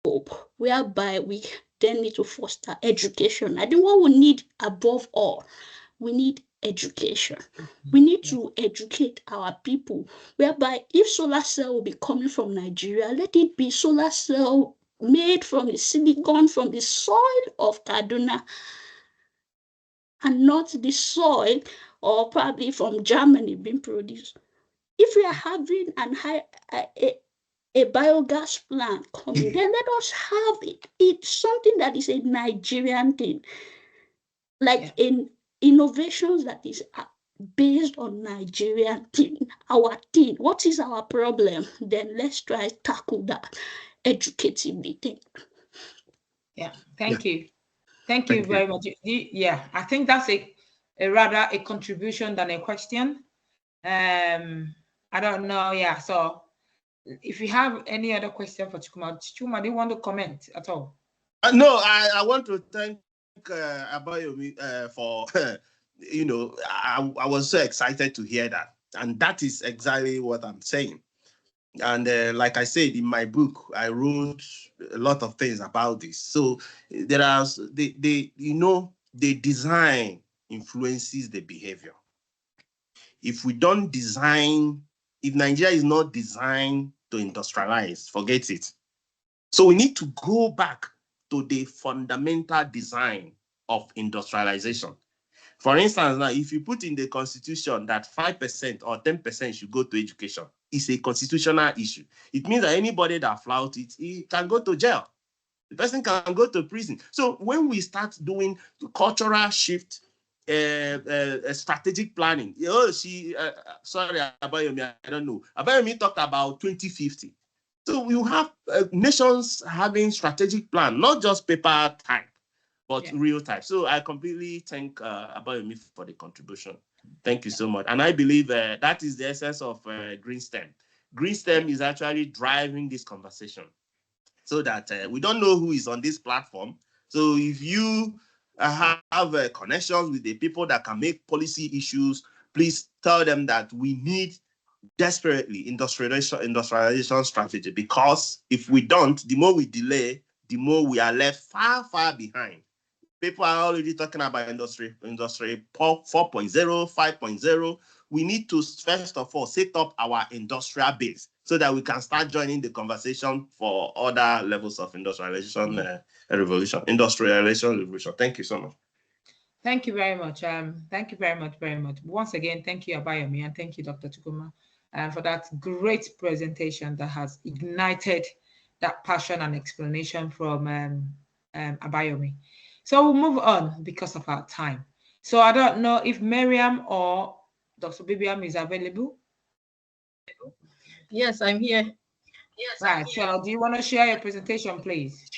hope, whereby we then need to foster education. I think what we need above all, we need education. We need to educate our people, whereby if solar cell will be coming from Nigeria, let it be solar cell made from the silicon from the soil of Kaduna, and not the soil or probably from Germany being produced. If we are having a biogas plant coming, then let us have it. It's something that is a Nigerian thing, like in innovations that is based on Nigerian thing, our thing. What is our problem? Then let's try to tackle that educatively. Yeah, thank you. Thank you very much. Yeah, I think that's a rather a contribution than a question. I don't know. Yeah, so if you have any other question for Chuma, do you want to comment at all? No, I want to thank Abayomi for, I was so excited to hear that. And that is exactly what I'm saying. And like I said, in my book, I wrote a lot of things about this. So there are, the design influences the behavior. If we don't design, if Nigeria is not designed to industrialize, forget it. So we need to go back to the fundamental design of industrialization. For instance, now, if you put in the constitution that 5% or 10% should go to education, it's a constitutional issue. It means that anybody that flouts it, he can go to jail. The person can go to prison. So when we start doing the cultural shift, strategic planning, sorry, Abayomi, I don't know. Abayomi talked about 2050. So we have nations having strategic plan, not just paper type, but real type. So I completely thank Abayomi for the contribution. Thank you so much. And I believe that is the essence of Green STEM. Green STEM is actually driving this conversation so that we don't know who is on this platform. So if you have connections with the people that can make policy issues, please tell them that we need desperately industrialization strategy, because if we don't, the more we delay, the more we are left far behind. People are already talking about industry 4.0, 5.0. We need to first of all set up our industrial base so that we can start joining the conversation for other levels of industrialization revolution. Thank you so much. Thank you very much. Thank you very much. Once again, thank you, Abayomi, and thank you, Dr. Chukwuma, for that great presentation that has ignited that passion and explanation from Abayomi. So we'll move on because of our time. So I don't know if Miriam or Dr. Bibiam is available. Yes, I'm here. Yes, right. So do you want to share your presentation, please?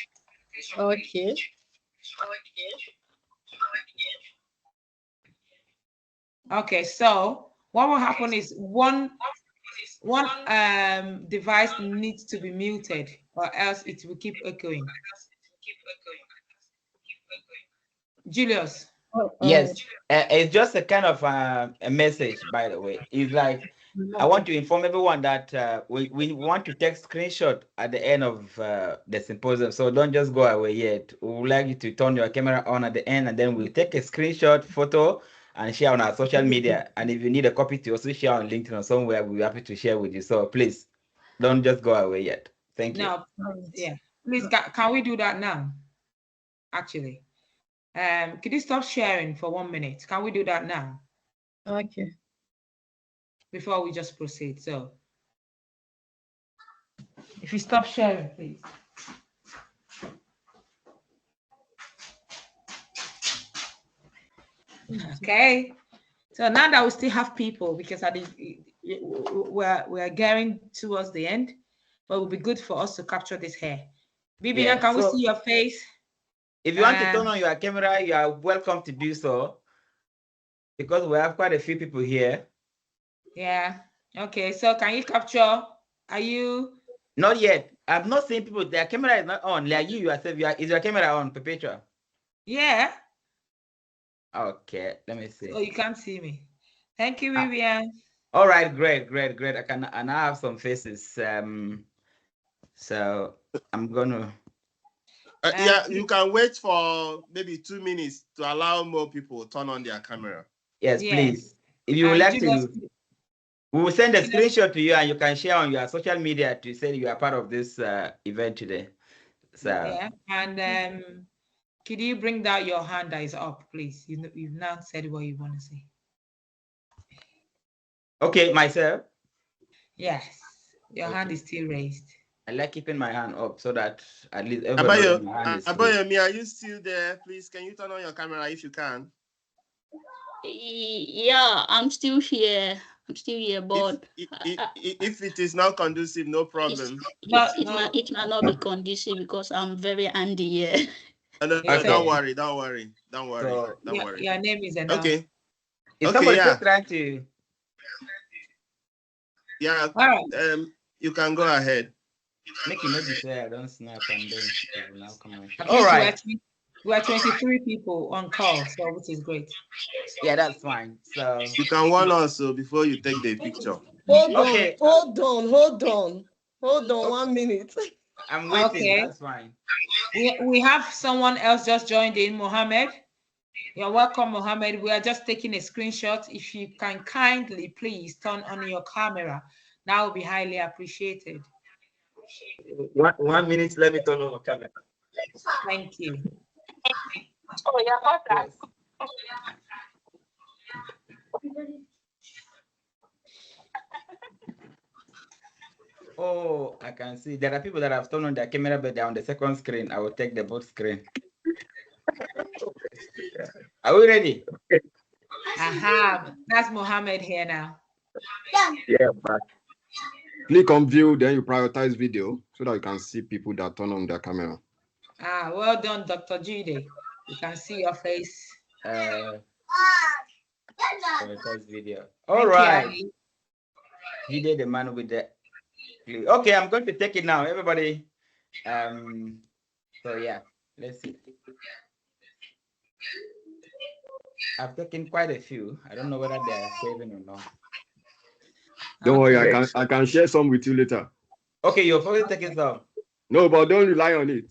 Okay. Okay, so what will happen is one device needs to be muted, or else it will keep echoing. Julius. Yes, it's just a kind of a message, by the way. It's like, I want to inform everyone that we want to take screenshot at the end of the symposium, so don't just go away yet. We would like you to turn your camera on at the end, and then we'll take a screenshot photo and share on our social media. And if you need a copy to also share on LinkedIn or somewhere, we'll be happy to share with you. So please, don't just go away yet. Thank you. No, yeah, please, can we do that now? Actually. Could you stop sharing for 1 minute? Can we do that now? Okay. Before we just proceed. So if you stop sharing, please. Okay. So now that we still have people, because we're getting towards the end, but it would be good for us to capture this hair. Vivian, can we see your face? If you want to turn on your camera, you are welcome to do so, because we have quite a few people here. Yeah. Okay. So can you capture? Are you? Not yet. I'm not seeing people. Their camera is not on. Like you yourself, is your camera on, Perpetua? Yeah. Okay. Let me see. Oh, you can't see me. Thank you, Vivian. All right. Great. I now have some faces. So I'm gonna. Yeah, you can wait for maybe 2 minutes to allow more people to turn on their camera. Yes, please. If you would like to, we will send a screenshot to you and you can share on your social media to say you are part of this event today. So yeah, and could you bring down your hand that is up, please? You've now said what you want to say. okay, myself. Yes, your hand is still raised. I like keeping my hand up so that at least everybody knows my hand is free. Abayomi, are you still there? Please, can you turn on your camera if you can? Yeah, I'm still here. But if it is not conducive, no problem. It might not be conducive because I'm very handy here. No, Okay. don't worry. So, your name is enough. Okay. Is somebody still trying to? Yeah. All right. You can go ahead. Make it maybe say I don't snap and then it will now come on. At All least right. we are 23 people on call, so which is great. Yeah, that's fine. So you can warn us before you take the picture. Hold on. 1 minute. I'm waiting. Okay. That's fine. We have someone else just joined in, Mohammed. You're welcome, Mohammed. We are just taking a screenshot. If you can kindly please turn on your camera, that would be highly appreciated. 1 minute. Let me turn on my camera. Thank you. Oh, yeah, Yes. Oh, I can see there are people that have turned on their camera, but they're on the second screen. I will take the both screen. Are we ready? Aha, that's Mohammed here now. Yeah, but click on view, then you prioritize video so that you can see people that turn on their camera. Ah, well done, Dr. Jude. You can see your face. Prioritize video. All right. He did the man with the. Okay, I'm going to take it now, everybody. So yeah, let's see. I've taken quite a few. I don't know whether they're saving or not. Don't worry, I can share some with you later. Okay, you're probably taking some. No, but don't rely on it.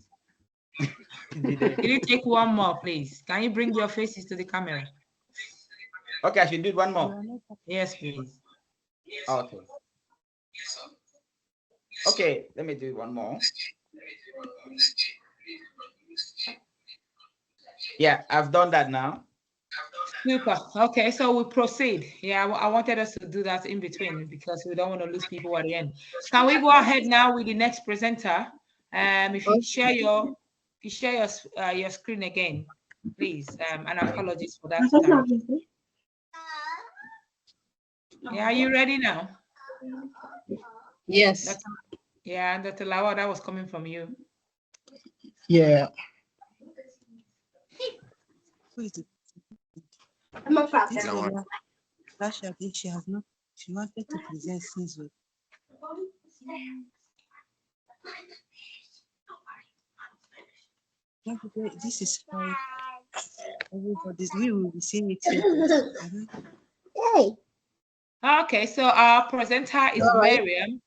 Can you take one more, please? Can you bring your faces to the camera? Okay, I should do one more. Yes, please. Okay. Okay, let me do one more. Yeah, I've done that now. Super. Okay, so we proceed. Yeah, I wanted us to do that in between because we don't want to lose people at the end. Can we go ahead now with the next presenter? If you share your screen again, please. And apologies for that. Yeah, are you ready now? Yes. Yeah, Dr. Lawa, that was coming from you. Yeah. She has not. She wanted to present since. This is how everybody's. We will be seeing it. Okay, so our presenter is Miriam.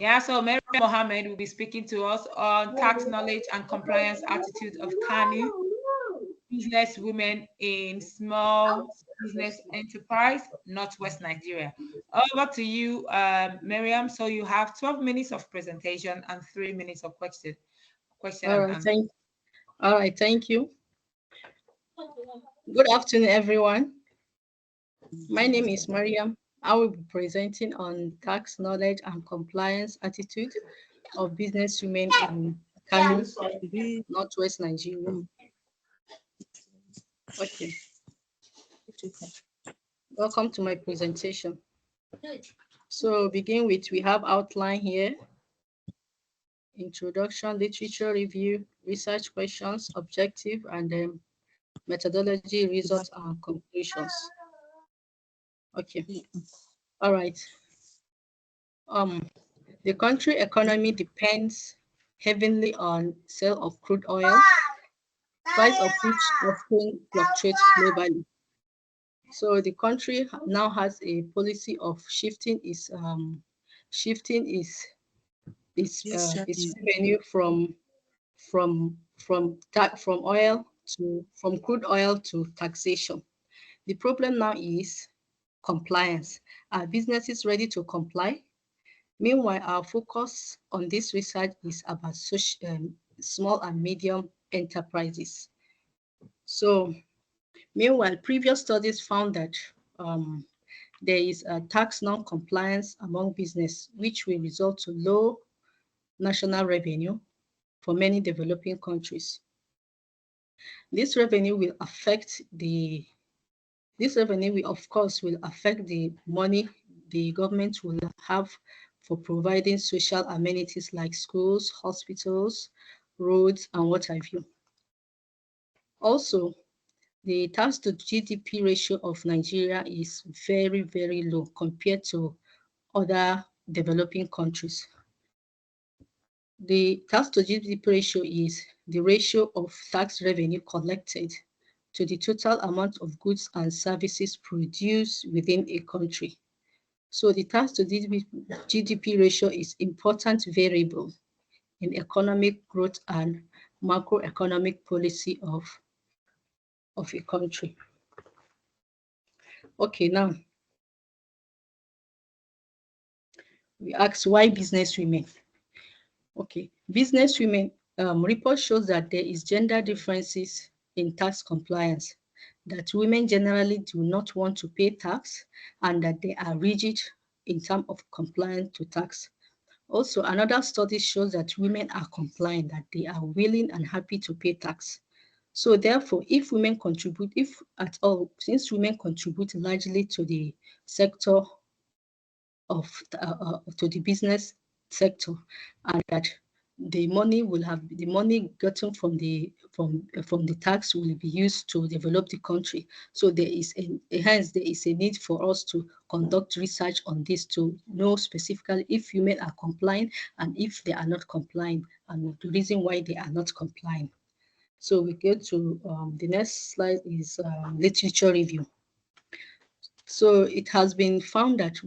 Yeah, so Miriam Mohammed will be speaking to us on tax knowledge and compliance attitude of KANU, business women in small business enterprise, Northwest Nigeria. Over to you, Miriam. So you have 12 minutes of presentation and 3 minutes of question and answer. All right, thank you. Good afternoon, everyone. My name is Mariam. I will be presenting on tax knowledge and compliance attitude of business women in Kano, Northwest Nigeria. Okay. Welcome to my presentation. So begin with, we have outline here, introduction, literature review, research questions, objective, and then methodology, results, and conclusions. Okay. All right. The country economy depends heavily on sale of crude oil, price of which often fluctuates globally. So the country now has a policy of shifting its revenue from from crude oil to taxation. The problem now is compliance. Are businesses ready to comply? Meanwhile, our focus on this research is about small and medium enterprises. So, meanwhile, previous studies found that there is a tax non-compliance among business, which will result to low national revenue for many developing countries. This revenue will, of course, will affect the money the government will have for providing social amenities like schools, hospitals, roads, and what have you. Also, the tax to GDP ratio of Nigeria is very, very low compared to other developing countries. The tax to GDP ratio is the ratio of tax revenue collected to the total amount of goods and services produced within a country. So the tax to GDP ratio is important variable in economic growth and macroeconomic policy of a country. Okay, now we ask why business women. Okay, business women report shows that there is gender differences in tax compliance, that women generally do not want to pay tax, and that they are rigid in terms of compliance to tax. Also, another study shows that women are compliant, that they are willing and happy to pay tax. So therefore, if women contribute, if at all, since women contribute largely to the sector to the business sector, and that the money gotten from the tax will be used to develop the country. So hence there is a need for us to conduct research on this to know specifically if women are complying and if they are not complying, and the reason why they are not complying. So we go to the next slide is literature review. So it has been found that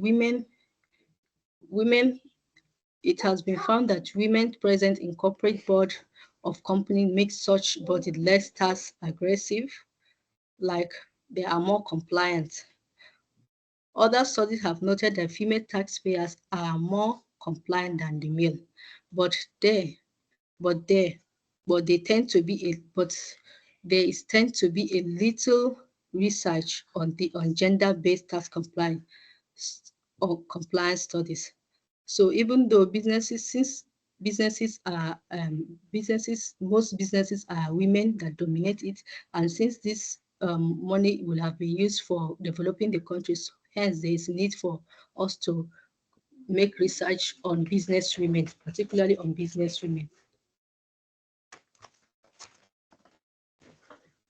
it has been found that women present in corporate board of company make such body less tax aggressive, like they are more compliant. Other studies have noted that female taxpayers are more compliant than the male, but there tend to be a little research on gender-based tax compliance or compliance studies. So even though most businesses are women that dominate it, and since this money will have been used for developing the countries, hence there is a need for us to make research on business women, particularly on business women.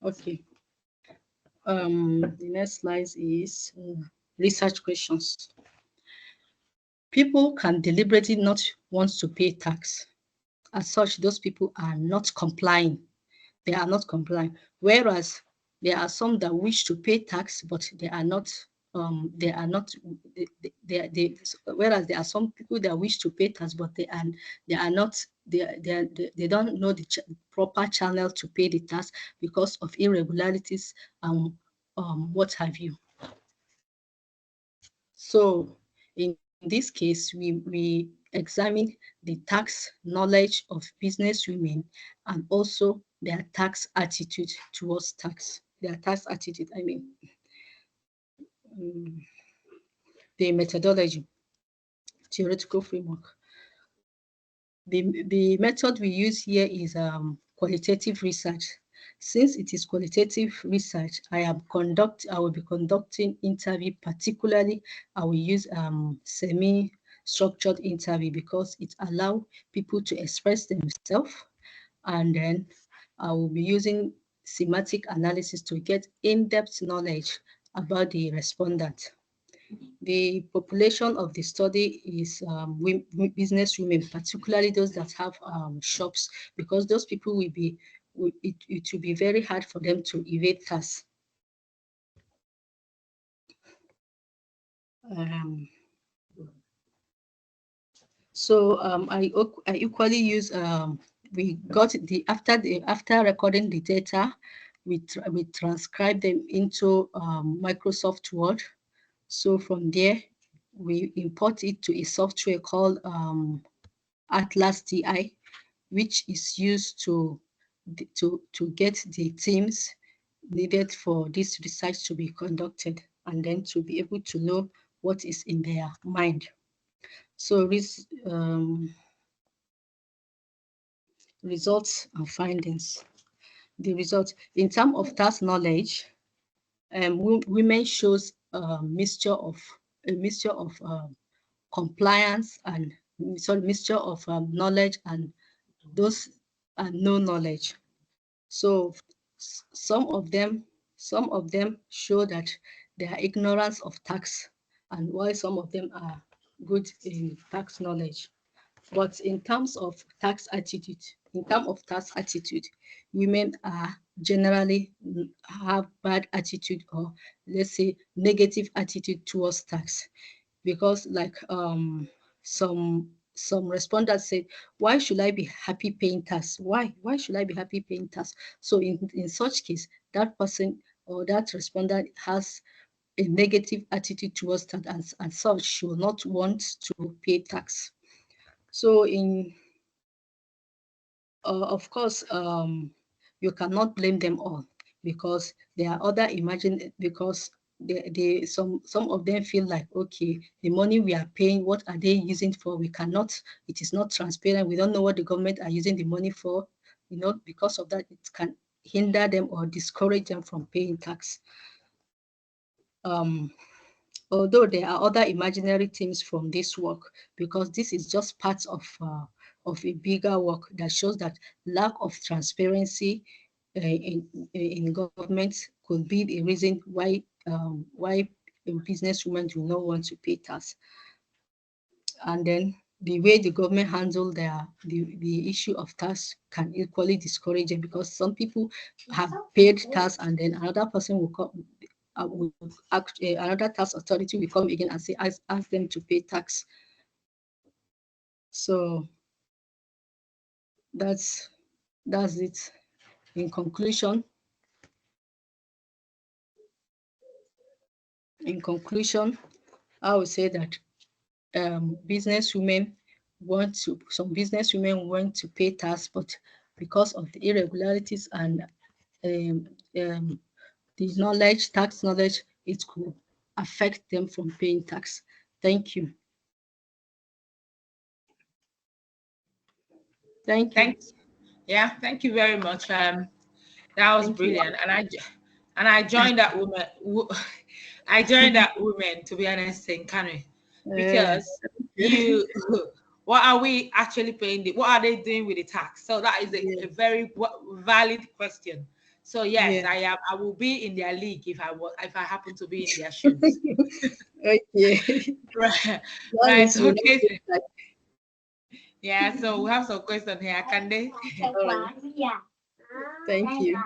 Okay. The next slide is research questions. People can deliberately not want to pay tax. As such, those people are not complying. They are not complying. Whereas there are some that wish to pay tax, but they are not. Whereas there are some people that wish to pay tax, but they are not. They don't know the proper channel to pay the tax because of irregularities and what have you. So in this case, we examine the tax knowledge of business women and also their tax attitude towards tax. Their tax attitude, I mean, the methodology, theoretical framework. The method we use here is qualitative research. Since it is qualitative research, I will be conducting interview. Particularly, I will use semi-structured interview because it allows people to express themselves, and then I will be using semantic analysis to get in-depth knowledge about the respondent. The population of the study is business women, particularly those that have shops, because those people will be, it will be very hard for them to evade tax. So I equally use we got after recording the data, we transcribe them into Microsoft Word. So from there, we import it to a software called Atlas TI, which is used to get the teams needed for this research to be conducted, and then to be able to know what is in their mind. So results and findings. The results in terms of task knowledge, women shows a mixture of compliance and mixture of knowledge and those and no knowledge. So some of them show that their ignorance of tax, and while some of them are good in tax knowledge. But in terms of tax attitude, women are generally have bad attitude, or let's say negative attitude towards tax, because like some respondents said, why should I be happy paying tax? Why should I be happy paying tax? So in such case, that person or that respondent has a negative attitude towards tax, and such should not want to pay tax. So of course, you cannot blame them all, because there are other because some of them feel like, okay, the money we are paying, what are they using for? It is not transparent. We don't know what the government are using the money for. Because of that, it can hinder them or discourage them from paying tax. Although there are other imaginary themes from this work, because this is just part of a bigger work that shows that lack of transparency in government could be the reason why businesswomen do not want to pay tax. And then the way the government handle the issue of tax can equally discourage them, because some people have paid tax and then another person will come. Another tax authority will come again and say, ask them to pay tax. So that's it. In conclusion, I would say that some businesswomen want to pay tax, but because of the irregularities and the tax knowledge, it could affect them from paying tax. Thank you. Thank you. Thank you very much. That was brilliant, and I joined that woman. I joined that woman, to be honest, in Kano, because what are we actually paying? What are they doing with the tax? So that is a very valid question. So yes, I will be in their league if I happen to be in their shoes. Okay. Right. Okay. Yeah. So we have some questions here. Can they? Thank you.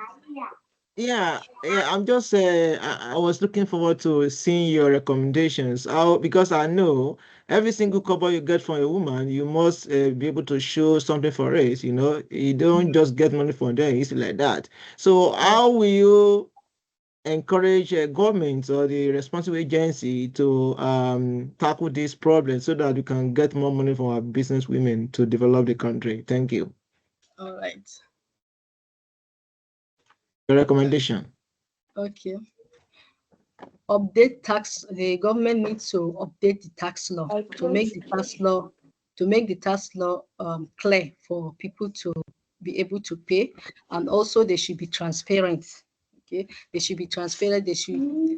Yeah, I'm just I was looking forward to seeing your recommendations. Because I know every single couple you get from a woman, you must be able to show something for it. You don't just get money from them. It's like that. So how will you encourage government or the responsible agency to tackle this problem so that we can get more money from our business women to develop the country? Thank you. All right. Your recommendation. Okay. The government needs to update the tax law to make the tax law clear for people to be able to pay, and also they should be transparent. Okay, they should be transparent.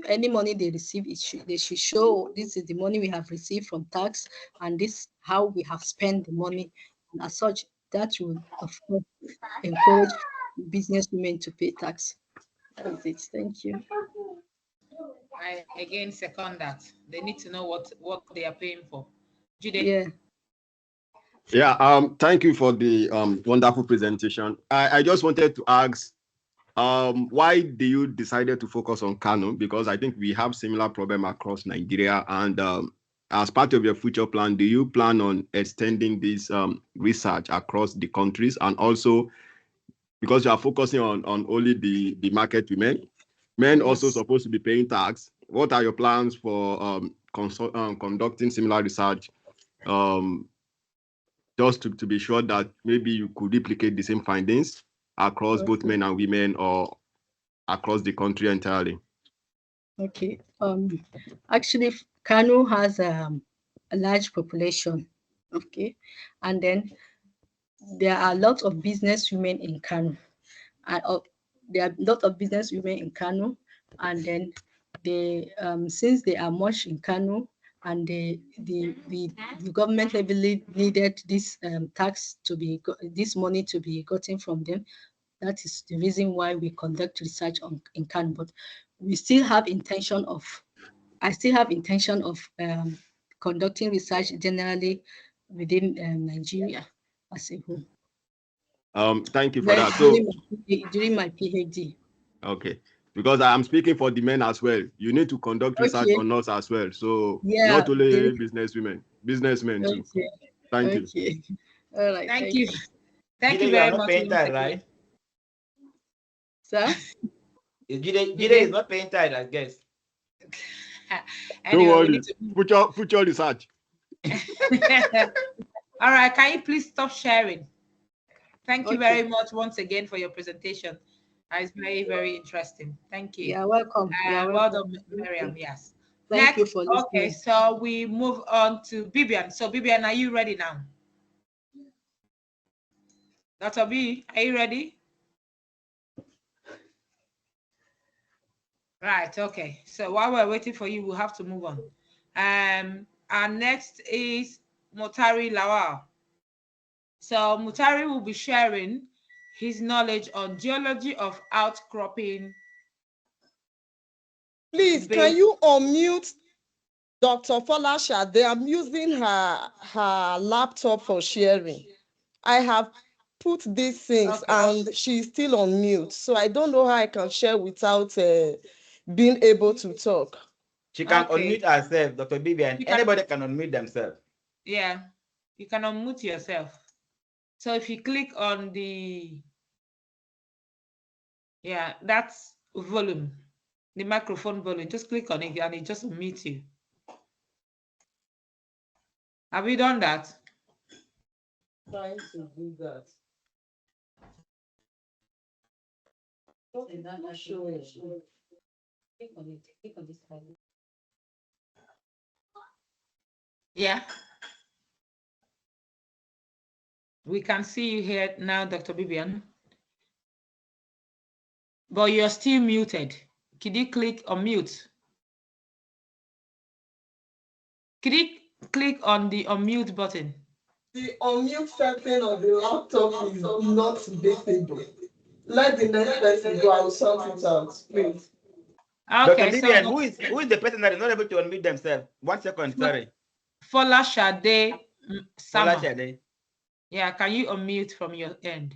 Any money they receive, they should show this is the money we have received from tax, and this how we have spent the money. And as such, that will of course encourage businesswomen to pay tax. That's it. Thank you. I again second that. They need to know what they are paying for. Jude? Yeah. Yeah. Thank you for the wonderful presentation. I just wanted to ask, why do you decided to focus on Kano? Because I think we have similar problem across Nigeria, and as part of your future plan, do you plan on extending this research across the countries? And also, because you are focusing on only the market women, men also Yes. supposed to be paying tax. What are your plans for conducting similar research, just to be sure that maybe you could replicate the same findings across both men and women or across the country entirely? Okay. Actually, Kano has a large population. Okay, and then there are lots of business women in Kano, and there are a lot of business women in Kano, and then they since they are much in Kano, and the government heavily needed this tax to be this money to be gotten from them. That is the reason why we conduct research in Kano. But we still have intention of, I still have intention of conducting research generally within Nigeria as a whole. Thank you for that. So During my PhD. okay, because I am speaking for the men as well. You need to conduct research Okay. on us as well. So Yeah. not only businessmen too. Okay. Thank you. Okay. All right. Thank you. Thank Jide, you you are very not much. paying once tithe, again. right? Sir? Jide is not paying tithe, I guess. Anyway, Don't we worry. need to Future research. All right, can you please stop sharing? Thank you Okay. very much once again for your presentation. It's very, very interesting. Thank you. You're welcome. You're Well welcome. done, Miriam. Yes. Thank you Next, for listening. okay, so we move on to Bibian. So Bibian, are you ready now? Dr. B, are you ready? Right, okay. So while we're waiting for you, we'll have to move on. Our next is Mutari Lawal. So Mutari will be sharing his knowledge on geology of outcropping. Please, can you unmute Dr. Folasha? I'm using her laptop for sharing. I have put these things and she's still on mute. So I don't know how I can share without being able to talk. She can unmute herself, Dr. Bibian. Anybody can unmute themselves. Yeah, you can unmute yourself. So if you click on that's volume, the microphone volume, just click on it and it just unmutes you. Have you done that? Trying to do that. Yeah. We can see you here now, Dr. Bibian. But you're still muted. Could you click on mute? Could you click on the unmute button? The unmute setting of the laptop is not visible. Let the next person go. I'll sort it out, please. Okay, Dr. Bibian, who is the person that is not able to unmute themselves? 1 second, sorry. Folashade Sama. Folashade. Yeah, can you unmute from your end?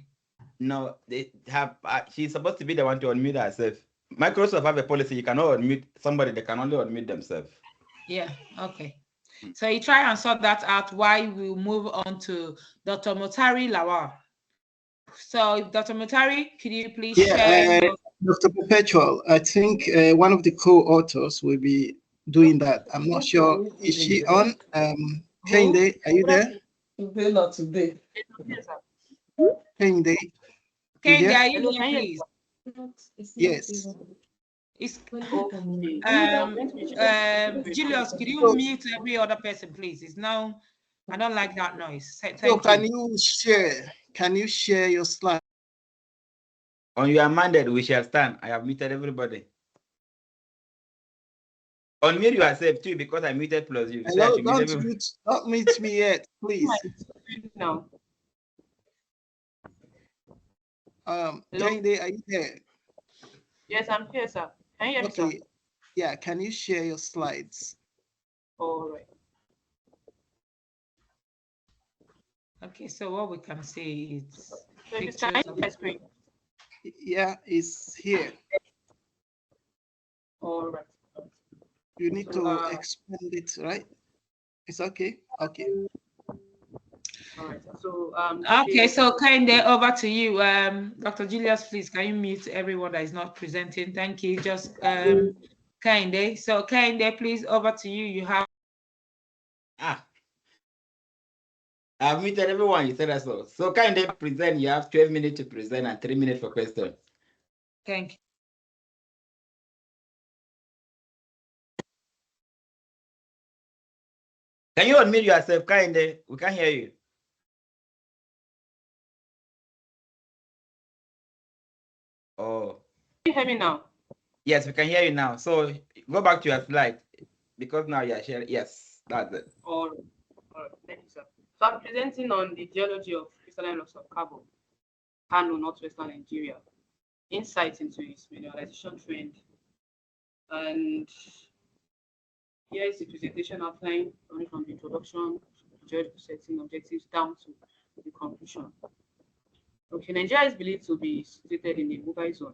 No, they have. She's supposed to be the one to unmute herself. Microsoft have a policy: you cannot unmute somebody; they can only unmute themselves. Yeah. Okay. So you try and sort that out while we move on to Dr. Mutari Lawal. So, Dr. Mutari, could you please share? Dr. Perpetual, I think one of the co-authors will be doing that. I'm not sure. Is she on? Kende, are you there? Today, not today. Kende, Kende, are you here, please? Yes. It's Julius, could you mute every other person, please? It's now, I don't like that noise. Thank so can you share? Can you share your slide? On your mandate, we shall stand. I have muted everybody. Unmute yourself too, because I muted plus you. Hello, So don't mute me yet, please. No. Kende, are you there? Yes, I'm here, sir. Can you hear me, sir? Okay. Yeah, can you share your slides? All right. Okay, so what we can see is pictures of the screen. Yeah, it's here. All right. You need to expand it, right? It's okay. Okay. All right. So okay, so Kende, over to you. Dr. Julius, please, can you mute everyone that is not presenting? Thank you. Just Kende. So Kende, please, over to you. You have I've muted everyone. You said that so. So kind of present. You have 12 minutes to present and 3 minutes for questions. Thank you. Can you unmute yourself, Kinde? We can hear you. Oh. Can you hear me now? Yes, we can hear you now. So go back to your slide because now you're sharing. Yes, that's it. All right. Thank you, sir. So I'm presenting on the geology of crystalline rocks of carbon, Kano, northwestern Nigeria, insights into its mineralization trend. And here is the presentation outline running from the introduction, geological setting, objectives down to the conclusion. Okay, Nigeria is believed to be situated in the Mobile zone,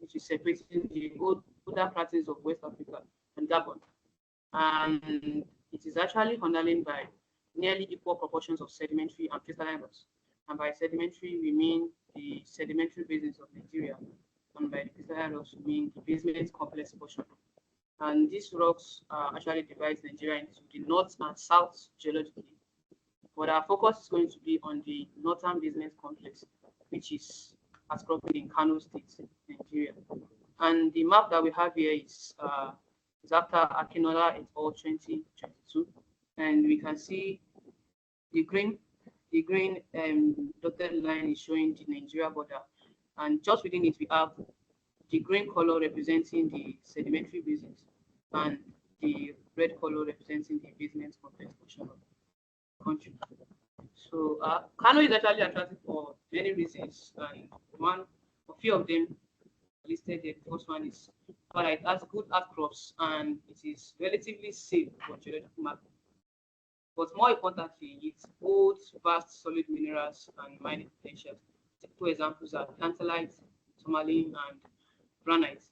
which is separating the older practice of West Africa and Gabon. And it is actually underlain by nearly equal proportions of sedimentary and crystalline rocks. And by sedimentary, we mean the sedimentary basins of Nigeria. And by the crystalline rocks, we mean the basement complex portion. And these rocks actually divide Nigeria into the north and south geologically. But our focus is going to be on the northern basement complex, which is outcropping in Kano State, Nigeria. And the map that we have here is after Akinola et al. 2022, and we can see the green dotted line is showing the Nigeria border, and just within it we have the green color representing the sedimentary basins, and the red color representing the basement complex portion of the country. So Kano is actually attractive for many reasons, and a few of them listed there. The first one is it has good outcrops and it is relatively safe for geological mapping. But more importantly, it holds vast solid minerals and mining potential. Two examples are tantalite, tourmaline, and granite.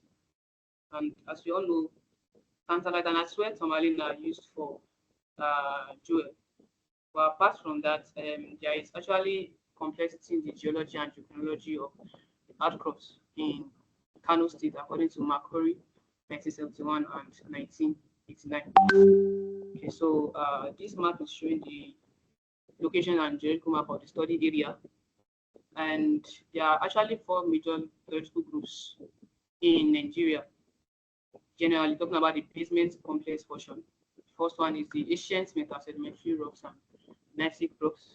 And as we all know, tantalite and as well tourmaline are used for jewel. But apart from that, there is actually complexity in the geology and geochronology of the outcrops in Kano State, according to Makori, 1971 and 1989. Okay, so this map is showing the location and geological map of the study area. And there are actually 4 major geological groups in Nigeria, generally talking about the basement complex portion. The first one is the ancient metasedimentary rocks and gneissic rocks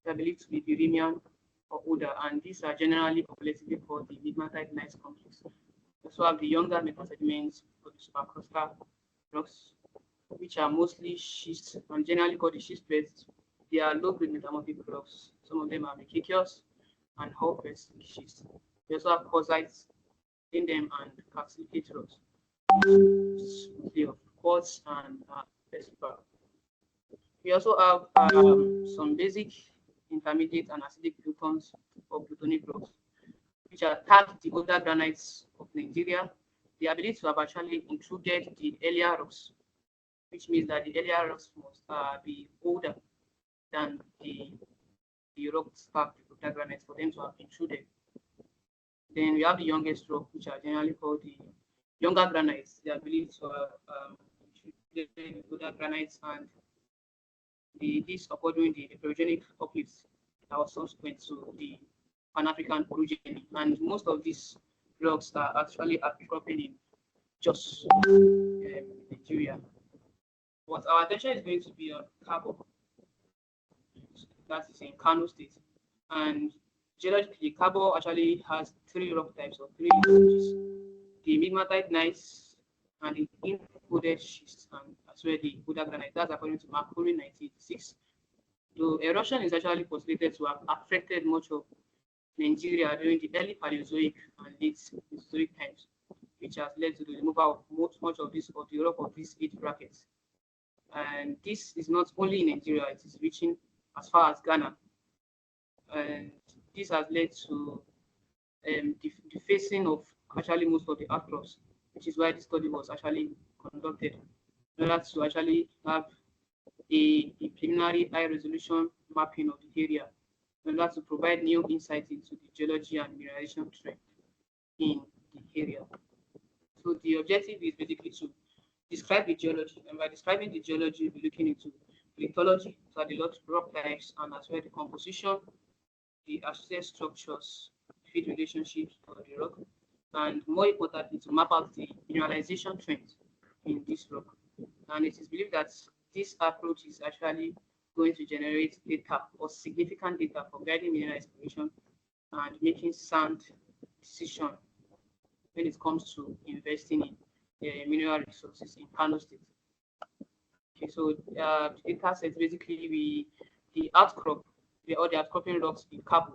that are believed to be Birimian or older, and these are generally collectively called the migmatite gneiss complex. We also have the younger metasediments for the supercrustal rocks, which are mostly schist and generally called the schist beds. They are low-grade metamorphic rocks. Some of them are micaceous and Hall-pressed schist. We also have quartzites in them and calcilicate rocks, mostly of quartz and feldspar. We also have some basic, intermediate, and acidic plutons or plutonic rocks, which are tagged the older granites of Nigeria. The ability to have actually intruded the earlier rocks, which means that the earlier rocks must be older than the rocks tagged the older granites for them to have intruded. Then we have the youngest rock, which are generally called the younger granites. They are believed to have intruded the older granites, and this occurred during the pyrogenic uplifts that was subsequent to the Pan-African orogeny, and most of these rocks are actually outcropping in just Nigeria. But our attention is going to be on carbon, that is in Kano State. And geologically, carbon actually has 3 rock types or 3 lithologies: the migmatite gneiss and the infolded schist, and as well the Buddha granite. That's according to Makori, 1986. So erosion is actually postulated to have affected much of Nigeria during the early Paleozoic and late Mesozoic times, which has led to the removal of much of this of the rock of these 8 brackets. And this is not only in Nigeria; it is reaching as far as Ghana, and this has led to the facing of actually most of the outcrops, which is why the study was actually conducted in order to actually have a preliminary high-resolution mapping of the area in order to provide new insight into the geology and mineralization trend in the area. So the objective is basically to describe the geology, and by describing the geology, we're looking into lithology, so the rock types, and as well the composition, the associated structures, feed relationships of the rock, and more importantly, to map out the mineralization trend in this rock. And it is believed that this approach is actually going to generate data or significant data for guiding mineral exploration and making sound decision when it comes to investing in mineral resources in Kano State. Okay, so the data set basically the outcrop, or the outcropping rocks in Kabo,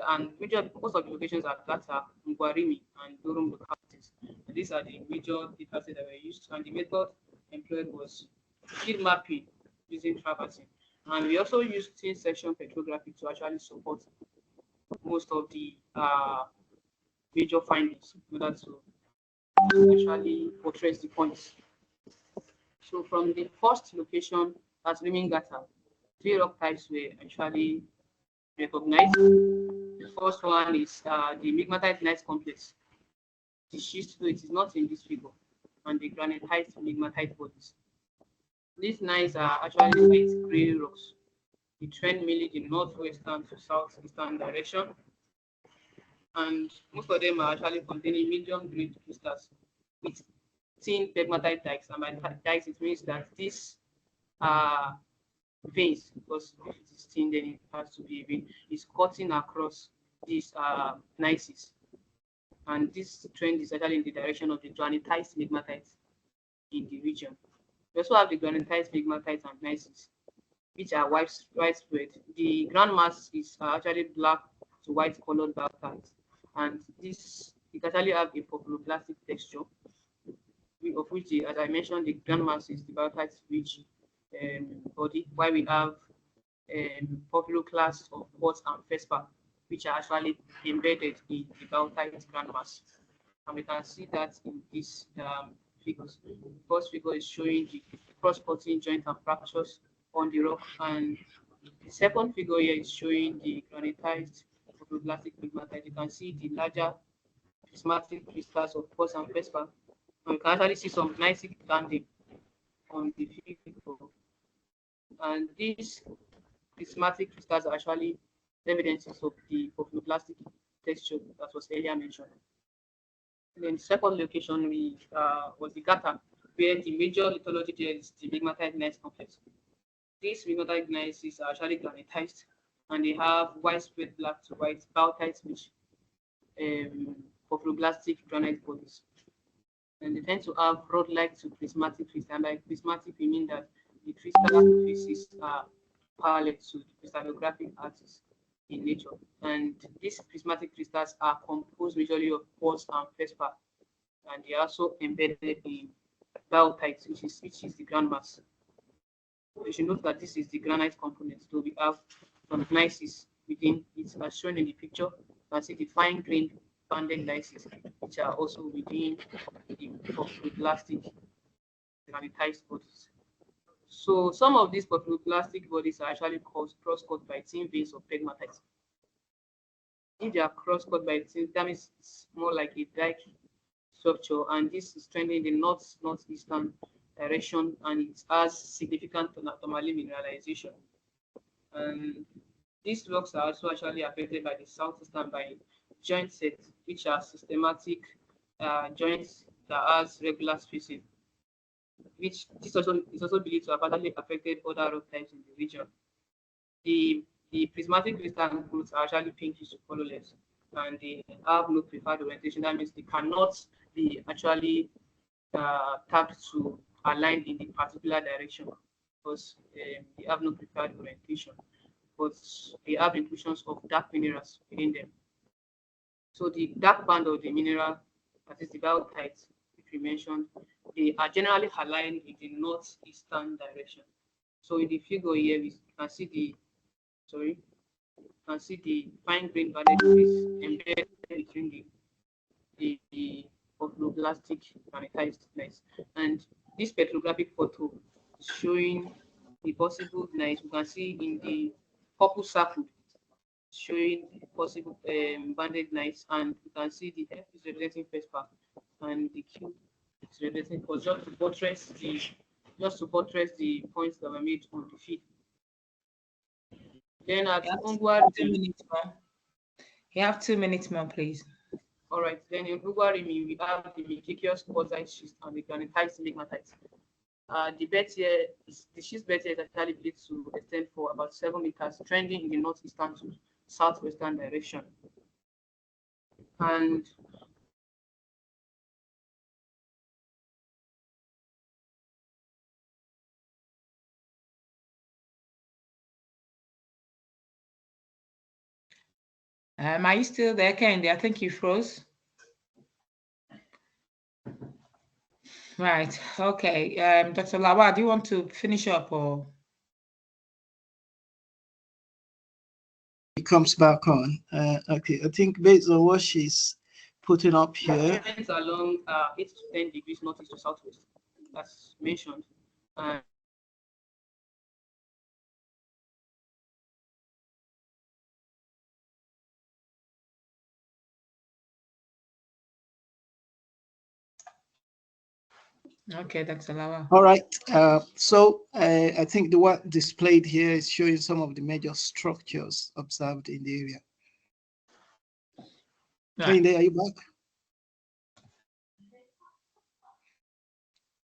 and most of the locations are Gata, Ngwarimi, and Durum localities. And these are the major data sets that were used, and the method employed was field mapping using traversing. And we also used thin section petrography to actually support most of the major findings in order to actually portray the points. So from the first location at Rimingata, 3 rock types were actually recognized. The first one is the migmatite gneiss complex. The schist, though it is not in this figure, and the granitized migmatite bodies. These gneiss are actually light gray rocks. The trend mainly in northwestern to southeastern direction, and most of them are actually containing medium-grade crystals with thin pegmatite dikes. And by dikes, it means that these veins, because if it is thin, then it has to be a vein, is cutting across these gneisses. And this trend is actually in the direction of the granitized pegmatite in the region. We also have the granitized pegmatite and gneisses, which are widespread. The ground mass is actually black to white colored biotite, and it actually have a porphyroblastic texture, of which, as I mentioned, the ground mass is the biotite rich body, while we have porphyroclasts of quartz and feldspar, which are actually embedded in the biotite ground mass. And we can see that in these figures. The first figure is showing the cross-cutting joint and fractures on the rock, and the second figure here is showing the granitized porphyroblastic pegmatite. You can see the larger prismatic crystals of quartz and feldspar, and you can actually see some nice banding on the figure. And these prismatic crystals are actually evidences of the porphyroblastic texture that was earlier mentioned. And then the second location was the Gata, where the major lithology there is the migmatite gneiss complex. These migmatite gneisses are actually granitized, and they have widespread black to white biotite rich porphyroblastic granite bodies. And they tend to have rod-like to prismatic crystals. And by prismatic, we mean that the crystal faces are parallel to the crystallographic axis in nature. And these prismatic crystals are composed majorly of quartz and feldspar, and they are also embedded in biotite, which is the ground mass. You should note that this is the granite component. So we have some gneisses within it, as shown in the picture. You can see the fine-grained banded gneisses, which are also within the porphyroblastic granitized bodies. So some of these porphyroblastic bodies are actually cross-cut by thin veins of pegmatite. If they are cross-cut by thin, that means it's more like a dike structure, and this is trending in the northeastern direction, and it has significant anomaly mineralization. And these rocks are also actually affected by the southeastern by joint sets, which are systematic joints that has regular spacing, which this also is also believed to have partly affected other rock types in the region. The prismatic crystal groups are actually pinkish to colorless, and they have no preferred orientation. That means they cannot be actually tapped to align in the particular direction, because they have no preferred orientation, but they have inclusions of dark minerals within them. So the dark band of the mineral, that is the biotite, which we mentioned, they are generally aligned in the northeastern direction. So in the figure here, we can see the fine-grained banded space embedded between the porphyroblastic granitized gneiss. And this petrographic photo showing the possible nice. We can see in the purple circle showing possible banded nights, and you can see the F is representing first part and the Q is representing cause, just to buttress the points that were made on the feed. Then at Ungwa, 2 minutes more. You have 2 minutes more, please. all right. Then in Ungwarimi, we have the megaceous quartzite schist and the granitite migmatite. The bed here is the schist bed here is actually built to extend for about 7 meters, trending in the northeastern to southwestern direction. And Are you still there, Kendi? I think you froze. Right. Okay. Dr. Lawa, do you want to finish up or? He comes back on. Okay, I think based on what she's putting up here. trends along 8 to 10 degrees northeast to southwest, as mentioned. Okay, Dr. Lawa. All right. So I think the one displayed here is showing some of the major structures observed in the area. Right. Kehinde, are you back?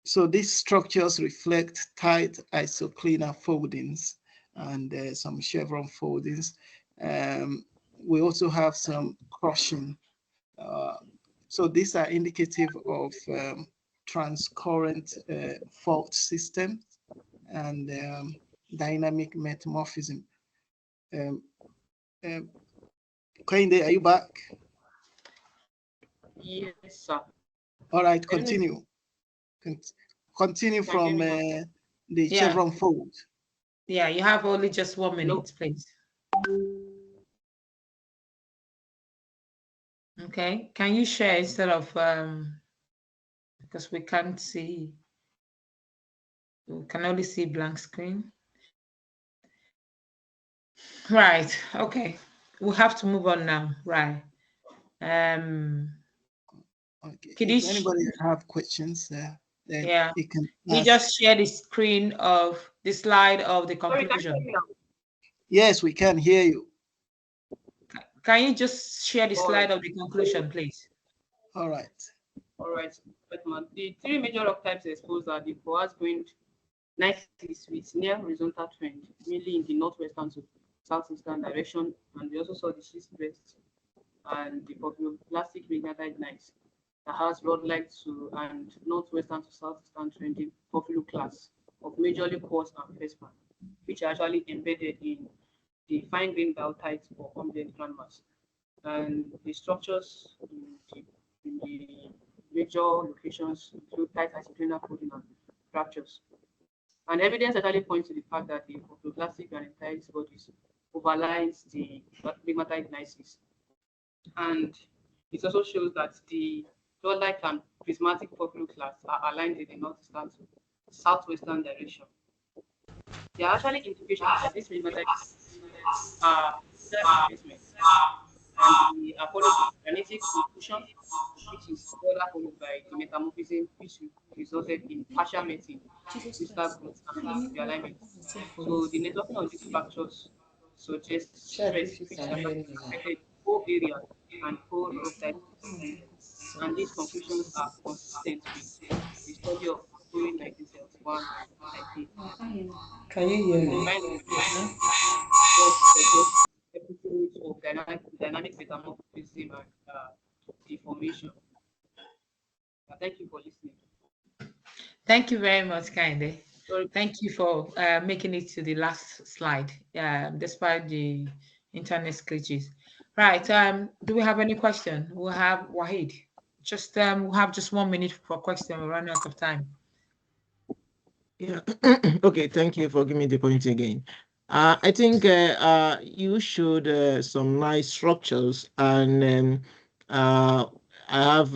So these structures reflect tight isoclinar foldings and some chevron foldings. We also have some crushing. So these are indicative of transcurrent fault systems and dynamic metamorphism. Kehinde, are you back? Yes, sir. All right, continue. Continue from the chevron fold. Yeah, you have only just 1 minute, please. Okay, can you share instead of because we can't see, we can only see blank screen. Right. Okay, we have to move on now. Right. Okay. Could If anybody have questions, then yeah, you can you ask. just share the screen of the slide of the conclusion. Yes, we can hear you. Can you just share the slide of the conclusion, please? All right. All right. The 3 major rock types exposed are the Boas going nicely with near horizontal trend, mainly in the northwestern to southeastern direction, and we also saw the schist best and the plastic magnetite gneiss that has rod-like to and northwestern to southeastern trending porphyro class of majorly quartz and feldspar, which are actually embedded in the fine-grained diorite or unblended landmass. And the structures in the major locations include tight isoclinar folding and fractures. And evidence actually points to the fact that the plastic granitite bodies overlies the pegmatite gneisses. And it also shows that the rod-like and prismatic porphyro class are aligned in the northeastern to southwestern direction. There are actually indications that these pegmatites are replacement, and the followed granitic inclusion, which is further followed by the metamorphism, which resulted in partial melting, crystal growth, and realignment. So the networking of these fractures suggests stress which affected whole area and whole rock type system. And these conclusions are consistent with the study of Boeing 1971 IP. Can you hear me? What suggests episodes of dynamic metamorphism and deformation. Thank you for listening. Thank you very much, Kehinde. Sorry. Thank you for making it to the last slide, despite the internet glitches. Right. Do we have any question? We'll have Wahid. Just we'll have just 1 minute for question. We're running out of time. Yeah. Okay. Thank you for giving me the point again. I think you showed some nice structures, and I have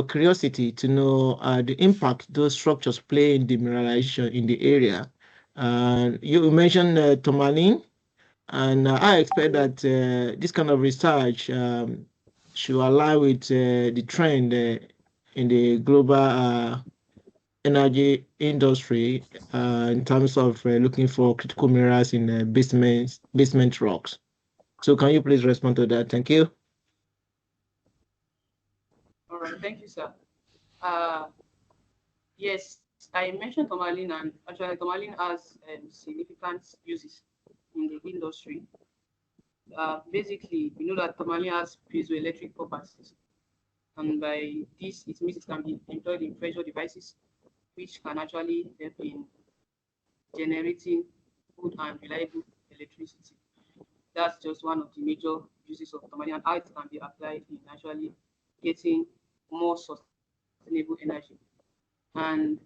curiosity to know the impact those structures play in demineralization in the area. You mentioned tourmaline, and I expect that this kind of research should align with the trend in the global energy industry in terms of looking for critical minerals in basement rocks. So can you please respond to that? Thank you. All right, thank you, sir. Uh, yes, I mentioned tourmaline, and actually tourmaline has significant uses in the industry. Basically, we know that tourmaline has piezoelectric properties, and by this, it means it can be employed in pressure devices, which can actually help in generating good and reliable electricity. That's just one of the major uses of tourmaline and how it can be applied in actually getting more sustainable energy. And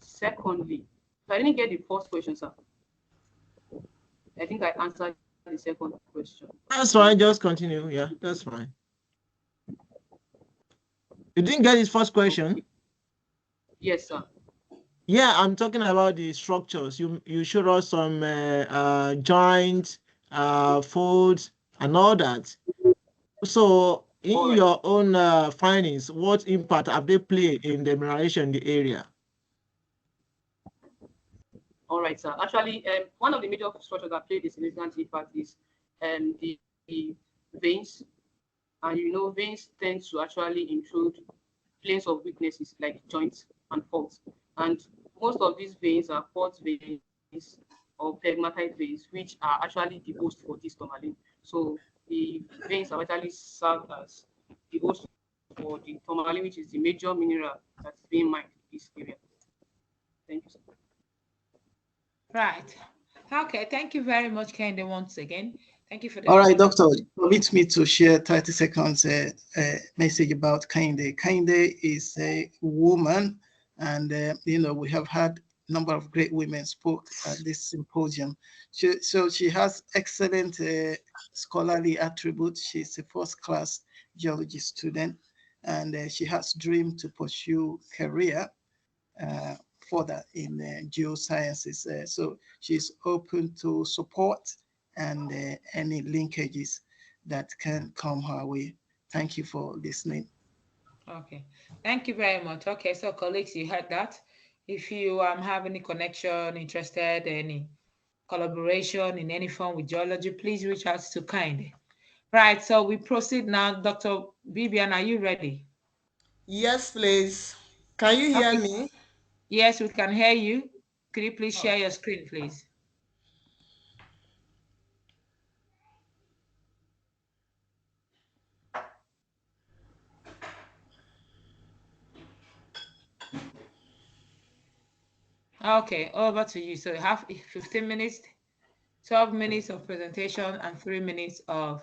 secondly, so I didn't get the first question, sir. I think I answered the second question. That's fine. Just continue. Yeah, that's fine. You didn't get his first question? Yes, sir. Yeah, I'm talking about the structures. You showed us some joints, folds, and all that. So, in All right. your own findings, what impact have they played in the mineralization in the area? All right, sir. Actually, one of the major structures that played a significant impact is the veins. And veins tend to actually intrude planes of weaknesses like joints and faults. And most of these veins are fault veins or pegmatite veins, which are actually the host for this tourmaline. So the veins are actually served as the host for the tourmaline, which is the major mineral that's being mined in this area. Thank you, sir. Right. Okay, thank you very much, Kende, once again. Thank you for the All right, Doctor, wonderful. permit me to share 30 seconds message about Kinde. Kinde is a woman, and we have had a number of great women spoke at this symposium. So she has excellent scholarly attributes. She's a first-class geology student, and she has dream to pursue career uh, further in geosciences. So she's open to support and any linkages that can come her way. Thank you for listening. Okay, thank you very much. Okay, so colleagues, you heard that. If you have any connection, interested, any collaboration in any form with geology, please reach out to Kind. Right, so we proceed now. Dr. Bibian, are you ready? Yes, please. Can you hear Okay. me? Yes, we can hear you. Could you please share your screen, please? Okay, over to you. So you have 15 minutes, 12 minutes of presentation, and 3 minutes of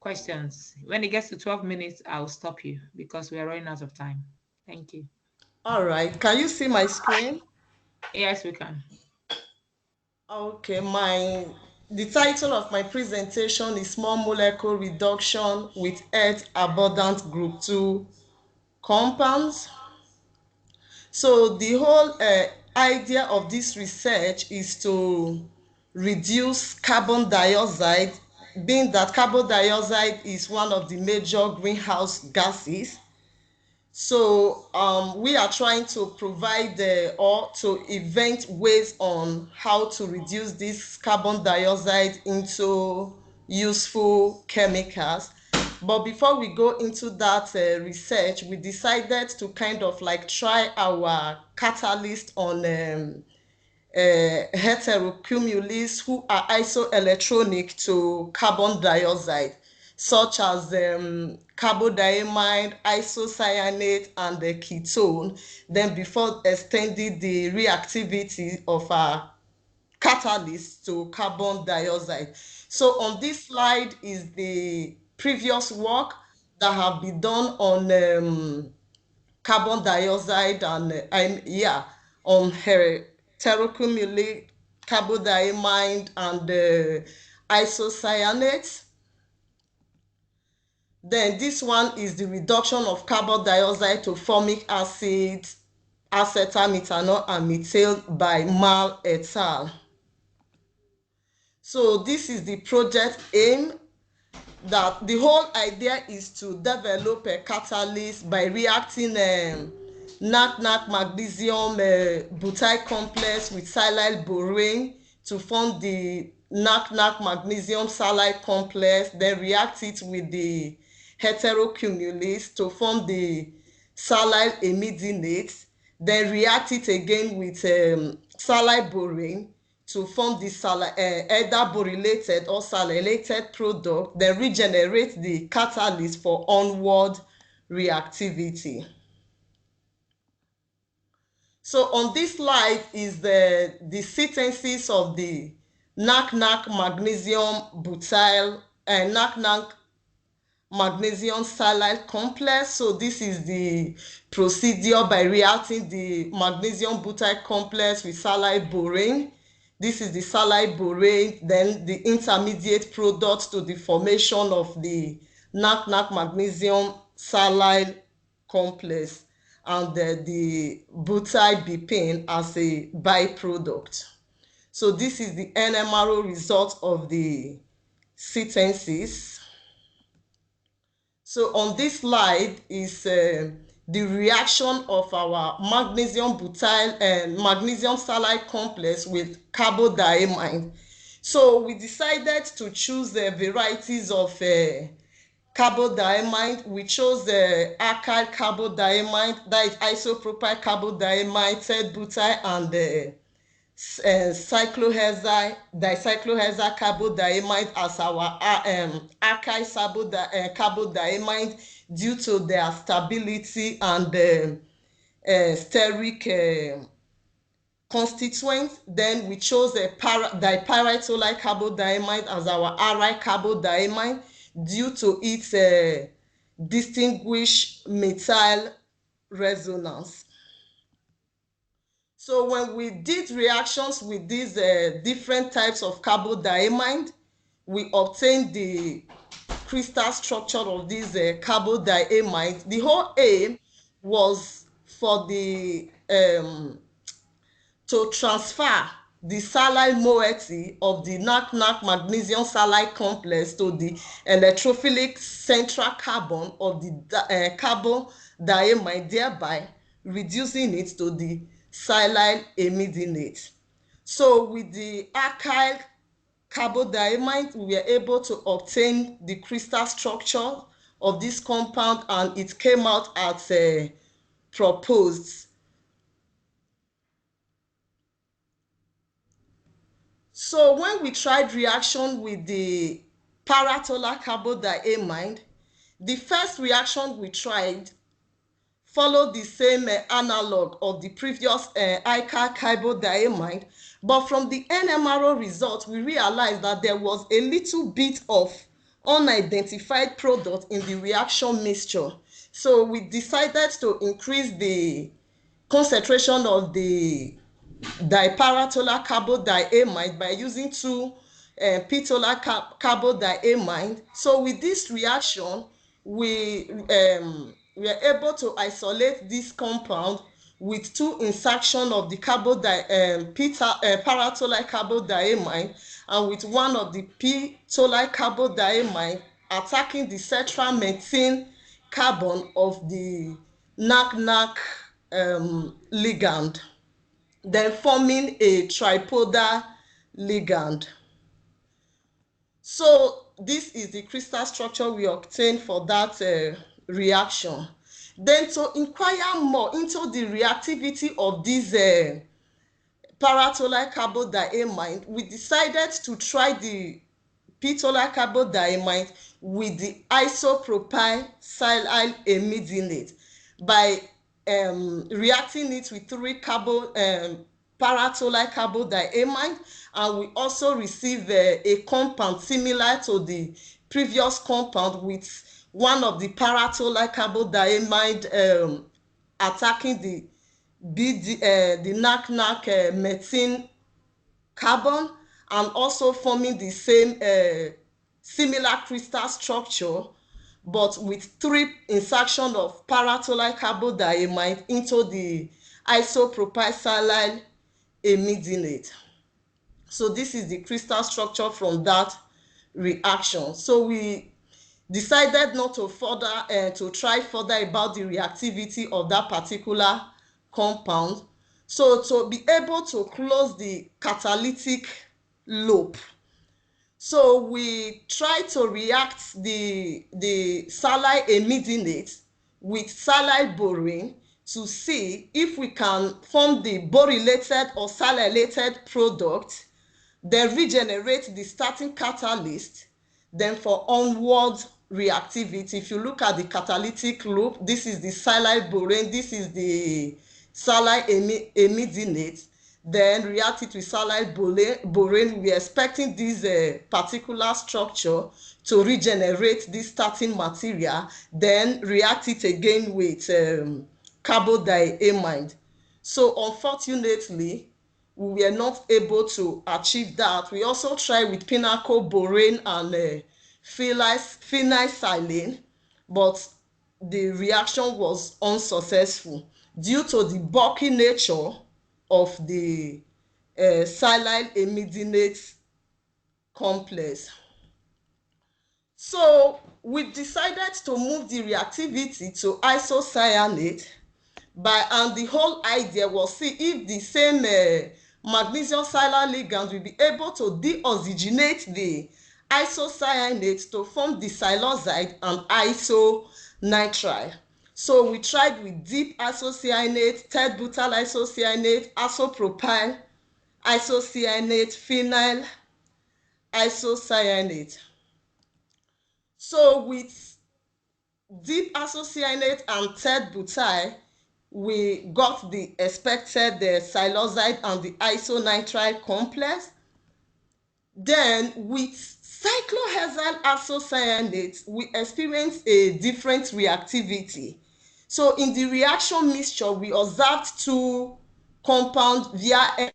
questions. When it gets to 12 minutes, I'll stop you because we are running out of time. Thank you. All right. Can you see my screen? Yes, we can. Okay, the title of my presentation is Small Molecule Reduction with Earth Abundant Group 2 Compounds. So the whole idea of this research is to reduce carbon dioxide, being that carbon dioxide is one of the major greenhouse gases. So we are trying to provide or to invent ways on how to reduce this carbon dioxide into useful chemicals. But before we go into that research, we decided to kind of like try our catalyst on heterocumulus who are isoelectronic to carbon dioxide, such as carbodiamide, isocyanate, and the ketone, then before extending the reactivity of our catalyst to carbon dioxide. So on this slide is the previous work that have been done on carbon dioxide and yeah, on heterocumulate, carbodiamide, and isocyanate. Then this one is the reduction of carbon dioxide to formic acid, acetamethanool, and methyl by Mal et al. So this is the project aim, that the whole idea is to develop a catalyst by reacting NAC magnesium butyl complex with silyl borane to form the NAC magnesium silyl complex, then react it with the heterocumulase to form the silyl imidinate, then react it again with silyl borane to form the either borylated or silylated product, then regenerate the catalyst for onward reactivity. So on this slide is the synthesis of the NAC magnesium butyl and NAC magnesium silyl complex. So this is the procedure by reacting the magnesium butyl complex with silyl borane. This is the silyl borane, then the intermediate products to the formation of the NAC magnesium silyl complex, and the butyl bipene as a byproduct. So this is the NMRO result of the synthesis. So on this slide is the reaction of our magnesium butyl and magnesium silyl complex with carbodiamine. So we decided to choose the varieties of carbodiamide. We chose the alkyl carbodiamide, that is isopropyl carbodiamide, third butyl, and the dicyclohexyl carbodiamide as our alkyl carbodiamide due to their stability and steric constituents. Then we chose a dipyritolite carbodiamide as our aryl carbodiamide due to its distinguished methyl resonance. So when we did reactions with these different types of carbodiamide, we obtained the crystal structure of these carbodiamide. The whole aim was for the to transfer the silyl moiety of the NAC magnesium silyl complex to the electrophilic central carbon of the carbodiamide, thereby reducing it to the silyl imidinate. So with the alkyl carbodiamide, we were able to obtain the crystal structure of this compound, and it came out as proposed. So when we tried reaction with the paratolar carbodiamide, the first reaction we tried followed the same analog of the previous alkyl carbodiamide, but from the NMRO result, we realized that there was a little bit of unidentified product in the reaction mixture. So we decided to increase the concentration of the dipyratolar carbodiamide by using two pitolar carbodiamide. So with this reaction, we were able to isolate this compound with two insertion of the paratolar carbodiamide, and with one of the pitolar carbodiamide attacking the central methane carbon of the NAC ligand, then forming a tripodal ligand. So this is the crystal structure we obtained for that reaction. Then to inquire more into the reactivity of this paratolar carbodiamide, we decided to try the pitolar carbodiamide with the isopropyl silyl imidinate by reacting it with three paratolar carbodiamide, and we also receive a compound similar to the previous compound with one of the paratolar carbodiamide attacking the NAC methane carbon, and also forming the same similar crystal structure but with 3 insertion of paratoluene carbodiamide into the isopropyl silyl imidinate. So this is the crystal structure from that reaction. So we decided not to to try further about the reactivity of that particular compound. So to be able to close the catalytic loop, so we try to react the silyl imidinate with silyl borane to see if we can form the borylated or silylated product, then regenerate the starting catalyst, then for onward reactivity. If you look at the catalytic loop, this is the silyl borane, this is the silyl imidinate, then react it with silyl borane. We are expecting this particular structure to regenerate this starting material, then react it again with carbodiamide. So unfortunately, we were not able to achieve that. We also tried with pinnacle borane and phenylsilane, but the reaction was unsuccessful due to the bulky nature of the silyl imidinate complex. So we decided to move the reactivity to isocyanate, and the whole idea was see if the same magnesium silyl ligand will be able to deoxygenate the isocyanate to form the siloxide and isonitrile. So we tried with deep isocyanate, third butyl isocyanate, isopropyl isocyanate, phenyl isocyanate. So with deep isocyanate and third butyl, we got the expected siloxide and the isonitrile complex. Then with cyclohexyl isocyanate, we experienced a different reactivity. So in the reaction mixture, we observed 2 compounds via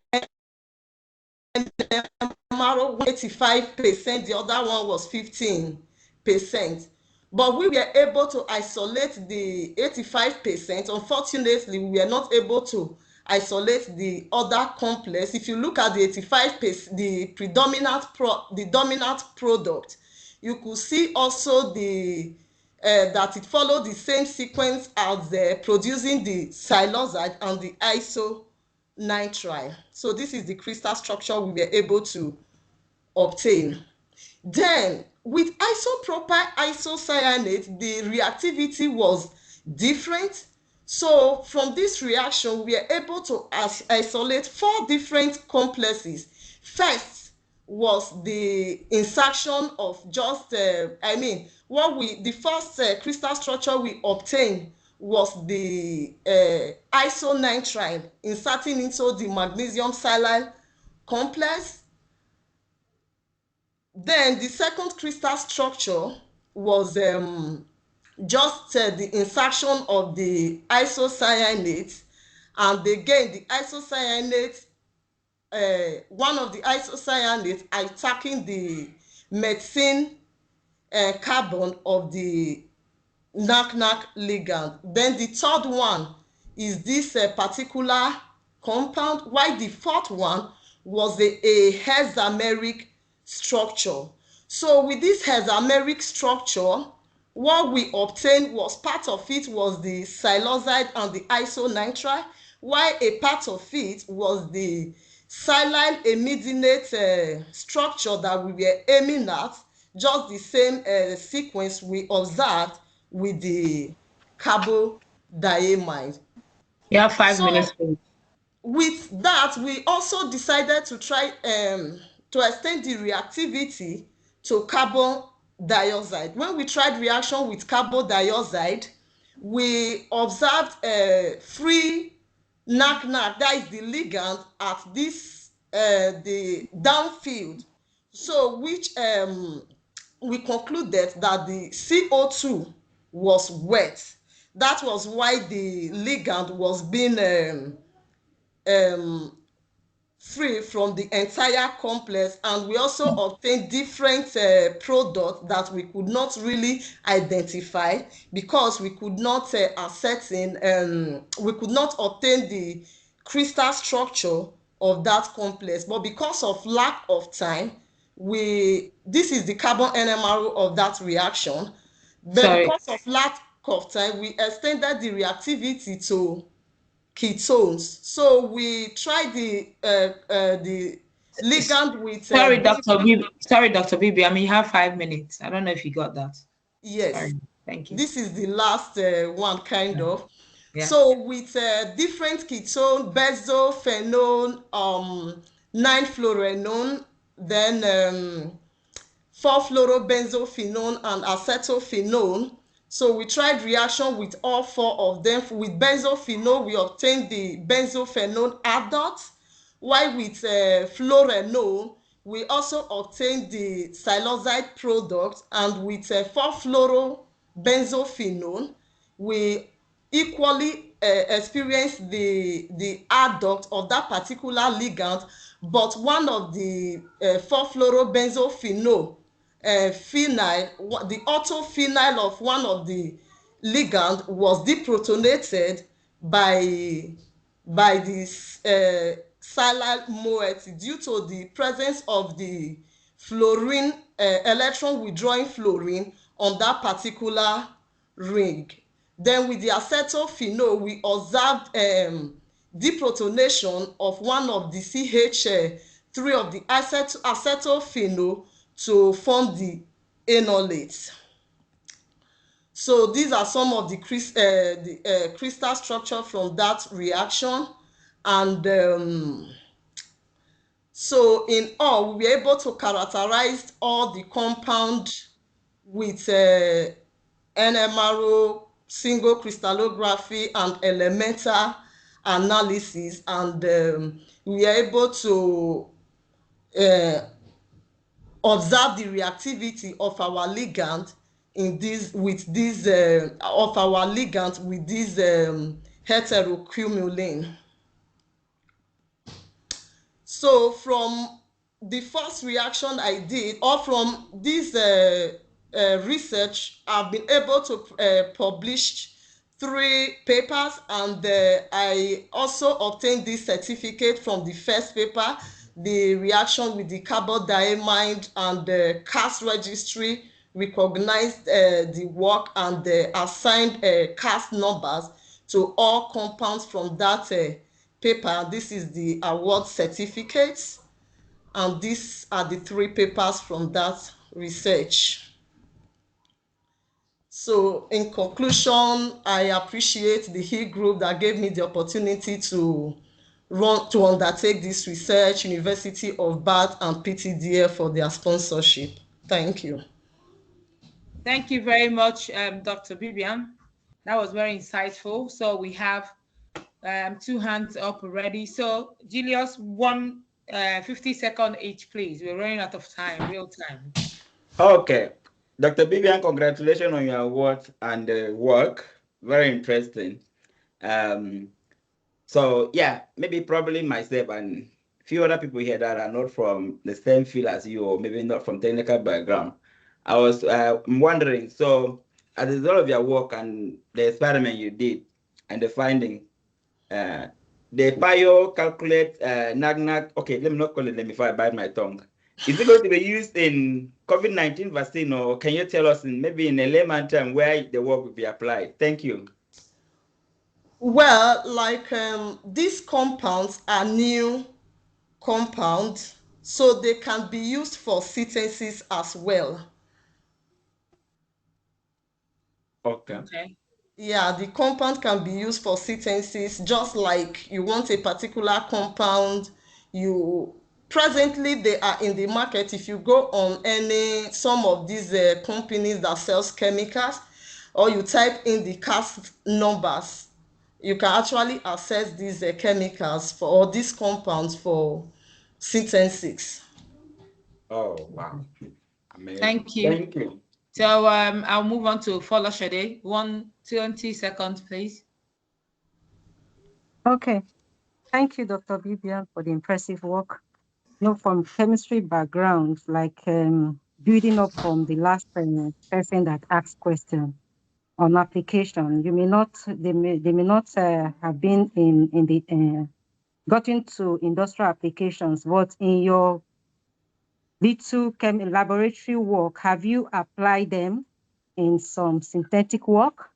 NMR, 85%, the other one was 15%. But we were able to isolate the 85%. Unfortunately, we were not able to isolate the other complex. If you look at the 85%, the dominant product, you could see also that it followed the same sequence as producing the siloxide and the isonitrile. So this is the crystal structure we were able to obtain. Then with isopropyl isocyanate, the reactivity was different. So from this reaction, we are able to isolate 4 different complexes. First was the insertion of just, the first crystal structure we obtained was the isonitrile inserting into the magnesium silyl complex. Then the second crystal structure was just the insertion of the isocyanate, and again the isocyanate, one of the isocyanates attacking the medicine carbon of the NAC ligand. Then the third one is this particular compound, while the fourth one was a hexameric structure. So with this hexameric structure, what we obtained was part of it was the siloxide and the isonitrile, while a part of it was the silyl imidinate structure that we were aiming at, just the same sequence we observed with the carbodiamide. You have 5 So minutes, please. with that, we also decided to try to extend the reactivity to carbon dioxide. When we tried reaction with carbon dioxide, we observed free NAC, that is the ligand at this the downfield. So which we concluded that the CO2 was wet. That was why the ligand was being free from the entire complex, and we also obtained different products that we could not really identify because we could not ascertain, we could not obtain the crystal structure of that complex. But because of lack of time, this is the carbon NMR of that reaction. But because of lack of time, we extended the reactivity to ketones. So we tried the ligand with. Sorry, Dr. Bibi. Sorry, Dr. Bibi. I mean, you have 5 minutes. I don't know if you got that. Yes. Sorry. Thank you. This is the last one, kind of. Yeah. So with different ketone, benzophenone, 9-fluorenone, then 4-fluorobenzophenone and acetophenone. So we tried reaction with all 4 of them. With benzophenone, we obtained the benzophenone adduct, while with fluorenone, we also obtained the siloxide product, and with 4-fluorobenzophenone, we equally experienced the adduct of that particular ligand, but one of the 4-fluorobenzophenone phenyl, the orthophenyl of one of the ligand was deprotonated by this silyl moiety due to the presence of the fluorine, electron withdrawing fluorine on that particular ring. Then with the acetophenone, we observed deprotonation of one of the CH3 of the acetophenone to form the enolates. So these are some of the crystal structure from that reaction. And so in all, we were able to characterize all the compound with NMRO, single crystallography, and elemental analysis, and we are able to observe the reactivity of our ligand in this with this heterocumulin. So from the first reaction I did, or from this research, I've been able to publish 3 papers, and I also obtained this certificate from the first paper, the reaction with the carbodiamide, and the CAS registry recognized the work and assigned CAS numbers to all compounds from that paper. This is the award certificates, and these are the 3 papers from that research. So in conclusion, I appreciate the HE group that gave me the opportunity to undertake this research, University of Bath and PTDF for their sponsorship. Thank you. Thank you very much, Dr. Bibian. That was very insightful. So we have 2 hands up already. So Julius, 50-second each, please. We're running out of time, real time. Okay. Dr. Bibian, congratulations on your award and work. Very interesting. So yeah, maybe probably myself and a few other people here that are not from the same field as you, or maybe not from technical background. I was wondering, so as a result of your work and the experiment you did and the finding, the PIO calculate NAGNAG, okay, let me not call it, let me if I bite my tongue. Is it going to be used in COVID-19 vaccine, or can you tell us maybe in a layman term where the work will be applied? Thank you. Well, like these compounds are new compounds, so they can be used for synthesis as well. Okay. Yeah, the compound can be used for synthesis, just like you want a particular compound. Presently they are in the market. If you go on some of these companies that sells chemicals, or you type in the CAS numbers, you can actually access these chemicals or these compounds for synthesis. Oh, wow. Amazing. Thank you. Thank you. So I'll move on to Folashade. 20 seconds, please. Okay. Thank you, Dr. Vivian, for the impressive work. You know, from chemistry background, like building up from the last person that asked question on application, you may not, they may not have been in the gotten to industrial applications, but in your little laboratory work, have you applied them in some synthetic work?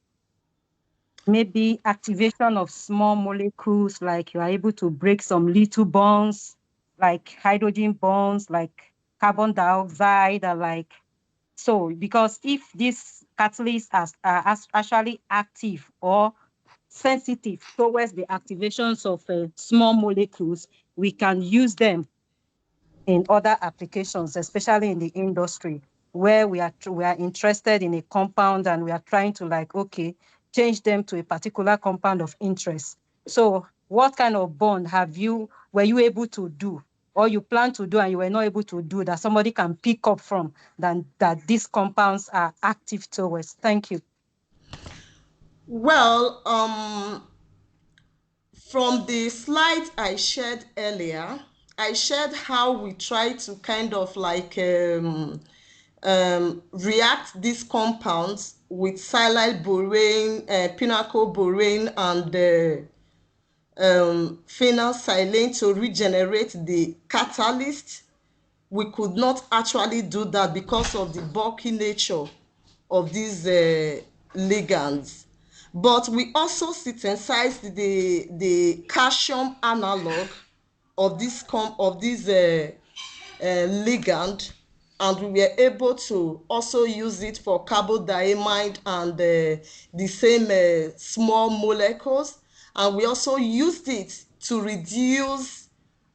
Maybe activation of small molecules, like you are able to break some little bonds, like hydrogen bonds, like carbon dioxide, or like, so, because if these catalysts are actually active or sensitive towards the activations of small molecules, we can use them in other applications, especially in the industry, where we are interested in a compound and we are trying to, like, okay, change them to a particular compound of interest. So what kind of bond were you able to do, or you plan to do and you were not able to do, that somebody can pick up from that these compounds are active towards? Thank you. Well, from the slide I shared earlier, I shared how we try to kind of like react these compounds with silyl borane, pinaco borane, and phenylsilane to regenerate the catalyst. We could not actually do that because of the bulky nature of these ligands. But we also synthesized the calcium analog of this ligand, and we were able to also use it for carbodiamide and the same small molecules, and we also used it to reduce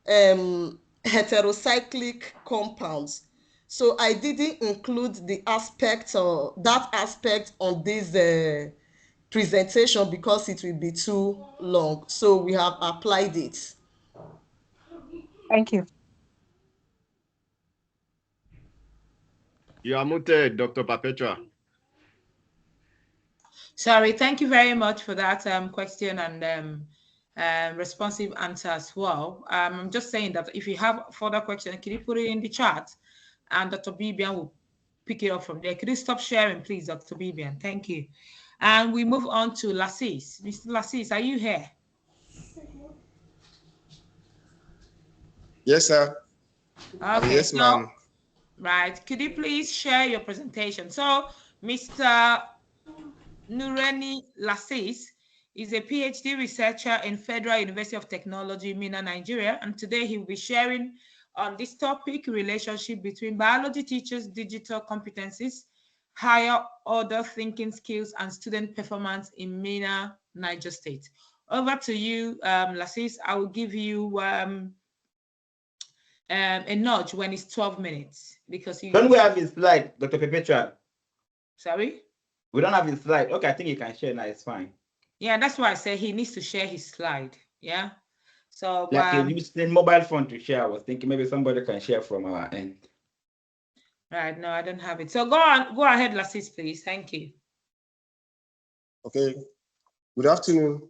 heterocyclic compounds. So I didn't include the aspect or that aspect on this presentation because it will be too long. So we have applied it. Thank you. You are muted, Dr. Perpetua. Sorry, thank you very much for that question and responsive answer as well. I'm just saying that if you have further questions, can you put it in the chat, and Dr. Bibian will pick it up from there. Could you stop sharing, please, Dr. Bibian? Thank you. And we move on to Lassis. Mr. Lassis, are you here? Yes, sir. Okay, Yes, ma'am. Right. Could you please share your presentation? So, Mr. Nureni Lassis is a PhD researcher in Federal University of Technology, Minna, Nigeria, and today he will be sharing on this topic, relationship between biology teachers' digital competencies, higher order thinking skills, and student performance in Minna, Niger State. Over to you, Lassis. I will give you a nudge when it's 12 minutes because you don't we have his slide, Dr. Perpetua? Sorry? We don't have his slide. Okay, I think you can share now. It's fine. Yeah, that's why I said he needs to share his slide. Yeah. So like you use the mobile phone to share. I was thinking maybe somebody can share from our end. Right. No, I don't have it. So go ahead, Lassis, please. Thank you. Okay. Good afternoon.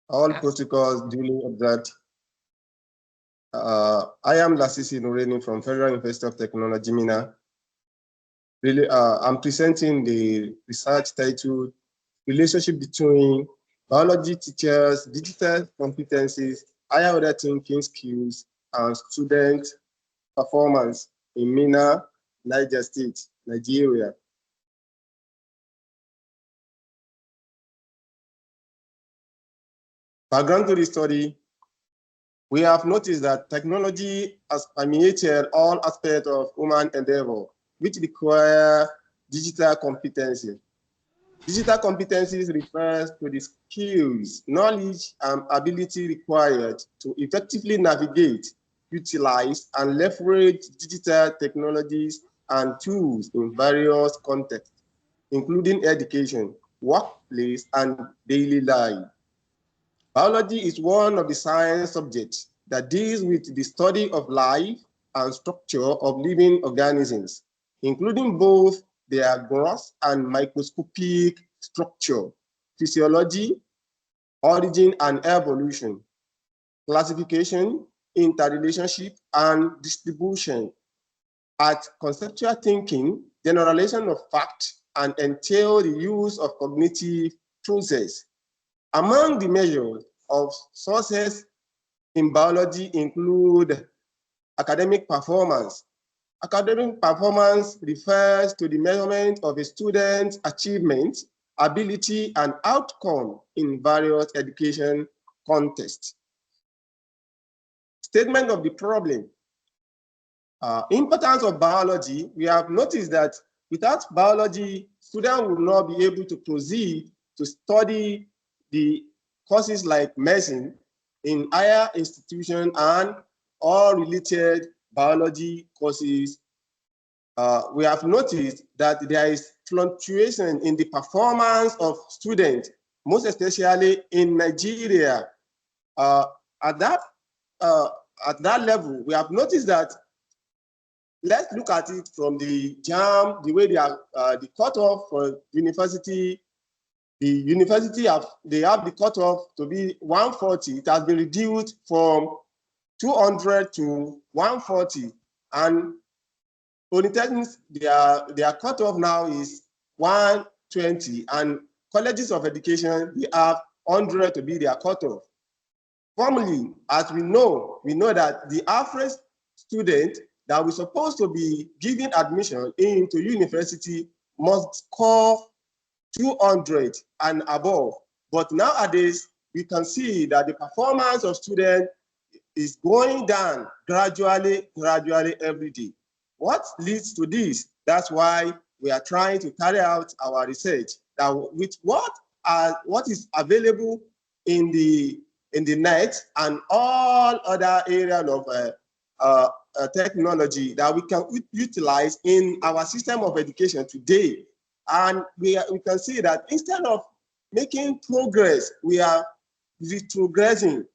All protocols duly observed. I am Lasisi Nureni from Federal University of Technology, Minna. Really, I'm presenting the research titled Relationship Between Biology Teachers, Digital Competencies, Higher Order Thinking Skills, and Student Performance in Minna, Niger State, Nigeria. Background to the study. We have noticed that technology has permeated all aspects of human endeavor, which require digital competency. Digital competencies refers to the skills, knowledge, and ability required to effectively navigate, utilize, and leverage digital technologies and tools in various contexts, including education, workplace, and daily life. Biology is one of the science subjects that deals with the study of life and structure of living organisms, including both their gross and microscopic structure, physiology, origin and evolution, classification, interrelationship, and distribution. At conceptual thinking, generalization of fact and entail the use of cognitive process. Among the measures of sources in biology include academic performance. Academic performance refers to the measurement of a student's achievement, ability, and outcome in various education contexts. Statement of the problem. Importance of biology. We have noticed that without biology, students will not be able to proceed to study the courses like medicine in higher institutions and all related biology courses. We have noticed that there is fluctuation in the performance of students, most especially in Nigeria. At that level, we have noticed that. Let's look at it from the JAM, the way they are the cutoff for university. The university they have the cutoff to be 140. It has been reduced from 200 to 140, and polytechnics their cutoff now is 120, and colleges of education they have 100 to be their cutoff. Formally, as we know that the average student that we're supposed to be giving admission into university must score 200 and above. But nowadays, we can see that the performance of students is going down gradually every day. What leads to this? That's why we are trying to carry out our research that with what is available in the net and all other areas of technology that we can utilize in our system of education today. And we can see that instead of making progress, we are retrogressing.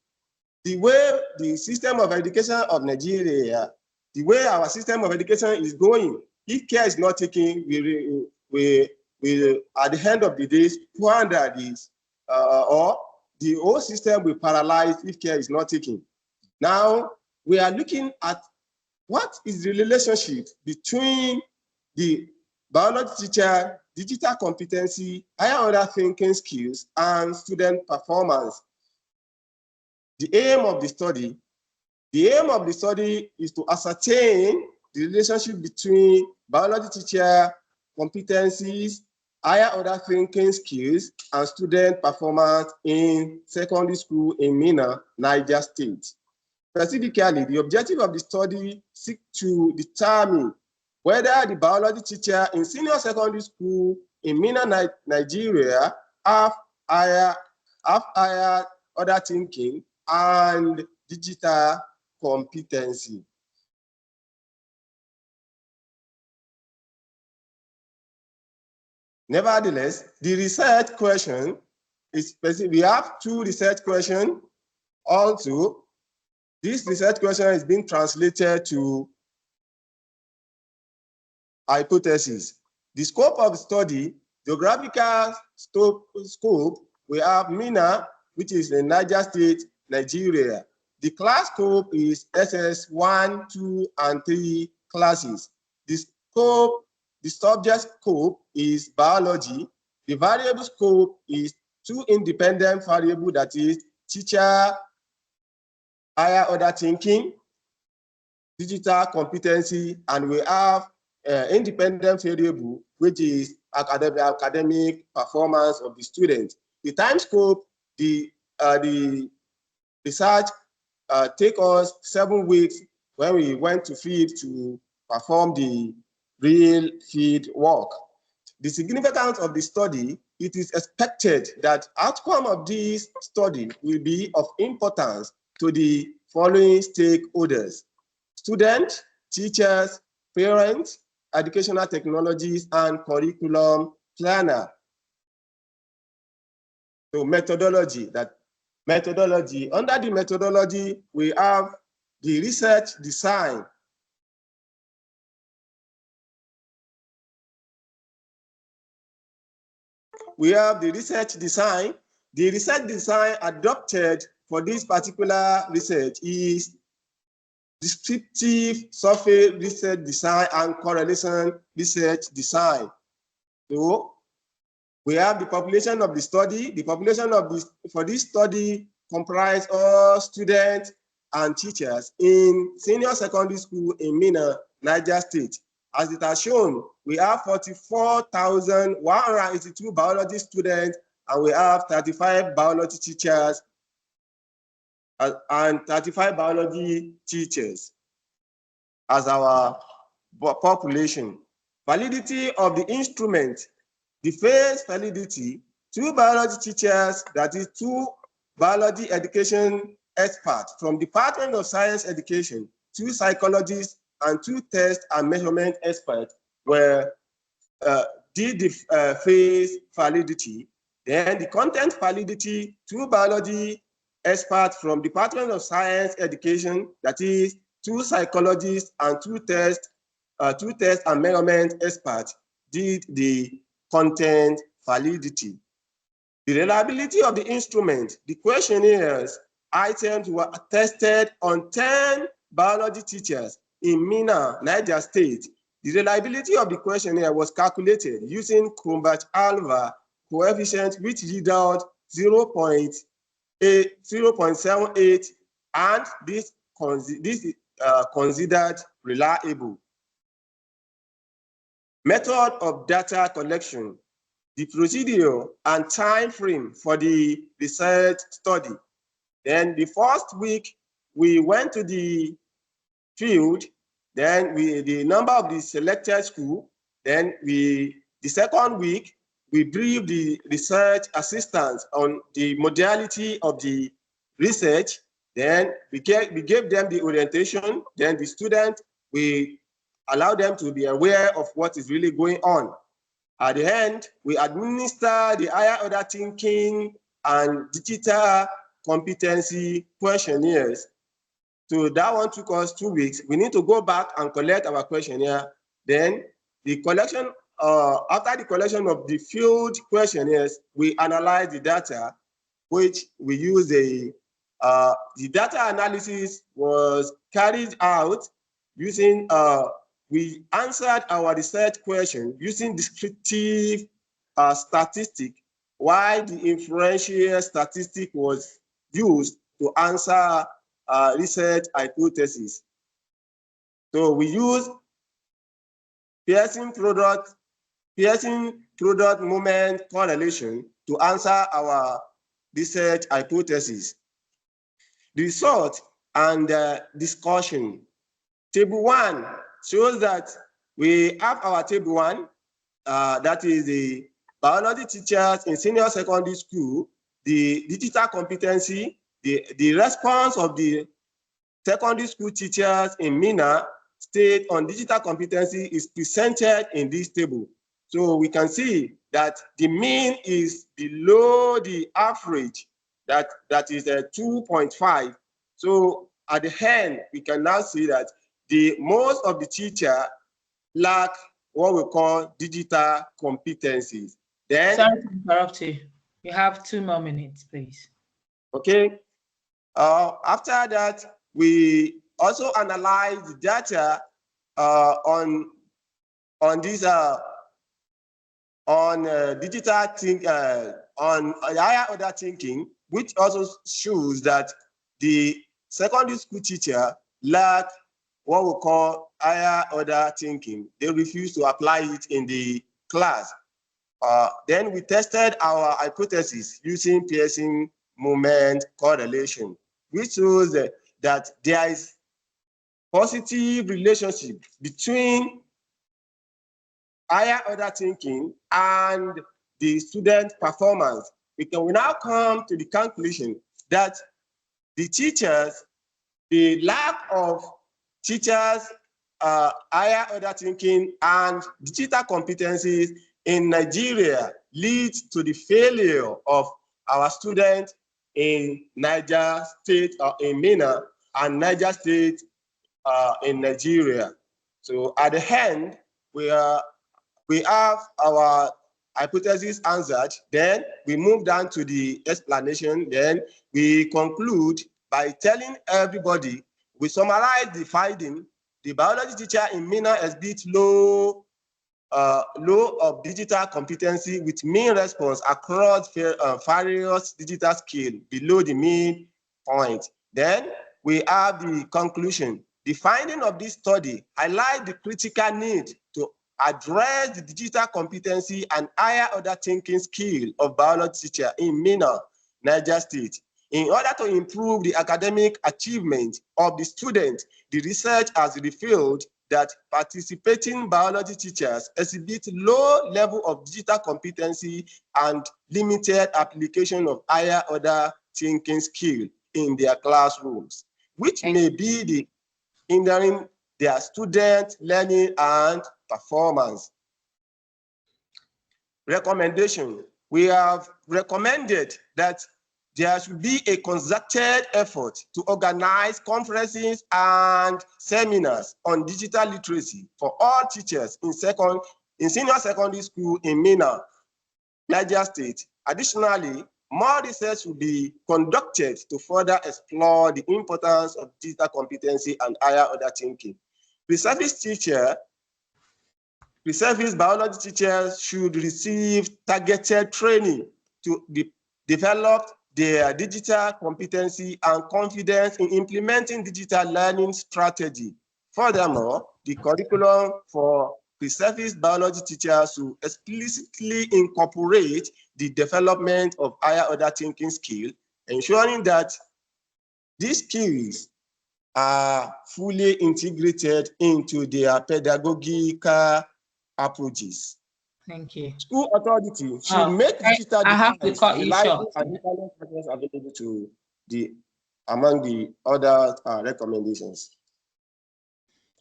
The way the system of education of Nigeria, the way our system of education is going, if care is not taken, we at the end of the day squander this, or the whole system will paralyze if care is not taken. Now we are looking at what is the relationship between the biology teacher, digital competency, higher order thinking skills, and student performance. The aim of the study is to ascertain the relationship between biology teacher competencies, higher order thinking skills, and student performance in secondary school in Minna, Niger State. Specifically, the objective of the study seeks to determine whether the biology teacher in senior secondary school in Minna, Nigeria have higher order thinking and digital competency. Nevertheless, the research question is specific. We have two research questions also. This research question is being translated to hypothesis. The scope of the study, geographical scope, we have Minna, which is in Niger State, Nigeria. The class scope is SS1, 2, and 3 classes. The subject scope is biology. The variable scope is two independent variables, that is teacher, higher order thinking, digital competency, and we have independent variable, which is academic performance of the student. The time scope, the research take us 7 weeks when we went to field to perform the real field work. The significance of the study, it is expected that outcome of this study will be of importance to the following stakeholders: students, teachers, parents, educational technologies, and curriculum planner. So methodology, under the methodology, we have the research design. We have the research design. The research design adopted for this particular research is descriptive survey research design and correlation research design. So we have the population of the study. The population of this for this study comprise all students and teachers in senior secondary school in Minna, Niger State. As it has shown, we have 44,182 biology students, and we have 35 biology teachers and 35 biology teachers as our population. Validity of the instrument. The phase validity, 2 biology teachers, that is 2 biology education experts from Department of Science Education, 2 psychologists, and 2 test and measurement experts were did the phase validity. Then the content validity, 2 biology experts from Department of Science Education, that is 2 psychologists and 2 test and measurement experts did the content validity. The reliability of the instrument, the questionnaires items were tested on 10 biology teachers in Minna, Niger State. The reliability of the questionnaire was calculated using Krumbach-Alva coefficient, which yield out 0.78, and this is considered reliable. Method of data collection, the procedure and time frame for the research study. Then the first week, we went to the field, then the number of the selected school, then the second week, we briefed the research assistants on the modality of the research. Then we gave them the orientation. Then the students, we allow them to be aware of what is really going on. At the end, we administer the higher order thinking and digital competency questionnaires. So that one took us 2 weeks. We need to go back and collect our questionnaire. Then the collection, after the collection of the field questionnaires, we analyze the data, which we use the data analysis was carried out using, we answered our research question using descriptive statistic, while the inferential statistic was used to answer research hypothesis. So we use Pearson product moment correlation to answer our research hypothesis. The result and discussion. Table 1 shows that we have our table 1, that is the biology teachers in senior secondary school, the digital competency, the response of the secondary school teachers in Minna State on digital competency is presented in this table. So we can see that the mean is below the average, that is 2.5. So at the end, we can now see that most of the teacher lack what we call digital competencies. Then, sorry to interrupt you. You have 2 more minutes, please. Okay. After that, we also analyze the data on this digital think on higher order thinking, which also shows that the secondary school teacher lack what we call higher order thinking. They refuse to apply it in the class. Then we tested our hypothesis using Pearson moment correlation, which shows that there is positive relationship between higher order thinking and the student performance. We now come to the conclusion that the teachers, the lack of teachers, higher order thinking and digital competencies in Nigeria leads to the failure of our students in Niger State, in Minna, and Niger State in Nigeria. So at the end, we have our hypothesis answered. Then we move down to the explanation. Then we conclude by telling everybody, we summarize the finding. The biology teacher in Mina exhibits low of digital competency with mean response across various digital skills below the mean point. Then we have the conclusion. The finding of this study highlight the critical need to address the digital competency and higher order thinking skill of biology teacher in Mina, Niger State. In order to improve the academic achievement of the student, the research has revealed that participating biology teachers exhibit low level of digital competency and limited application of higher order thinking skill in their classrooms, which may be the hindering their student learning and performance. Recommendation. We have recommended that there should be a concerted effort to organize conferences and seminars on digital literacy for all teachers in senior secondary school in Mina, Niger State. Additionally, more research will be conducted to further explore the importance of digital competency and higher order thinking. Pre-service biology teachers should receive targeted training to develop their digital competency and confidence in implementing digital learning strategy. Furthermore, the curriculum for pre-service biology teachers should explicitly incorporate the development of higher order thinking skills, ensuring that these skills are fully integrated into their pedagogical approaches. Thank you. School authority should make digital I have to cut you reliable short. and internet access available to among the other recommendations.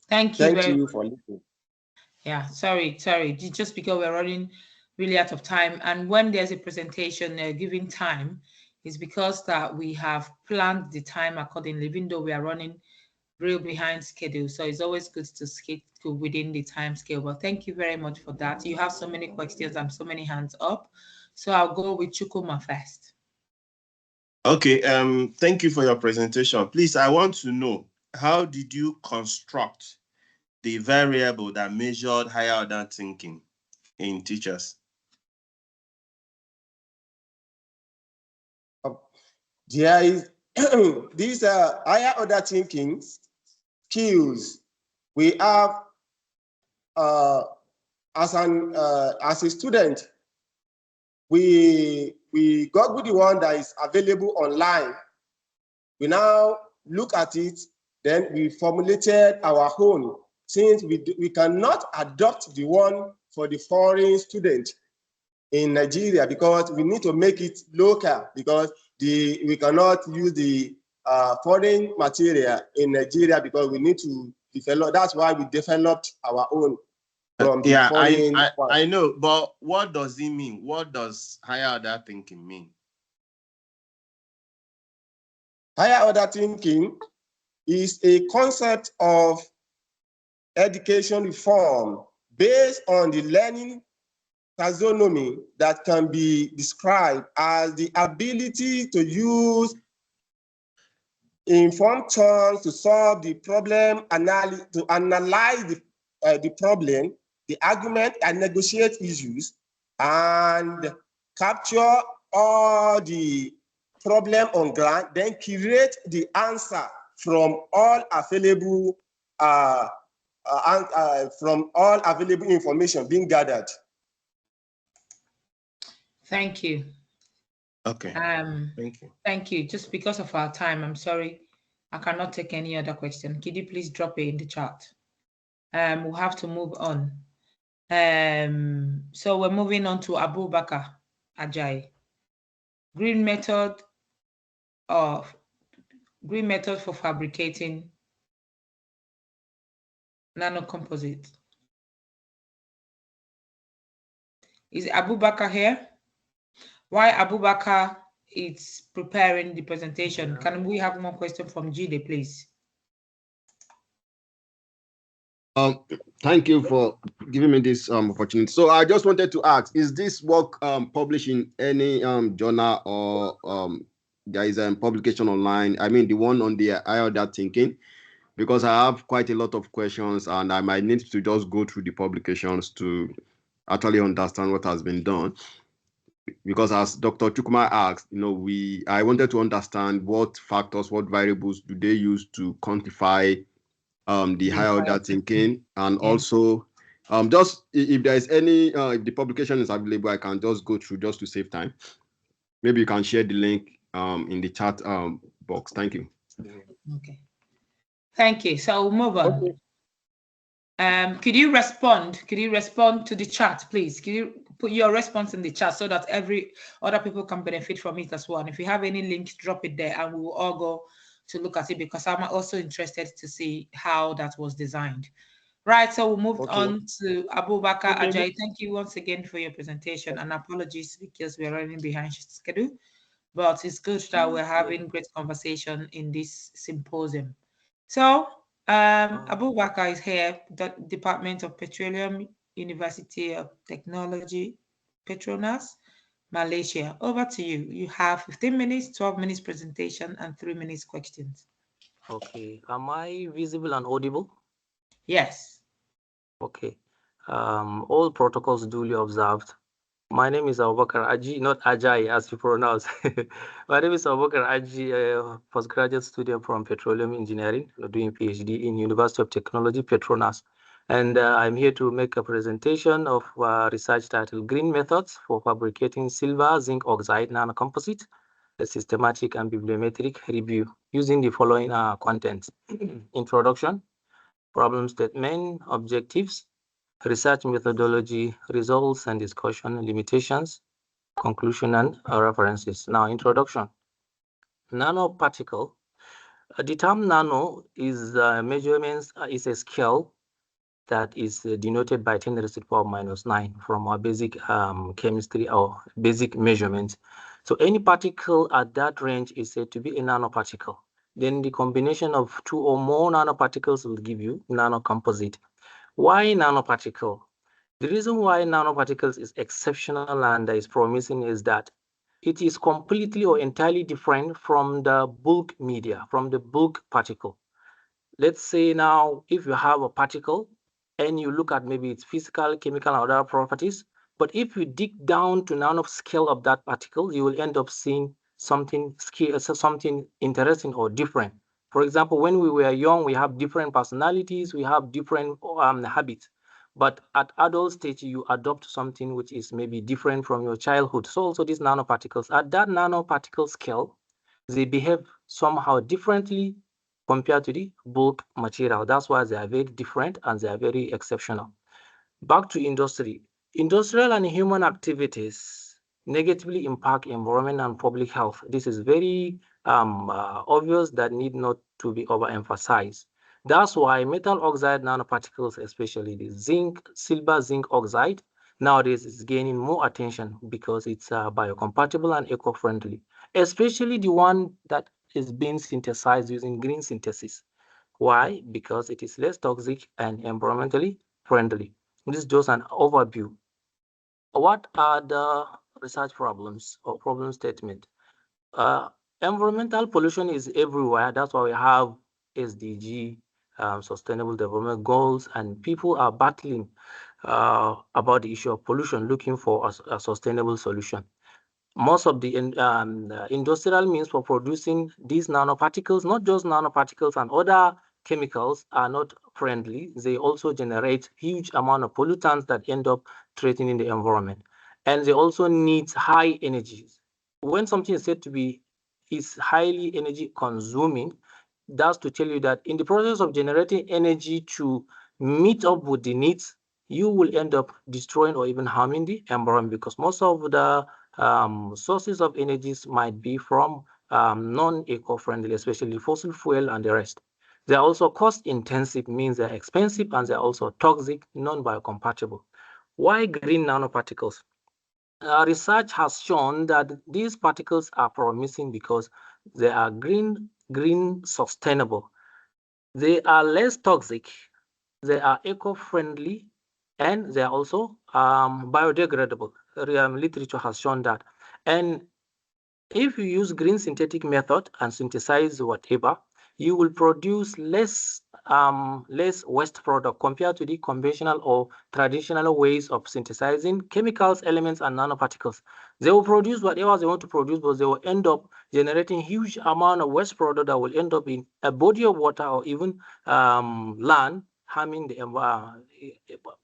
Thank you. Thank you for listening. Yeah, sorry, just because we're running really out of time. And when there's a presentation giving time, is because that we have planned the time accordingly, even though we are running real behind schedule. So it's always good to skate within the time scale. But thank you very much for that. You have so many questions and so many hands up. So I'll go with Chukuma first. Okay, thank you for your presentation. Please, I want to know, how did you construct the variable that measured higher order thinking in teachers? There is these are higher order thinking skills. We have as a student, we Google the one that is available online. We now look at it, then we formulated our own, since we cannot adopt the one for the foreign student in Nigeria, because we need to make it local, because we cannot use the foreign material in Nigeria, because we need to develop. That's why we developed our own from the foreign. I know, but what does it mean? What does higher order thinking mean? Higher order thinking is a concept of education reform based on the learning taxonomy that can be described as the ability to use informed terms to solve the problem, to analyze the problem, the argument, and negotiate issues, and capture all the problem on ground, then create the answer from all available information being gathered. Thank you. Okay. Thank you. Thank you. Just because of our time, I'm sorry, I cannot take any other question. Could you please drop it in the chat? We'll have to move on. So we're moving on to Abubakar Ajayi. Green method for fabricating nanocomposite. Is Abubakar here? While Abubakar is preparing the presentation, can we have more questions from Jide, please? Thank you for giving me this opportunity. So I just wanted to ask, is this work published in any journal or there is a publication online? I mean, the one on the IODA thinking, because I have quite a lot of questions and I might need to just go through the publications to actually understand what has been done. Because as Dr. Chukuma asked, I wanted to understand what factors, what variables do they use to quantify the higher order thinking, and also just if there is any if the publication is available, I can just go through just to save time. Maybe you can share the link in the chat box. Thank you. Okay, thank you. So we'll move on. Okay. Could you respond to the chat, please? Could you put your response in the chat so that every other people can benefit from it as well? And if you have any links, drop it there and we will all go to look at it, because I'm also interested to see how that was designed. Right, so we'll move on to Abubakar Ajayi. Thank you once again for your presentation, and apologies because we're running behind schedule, but it's good that we're having great conversation in this symposium. So Abubakar is here, the Department of Petroleum, University of Technology, Petronas, Malaysia. Over to you. You have 15 minutes, 12 minutes presentation, and 3 minutes questions. Okay, am I visible and audible? Yes. Okay. All protocols duly observed. My name is Abubakar Aji, not Ajay as you pronounce. My name is Abubakar Aji, postgraduate student from Petroleum Engineering, doing PhD in University of Technology, Petronas. And I'm here to make a presentation of research titled Green Methods for Fabricating Silver Zinc Oxide Nanocomposite, a systematic and bibliometric review using the following contents. Introduction, problem statement, objectives, research methodology, results and discussion, limitations, conclusion and references. Now, introduction. Nanoparticle. The term nano is measurements, is a scale that is denoted by 10 raised to the power -9 from our basic chemistry or basic measurements. So any particle at that range is said to be a nanoparticle. Then the combination of 2 or more nanoparticles will give you nanocomposite. Why nanoparticle? The reason why nanoparticles is exceptional and is promising is that it is completely or entirely different from the bulk media, from the bulk particle. Let's say now, if you have a particle and you look at maybe its physical, chemical, and other properties, but if you dig down to nanoscale of that particle, you will end up seeing something interesting or different. For example, when we were young, we have different personalities, we have different habits. But at adult stage, you adopt something which is maybe different from your childhood. So also these nanoparticles, at that nanoparticle scale, they behave somehow differently compared to the bulk material. That's why they are very different and they are very exceptional. Back to industry. Industrial and human activities negatively impact environment and public health. This is very obvious, that need not to be overemphasized. That's why metal oxide nanoparticles, especially the silver zinc oxide, nowadays is gaining more attention because it's biocompatible and eco-friendly, especially the one that is being synthesized using green synthesis. Why? Because it is less toxic and environmentally friendly. This is just an overview. What are the research problems or problem statement? Environmental pollution is everywhere. That's why we have SDG, Sustainable Development Goals, and people are battling about the issue of pollution, looking for a sustainable solution. Most of the industrial means for producing these nanoparticles, not just nanoparticles and other chemicals, are not friendly. They also generate huge amount of pollutants that end up threatening the environment. And they also need high energies. When something is said to be highly energy consuming, that's to tell you that in the process of generating energy to meet up with the needs, you will end up destroying or even harming the environment, because most of the sources of energies might be from non-eco-friendly, especially fossil fuel and the rest. They're also cost-intensive, means they're expensive, and they're also toxic, non-biocompatible. Why green nanoparticles? Research has shown that these particles are promising because they are green sustainable. They are less toxic they are eco-friendly, and they are also biodegradable. Literature has shown that. And if you use green synthetic method and synthesize whatever, you will produce less waste product compared to the conventional or traditional ways of synthesizing chemicals, elements, and nanoparticles. They will produce whatever they want to produce, but they will end up generating huge amount of waste product that will end up in a body of water or even land, harming the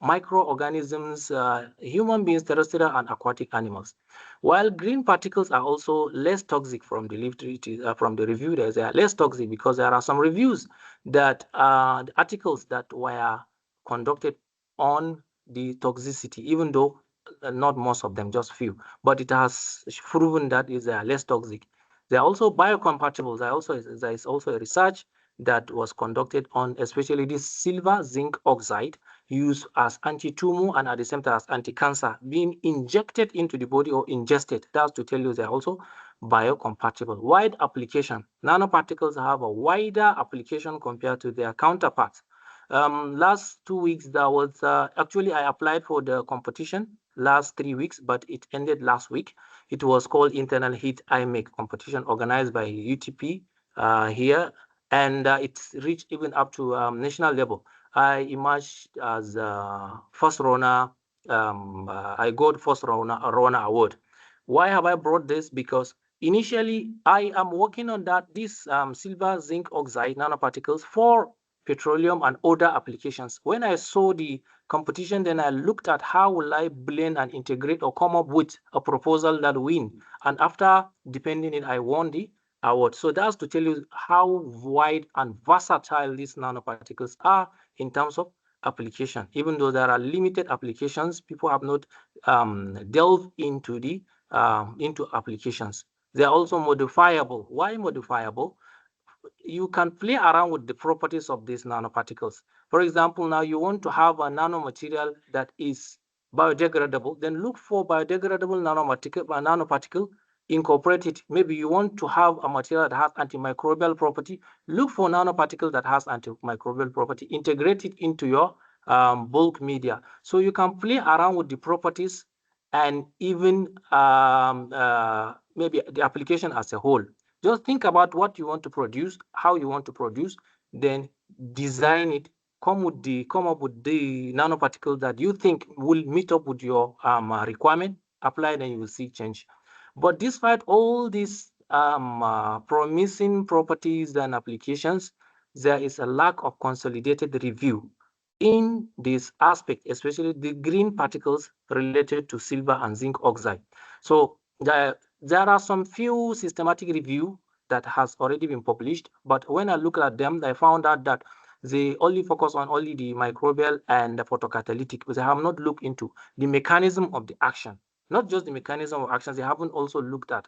microorganisms, human beings, terrestrial and aquatic animals. While green particles are also less toxic from the review, they are less toxic because there are some reviews that the articles that were conducted on the toxicity, even though not most of them, just few, but it has proven that is less toxic. They are also biocompatible. There is also a research that was conducted on especially this silver zinc oxide used as anti-tumor and at the same time as anti-cancer being injected into the body or ingested. That's to tell you they're also biocompatible. Wide application. Nanoparticles have a wider application compared to their counterparts. Last 2 weeks, there was actually I applied for the competition last 3 weeks, but it ended last week. It was called Internal Heat IMEC competition organized by UTP here, and it's reached even up to national level. I emerged as first runner. I got first runner award. Why have I brought this? Because initially I am working on this silver zinc oxide nanoparticles for petroleum and other applications. When I saw the competition, then I looked at how will I blend and integrate or come up with a proposal that win. And after depending it, I won the award. So that's to tell you how wide and versatile these nanoparticles are in terms of application. Even though there are limited applications, people have not delved into the into applications. They are also modifiable. Why modifiable? You can play around with the properties of these nanoparticles. For example, now you want to have a nanomaterial that is biodegradable, then look for biodegradable nanoparticle, incorporate it. Maybe you want to have a material that has antimicrobial property, look for nanoparticle that has antimicrobial property, integrate it into your bulk media. So you can play around with the properties and even maybe the application as a whole. Just think about what you want to produce, how you want to produce, then design it, come up with the nanoparticle that you think will meet up with your requirement, apply, then you will see change. But despite all these promising properties and applications, there is a lack of consolidated review in this aspect, especially the green particles related to silver and zinc oxide. So there are some few systematic review that has already been published, but when I look at them, I found out that they only focus on only the microbial and the photocatalytic, but they have not looked into the mechanism of the action. Not just the mechanism of action, they haven't also looked at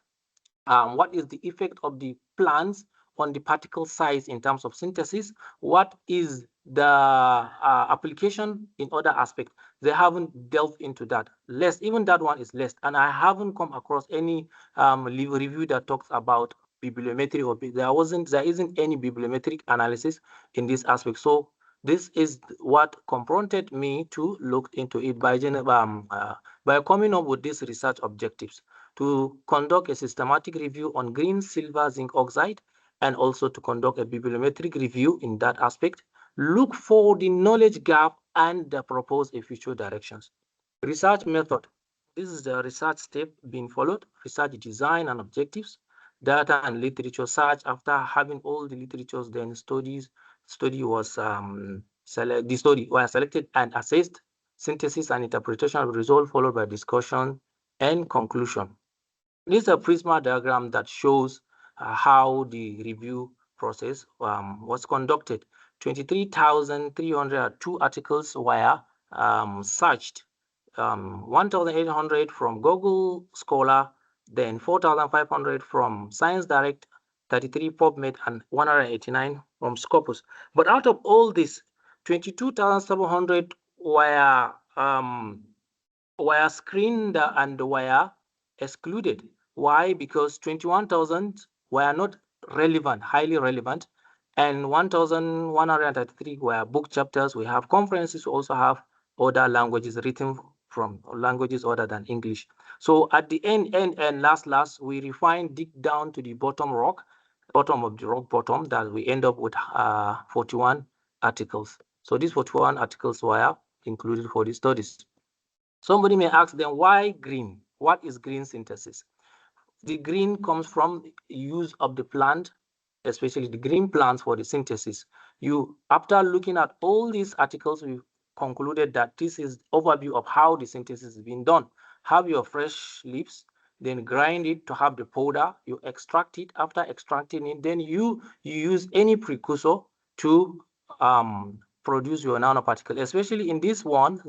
what is the effect of the plants on the particle size in terms of synthesis, what is the application in other aspects. They haven't delved into that. Less, even that one is less. And I haven't come across any review that talks about bibliometry, or there isn't any bibliometric analysis in this aspect. So this is what confronted me to look into it by coming up with these research objectives to conduct a systematic review on green, silver, zinc oxide, and also to conduct a bibliometric review in that aspect, look for the knowledge gap and propose a future directions. Research method. This is the research step being followed, research design and objectives, data and literature search. After having all the literatures, then study was the study was selected and assessed, synthesis and interpretation of result followed by discussion and conclusion. This is a Prisma diagram that shows how the review process was conducted. 23,302 articles were searched, 1,800 from Google Scholar, then 4,500 from Science Direct, 33 PubMed, and 189 from Scopus. But out of all this, 22,700 were screened and were excluded. Why? Because 21,000 were not relevant, highly relevant, and 1,133 were book chapters. We have conferences. We also have other languages written from languages other than English. So at the end, last, we refine, dig down to the bottom of the rock bottom, that we end up with 41 articles. So these 41 articles were included for the studies. Somebody may ask them, why green? What is green synthesis? The green comes from use of the plant, especially the green plants, for the synthesis. After looking at all these articles, we concluded that this is overview of how the synthesis is being done. Have your fresh leaves, then grind it to have the powder. You extract it. After extracting it, then you use any precursor to produce your nanoparticle. Especially in this one,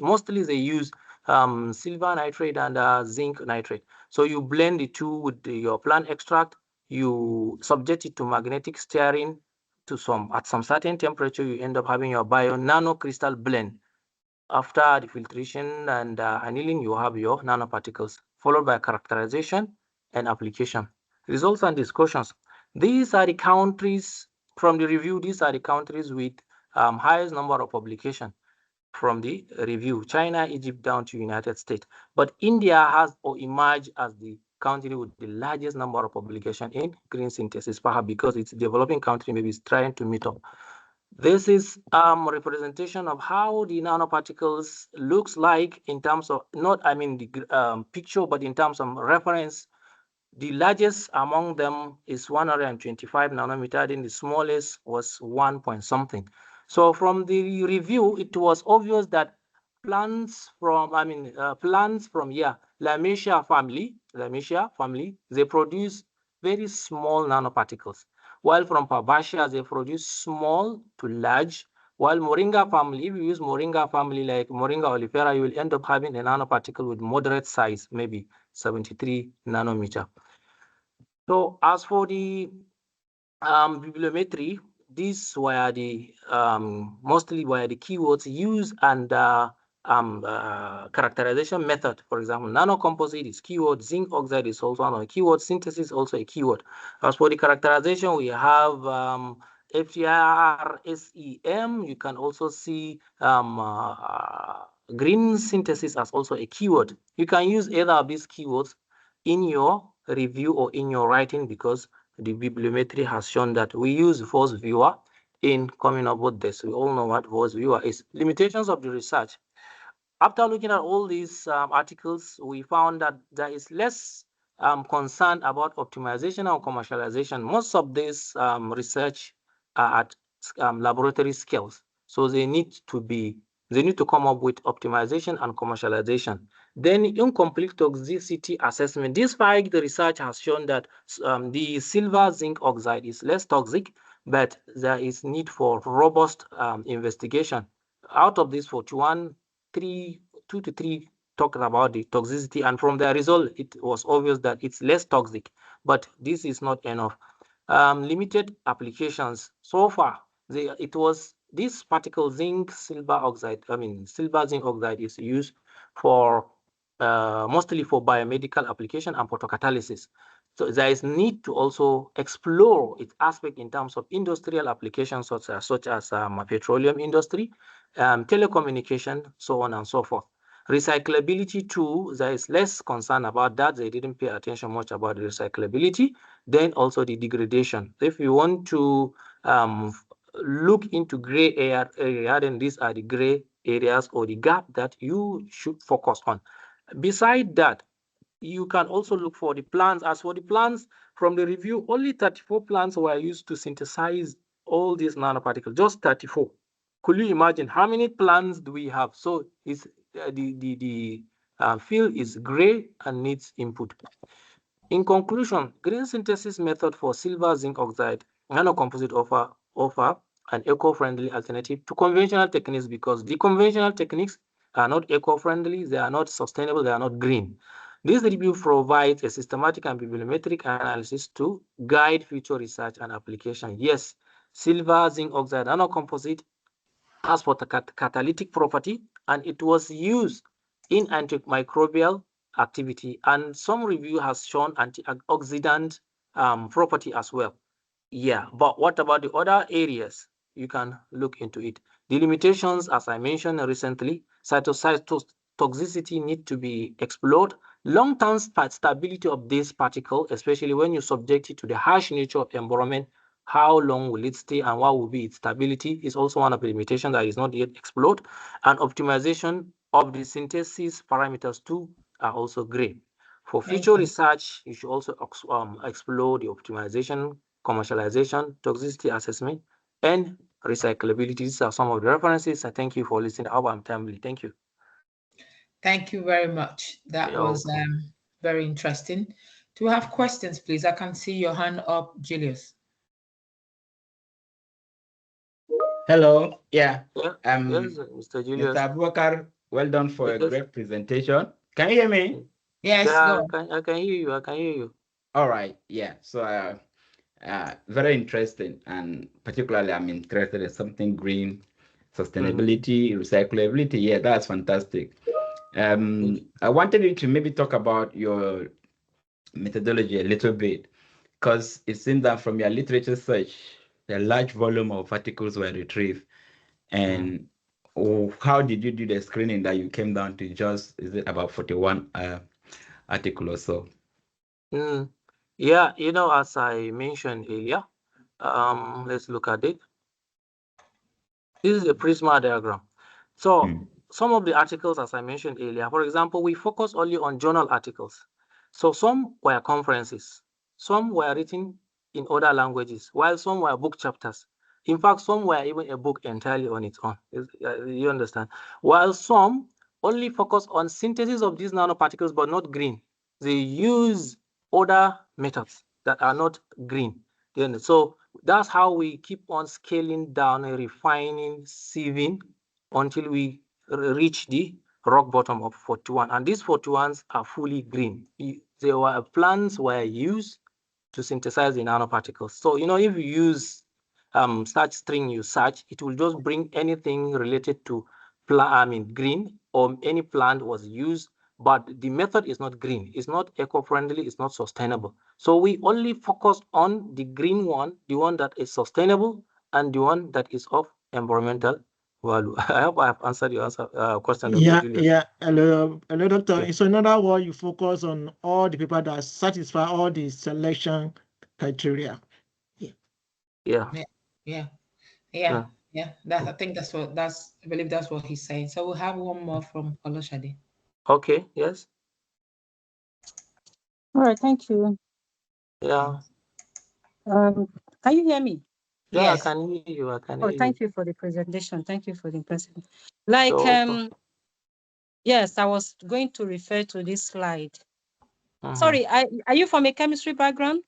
mostly they use silver nitrate and zinc nitrate. So you blend the two with your plant extract. You subject it to magnetic stirring at some certain temperature. You end up having your bio nanocrystal blend. After the filtration and annealing, you have your nanoparticles, followed by characterization and application. Results and discussions. These are the countries from the review. These are the countries with highest number of publication from the review: China, Egypt, down to United States. But India has emerged as the country with the largest number of publication in green synthesis, perhaps because it's a developing country, maybe it's trying to meet up. This is representation of how the nanoparticles looks like in terms of, not, I mean, the picture, but in terms of reference. The largest among them is 125 nanometer, then the smallest was 1 point something. So from the review, it was obvious that plants from Lamiaceae family, they produce very small nanoparticles, while from Fabaceae, they produce small to large, while Moringa family, if you use Moringa family like Moringa oleifera, you will end up having a nanoparticle with moderate size, maybe 73 nanometer. So as for the bibliometry, these were the mostly were the keywords used, and characterization method. For example, nanocomposite is keyword, zinc oxide is also a keyword, synthesis also a keyword. As for the characterization, we have FTIR-SEM. You can also see green synthesis as also a keyword. You can use either of these keywords in your review or in your writing, because the bibliometry has shown that we use voice viewer in coming up with this. We all know what voice viewer is. Limitations of the research. After looking at all these articles, we found that there is less concern about optimization or commercialization. Most of this research are at laboratory scales, so they need to come up with optimization and commercialization. Then incomplete toxicity assessment. Despite the research has shown that the silver zinc oxide is less toxic, but there is need for robust investigation. Out of this 41, 2 to 3 talked about the toxicity, and from the result, it was obvious that it's less toxic, but this is not enough. Limited applications. So far, this particle silver zinc oxide is used for mostly for biomedical application and photocatalysis. So there is need to also explore its aspect in terms of industrial applications such as petroleum industry, telecommunication, so on and so forth. Recyclability too, there is less concern about that. They didn't pay attention much about the recyclability. Then also the degradation. If you want to look into gray area, then these are the gray areas or the gap that you should focus on. Beside that, you can also look for the plants. As for the plants, from the review, only 34 plants were used to synthesize all these nanoparticles, just 34. Could you imagine how many plants do we have? So it's the field is gray and needs input. In conclusion, green synthesis method for silver zinc oxide nanocomposite offer an eco-friendly alternative to conventional techniques, because the conventional techniques are not eco-friendly, they are not sustainable, they are not green. This review provides a systematic and bibliometric analysis to guide future research and application. Yes, silver zinc oxide nanocomposite has catalytic property, and it was used in antimicrobial activity, and some review has shown antioxidant property as well. Yeah, but what about the other areas? You can look into it. The limitations, as I mentioned recently, cytotoxicity need to be explored. Long-term stability of this particle, especially when you subject it to the harsh nature of environment, how long will it stay and what will be its stability is also one of the limitations that is not yet explored. And optimization of the synthesis parameters too are also great. For future research, you should also explore the optimization, commercialization, toxicity assessment, and recyclability. These are some of the references. I thank you for listening. I hope I'm timely. Thank you. Thank you very much. That You're was welcome. very interesting. Do you have questions, please? I can see your hand up, Julius. Hello. Yeah. Yes, Mr. Julius. Mr. Abubakar, well done for a great presentation. Can you hear me? Yes, Yeah, go. I can hear you. I can hear you. All right. Yeah. So, very interesting, and particularly, I'm interested in something green, sustainability, recyclability. Yeah, that's fantastic. I wanted you to maybe talk about your methodology a little bit, because it seems that from your literature search, a large volume of articles were retrieved. And how did you do the screening that you came down to just, is it about 41 article or so? Yeah, as I mentioned earlier, let's look at it. This is a Prisma diagram. So some of the articles, as I mentioned earlier, for example, we focus only on journal articles. So some were conferences, some were written in other languages, while some were book chapters. In fact, some were even a book entirely on its own. You understand? While some only focus on synthesis of these nanoparticles, but not green. They use other methods that are not green. So that's how we keep on scaling down, refining, sieving until we reach the rock bottom of 41. And these 41s are fully green. Plants were used to synthesize the nanoparticles. So, if you use search string you search, it will just bring anything related to green, or any plant was used, but the method is not green. It's not eco-friendly, it's not sustainable. So we only focus on the green one, the one that is sustainable, and the one that is of environmental value. I hope I have answered your question, Dr. Yeah, Julius. yeah. Hello, doctor. So in other words, you focus on all the people that satisfy all the selection criteria. Yeah. I think I believe that's what he's saying. So we'll have one more from Oloshade. Okay, yes. All right, thank you. Yeah. Can you hear me? Yeah, yes. I can hear you. I can Oh, hear you. thank you for the presentation. Thank you for the presentation. Like, yes, I was going to refer to this slide. Sorry, are you from a chemistry background?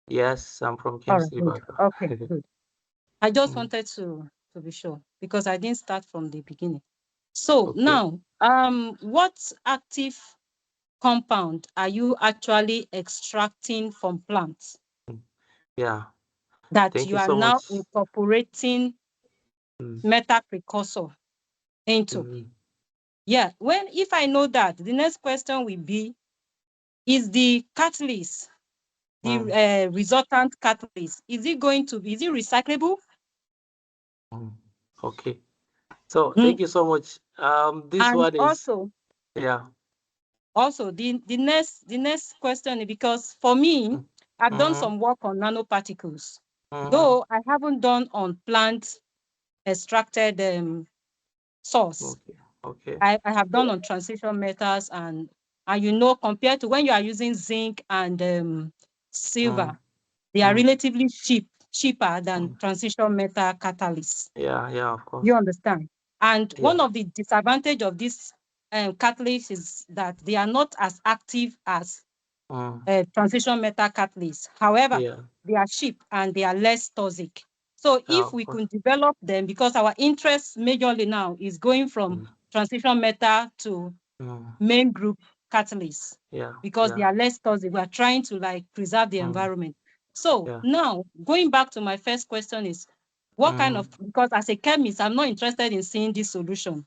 Yes, I'm from All right, chemistry good. background. Okay, good. I just wanted to be sure because I didn't start from the beginning. So now, what active compound are you actually extracting from plants? Yeah. That Thank you you are so now much. incorporating metal precursor into. Yeah, if I know that, the next question will be, is the catalyst, the resultant catalyst, is it recyclable? Okay. So thank you so much. This And one is also the next question is, because for me, I've done some work on nanoparticles, though I haven't done on plant extracted source. Okay. I have done on transition metals, and compared to when you are using zinc and silver, they are relatively cheaper than transition metal catalysts. Yeah, of course. You understand? And one of the disadvantage of this catalysts is that they are not as active as transition metal catalysts. However, they are cheap and they are less toxic. So if we could develop them, because our interest majorly now is going from transition metal to main group catalysts, because they are less toxic. We are trying to preserve the environment. So now, going back to my first question is, what kind of, because as a chemist, I'm not interested in seeing this solution.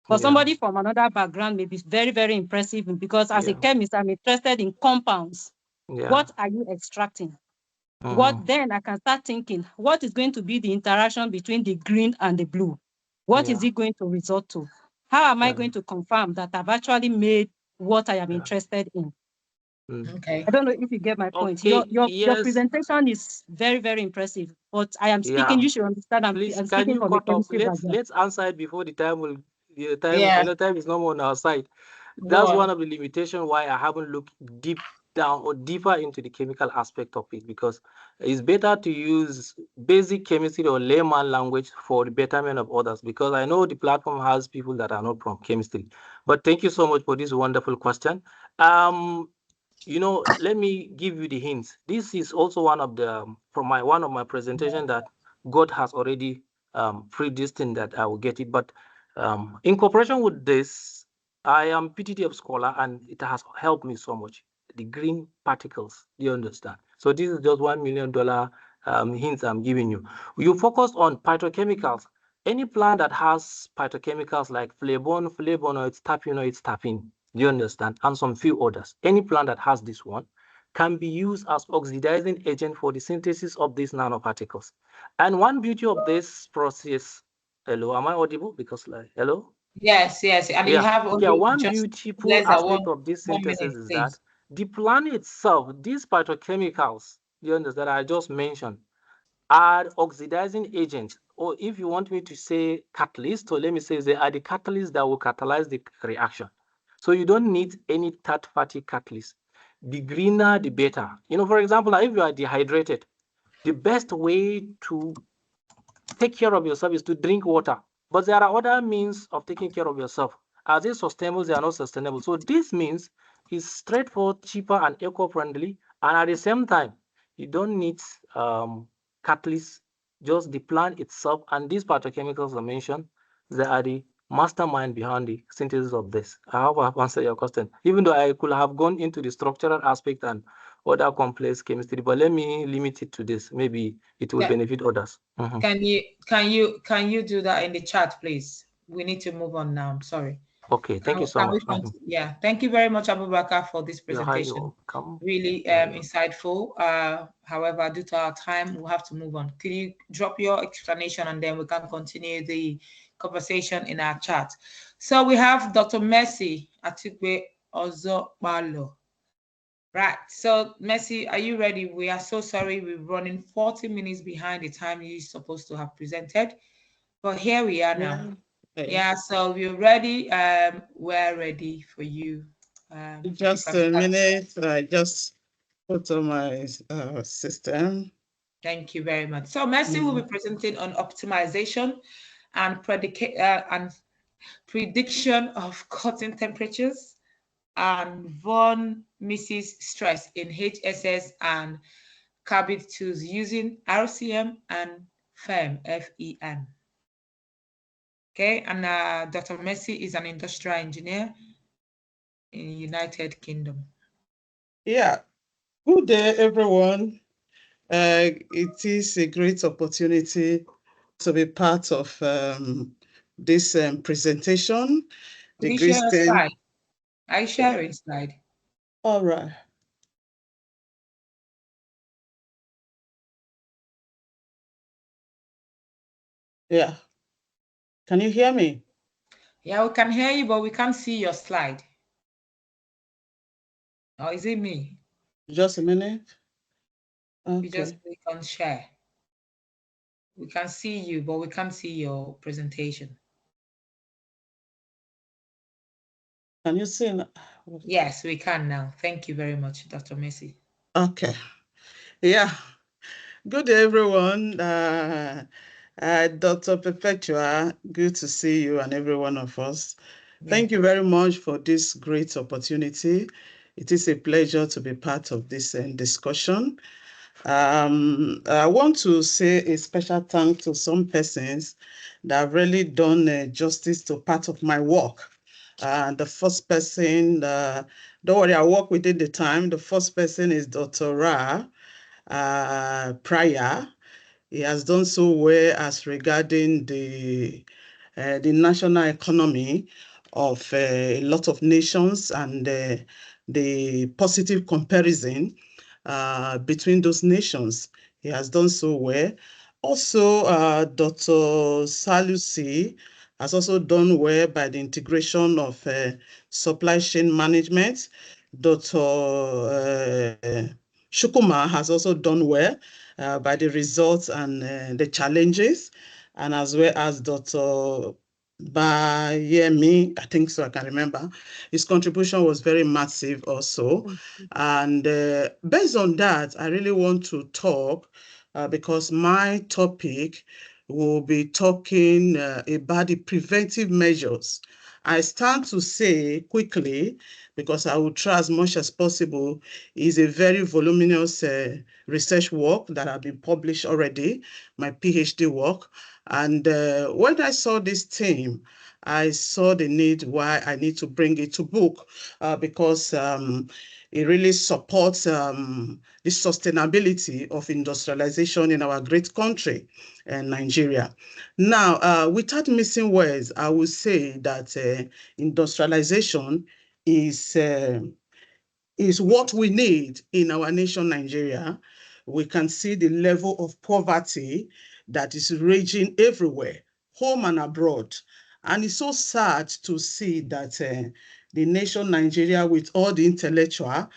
For somebody from another background, may be very, very impressive, because as a chemist, I'm interested in compounds. What are you extracting? What then I can start thinking, what is going to be the interaction between the green and the blue? What is it going to result to? How am I going to confirm that I've actually made what I am interested in? Okay. I don't know if you get my point. Okay, Your yes. presentation is very, very impressive, but I am speaking, you should understand, I'm Please, can speaking you from a cut off? chemistry background. Let's answer it before the time will. The time, Yeah. I know time is no more on our side. Go That's on. one of the limitations why I haven't looked deep down or deeper into the chemical aspect of it, because it's better to use basic chemistry or layman language for the betterment of others, because I know the platform has people that are not from chemistry. But thank you so much for this wonderful question. You know, let me give you the hints. This is also one of the from one of my presentation that God has already predestined that I will get it. But in cooperation with this, I am PTTF scholar and it has helped me so much. The green particles, do you understand? So this is just $1 million hints I'm giving you. You focus on phytochemicals. Any plant that has phytochemicals like flavonoids, terpenoids, do you understand? And some few others. Any plant that has this one can be used as oxidizing agent for the synthesis of these nanoparticles. And one beauty of this process, hello, am I audible? Because like, hello? Yes, and you have only one just beautiful less than aspect of this 1 synthesis minute, is please. that the plant itself, these phytochemicals, you understand, I just mentioned, are oxidizing agents, or if you want me to say catalyst, or let me say they are the catalysts that will catalyze the reaction. So you don't need any third party catalyst. The greener, the better. You know, for example, if you are dehydrated, the best way to take care of yourself is to drink water. But there are other means of taking care of yourself. Are they sustainable? They are not sustainable. So this means it's straightforward, cheaper, and eco-friendly. And at the same time, you don't need catalysts, just the plant itself. And these phytochemicals I mentioned, they are the mastermind behind the synthesis of this. I hope I've answered your question, even though I could have gone into the structural aspect and other complex chemistry, but let me limit it to this. Maybe it will benefit others. Can you do that in the chat, please? We need to move on now. I'm sorry. Okay, thank you so much. Yeah, thank you very much, Abubakar, for this presentation. Really insightful. However, due to our time, we'll have to move on. Could you drop your explanation and then we can continue the conversation in our chat? So we have Dr. Mercy Atikwe Ozopalo. Right. So, Mercy, are you ready? We are so sorry. We're running 40 minutes behind the time you're supposed to have presented. But here we are now. Yeah, so we're ready. We're ready for you. Just a minute. I just put on my system. Thank you very much. So, Mercy will be presenting on optimization and prediction of cutting temperatures and von Mises stress in HSS and carbide tools using RCM and FEM, FEM. Okay, and Dr. Mercy is an industrial engineer in United Kingdom. Yeah, good day, everyone. It is a great opportunity to be part of this presentation. Can you share a slide? I share a slide. All right. Yeah. Can you hear me? Yeah, we can hear you, but we can't see your slide. Or is it me? Just a minute. Okay. You just click on share. We can see you, but we can't see your presentation. Can you see now? Yes, we can now. Thank you very much, Dr. Mercy. Okay. Yeah. Good day, everyone. Dr. Perpetua, good to see you and every one of us. Thank you very much for this great opportunity. It is a pleasure to be part of this discussion. I want to say a special thanks to some persons that have really done justice to part of my work. The first person, don't worry, I work within the time. The first person is Dr. Ra Pryor. He has done so well as regarding the national economy of a lot of nations and the positive comparison between those nations. He has done so well. Also, Dr. Salusi has also done well by the integration of supply chain management. Dr. Shukuma has also done well by the results and the challenges, and as well as Dr. Bayemi, I think so, I can remember. His contribution was very massive also. And based on that, I really want to talk because my topic will be talking about the preventive measures. I stand to say quickly, because I will try as much as possible, is a very voluminous research work that have been published already, my PhD work. And when I saw this theme, I saw the need why I need to bring it to book because it really supports the sustainability of industrialization in our great country, Nigeria. Now, without missing words, I would say that industrialization is what we need in our nation, Nigeria. We can see the level of poverty that is raging everywhere, home and abroad. And it's so sad to see that the nation Nigeria, with all the intellectual,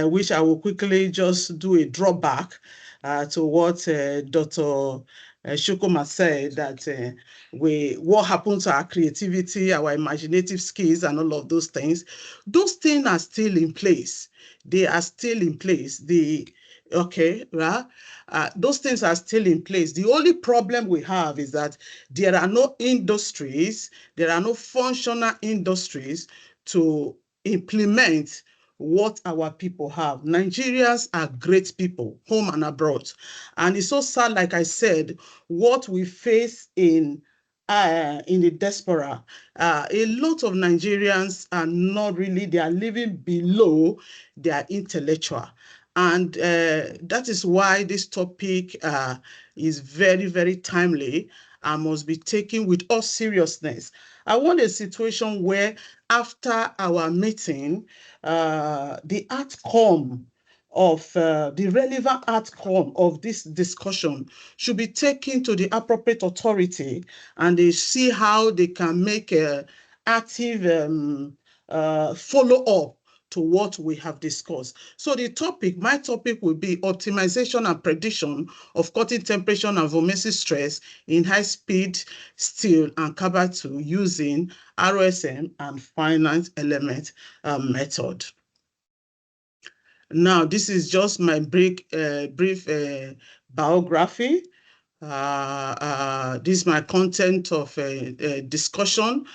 which I will quickly just do a drawback to what Dr. Shukuma said, that what happened to our creativity, our imaginative skills, and all of those things are still in place. They are still in place. Those things are still in place. The only problem we have is that there are no industries, there are no functional industries to implement what our people have. Nigerians are great people, home and abroad. And it's so sad, like I said, what we face in the diaspora. A lot of Nigerians are not really, they are living below their intellectual. And that is why this topic is very, very timely and must be taken with all seriousness. I want a situation where after our meeting, the outcome of the relevant outcome of this discussion should be taken to the appropriate authority, and they see how they can make a active follow-up to what we have discussed. So my topic will be optimization and prediction of cutting temperature and volumetric stress in high-speed steel and carbide tool using ROSM and finite element method. Now, this is just my brief biography. This is my content of discussion.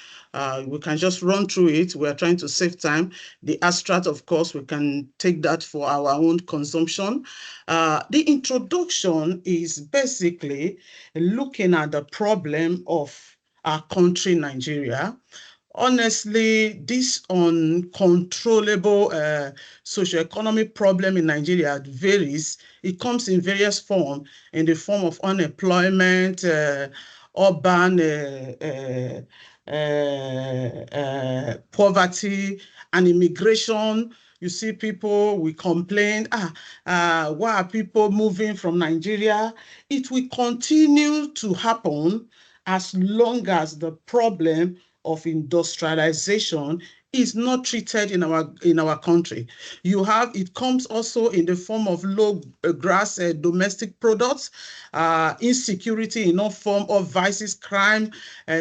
We can just run through it. We're trying to save time. The abstract, of course, we can take that for our own consumption. The introduction is basically looking at the problem of our country, Nigeria. Honestly, this uncontrollable socioeconomic problem in Nigeria varies. It comes in various forms, in the form of unemployment, urban poverty, and immigration. You see people, we complain, why are people moving from Nigeria? It will continue to happen as long as the problem of industrialization is not treated in our country. It comes also in the form of low grass domestic products, insecurity in all form of vices, crime,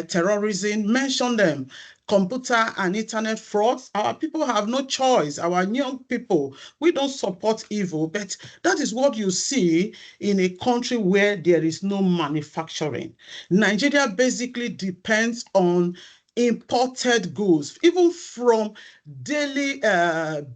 terrorism, mention them. Computer and internet frauds. Our people have no choice. Our young people, we don't support evil, but that is what you see in a country where there is no manufacturing. Nigeria basically depends on imported goods, even from daily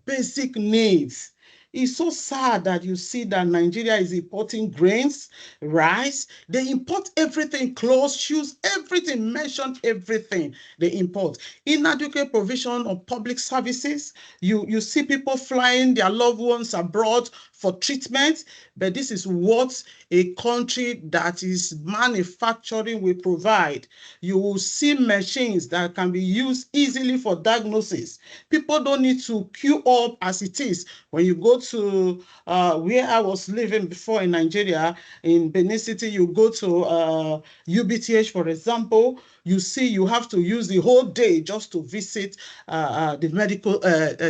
basic needs. It's so sad that you see that Nigeria is importing grains, rice. They import everything, clothes, shoes, everything, mention everything they import. Inadequate provision of public services. You see people flying their loved ones abroad for treatment, but this is what a country that is manufacturing will provide. You will see machines that can be used easily for diagnosis. People don't need to queue up as it is. When you go to where I was living before in Nigeria, in Benin City, you go to UBTH, for example, you see you have to use the whole day just to visit the medical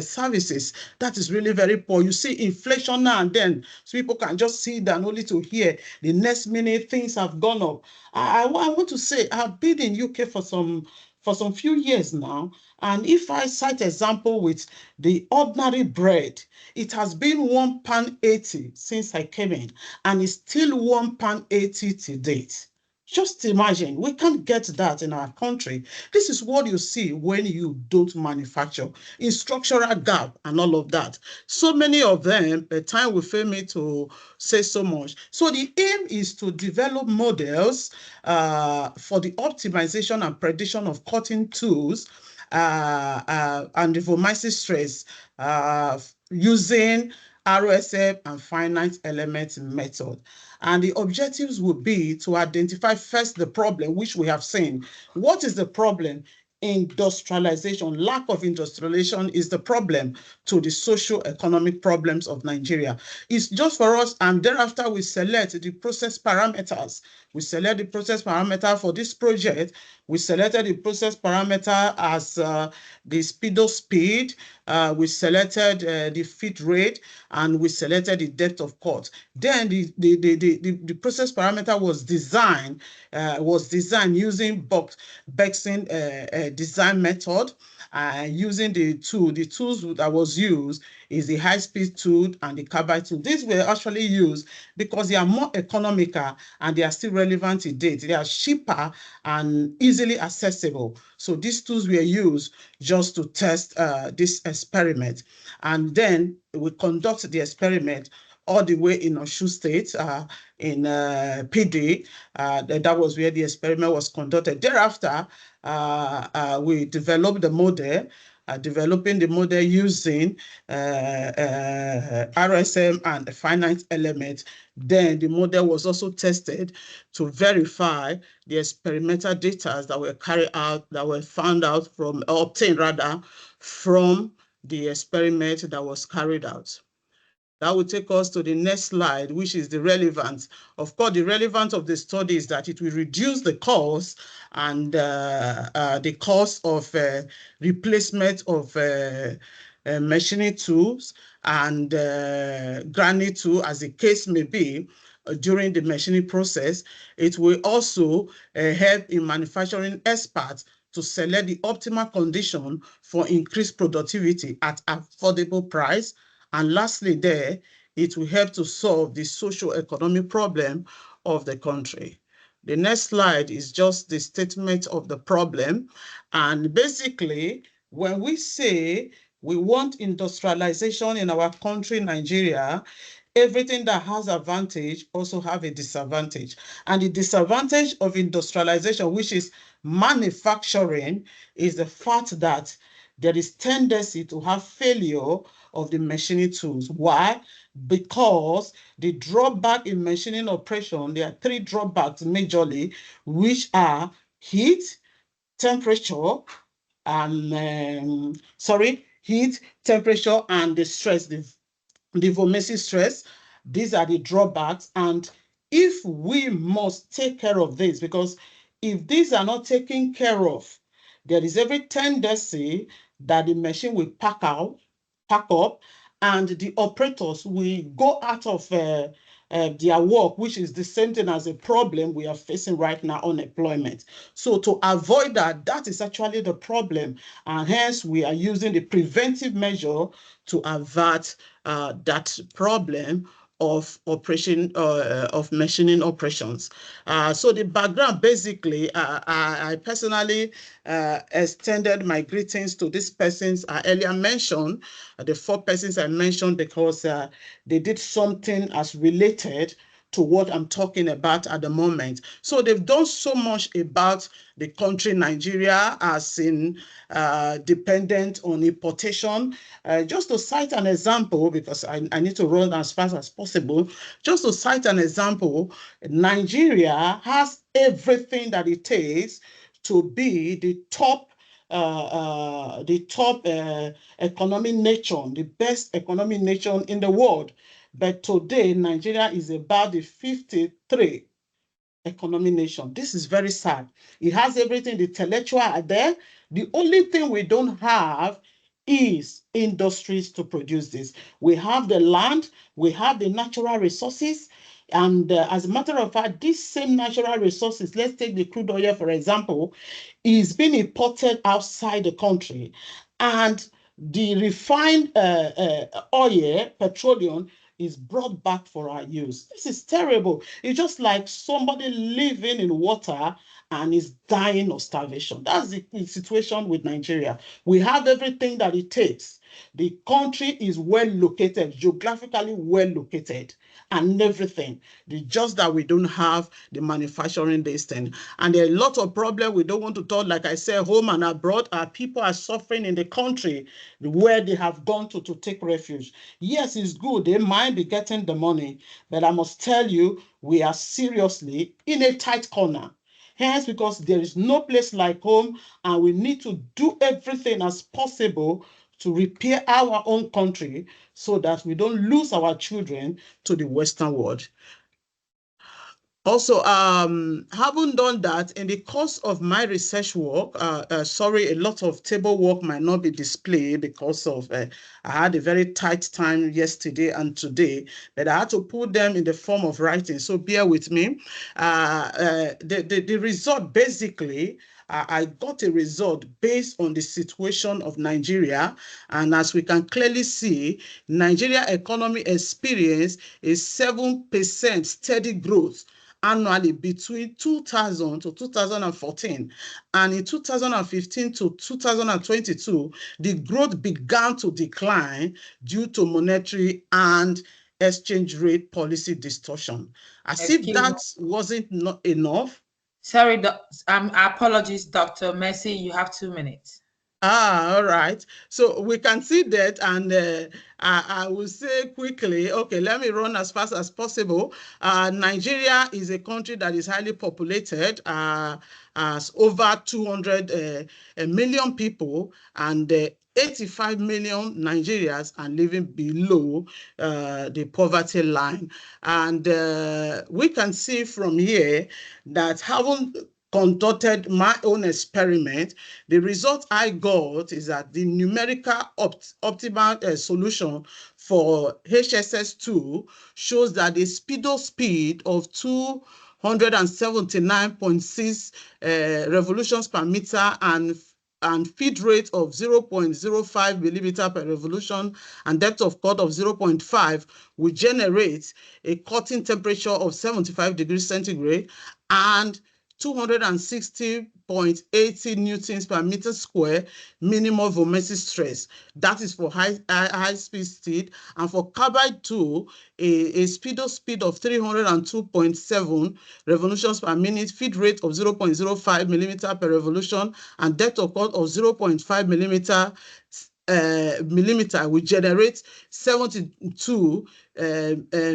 services. That is really very poor. You see inflation now and then, so people can just sit down only to hear the next minute things have gone up. I want to say I've been in UK for some few years now, and if I cite example with the ordinary bread, it has been £1.80 since I came in, and it's still £1.80 to date. Just imagine, we can't get that in our country. This is what you see when you don't manufacture, in structural gap and all of that. So many of them, the time will fail me to say so much. So the aim is to develop models for the optimization and prediction of cutting tools and deformation stress using RSF and finite element method. And the objectives would be to identify first the problem, which we have seen. What is the problem? Industrialization, lack of industrialization is the problem to the socio-economic problems of Nigeria. It's just for us, and thereafter we select the process parameters. We select the process parameter for this project. We selected the process parameter as the speedo speed. We selected the fit rate, and we selected the depth of cut. Then the process parameter was designed using Bexing design method, using the tools that was used is the high-speed tool and the carbide tool. These were actually used because they are more economical and they are still relevant to date. They are cheaper and easily accessible. So these tools were used just to test this experiment. And then we conduct the experiment all the way in Osun State, in PD. That was where the experiment was conducted. Thereafter, we developed the model, developing the model using RSM and the finite element. Then the model was also tested to verify the experimental data that were carried out, that were found out from, obtained rather, from the experiment that was carried out. That will take us to the next slide, which is the relevance. Of course, the relevance of the study is that it will reduce the cost and the cost of replacement of machining tools and grinding tool, as the case may be, during the machining process. It will also help in manufacturing experts to select the optimal condition for increased productivity at affordable price. And lastly, there, it will help to solve the socio-economic problem of the country. The next slide is just the statement of the problem. And basically, when we say we want industrialization in our country, Nigeria, everything that has advantage also have a disadvantage. And the disadvantage of industrialization, which is manufacturing, is the fact that there is tendency to have failure of the machining tools. Why? Because the drawback in machining operation, there are three drawbacks majorly, which are heat, temperature, and heat, temperature, and the stress, the deformation stress. These are the drawbacks. And if we must take care of this, because if these are not taken care of, there is every tendency that the machine will pack up, and the operators will go out of their work, which is the same thing as a problem we are facing right now, unemployment. So to avoid that, that is actually the problem. And hence we are using the preventive measure to avert that problem of operation of machining operations. So the background, basically, I personally extended my greetings to these persons I earlier mentioned, the four persons I mentioned, because they did something as related to what I'm talking about at the moment. So they've done so much about the country Nigeria as in dependent on importation. Just to cite an example, because I need to run as fast as possible, just to cite an example, Nigeria has everything that it takes to be the top economic nation, the best economic nation in the world. But today, Nigeria is about the 53 economic nation. This is very sad. It has everything. The intellectual are there. The only thing we don't have is industries to produce this. We have the land, we have the natural resources, and as a matter of fact, these same natural resources, let's take the crude oil, for example, is being imported outside the country. And the refined oil, petroleum, is brought back for our use. This is terrible. It's just like somebody living in water and is dying of starvation. That's the situation with Nigeria. We have everything that it takes. The country is well located, geographically well located, and everything. It's just that we don't have the manufacturing this thing. And there are a lot of problems we don't want to talk. Like I said, home and abroad, our people are suffering in the country where they have gone to take refuge. Yes, it's good. They might be getting the money, but I must tell you, we are seriously in a tight corner. Hence, because there is no place like home, and we need to do everything as possible to repair our own country so that we don't lose our children to the Western world. Also, having done that, in the course of my research work, sorry, a lot of table work might not be displayed because of I had a very tight time yesterday and today, but I had to put them in the form of writing. So bear with me. The result basically, I got a result based on the situation of Nigeria. And as we can clearly see, Nigeria economy experienced a 7% steady growth annually between 2000 to 2014. And in 2015 to 2022, the growth began to decline due to monetary and exchange rate policy distortion. As if that wasn't not enough. Sorry, apologies, Dr. Mercy, you have 2 minutes. All right. So we can see that, and I will say quickly, okay, let me run as fast as possible. Nigeria is a country that is highly populated, as over 200 million people, and 85 million Nigerians are living below the poverty line. And we can see from here that having conducted my own experiment, the result I got is that the numerical optimal solution for HSS2 shows that the speed of 279.6 revolutions per meter and feed rate of 0.05 millimeter per revolution and depth of cut of 0.5 will generate a cutting temperature of 75 degrees centigrade and 260.80 newtons per meter square minimum volumetric stress. That is for high speed steed. And for carbide 2, a speed of 302.7 revolutions per minute, feed rate of 0.05 millimeter per revolution, and depth of cut of 0.5 millimeter will generate 72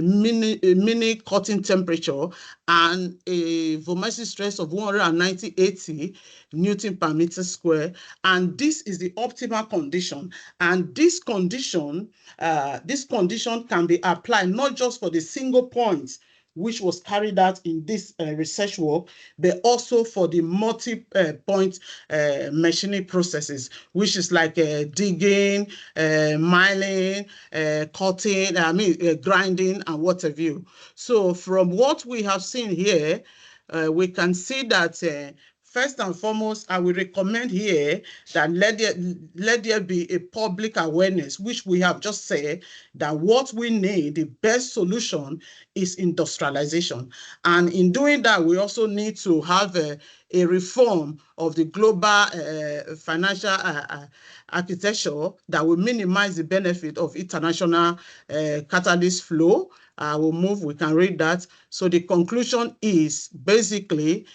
mini cutting temperature and a volumetric stress of 190.80 Newton per meter square. And this is the optimal condition. And this condition can be applied not just for the single points which was carried out in this research work, but also for the multi-point machining processes, which is like digging, milling, cutting, grinding, and what have you. So from what we have seen here, we can see that first and foremost, I will recommend here that let there be a public awareness, which we have just said, that what we need, the best solution is industrialization. And in doing that, we also need to have a reform of the global financial architecture that will minimize the benefit of international catalyst flow. We'll move, we can read that. So the conclusion is basically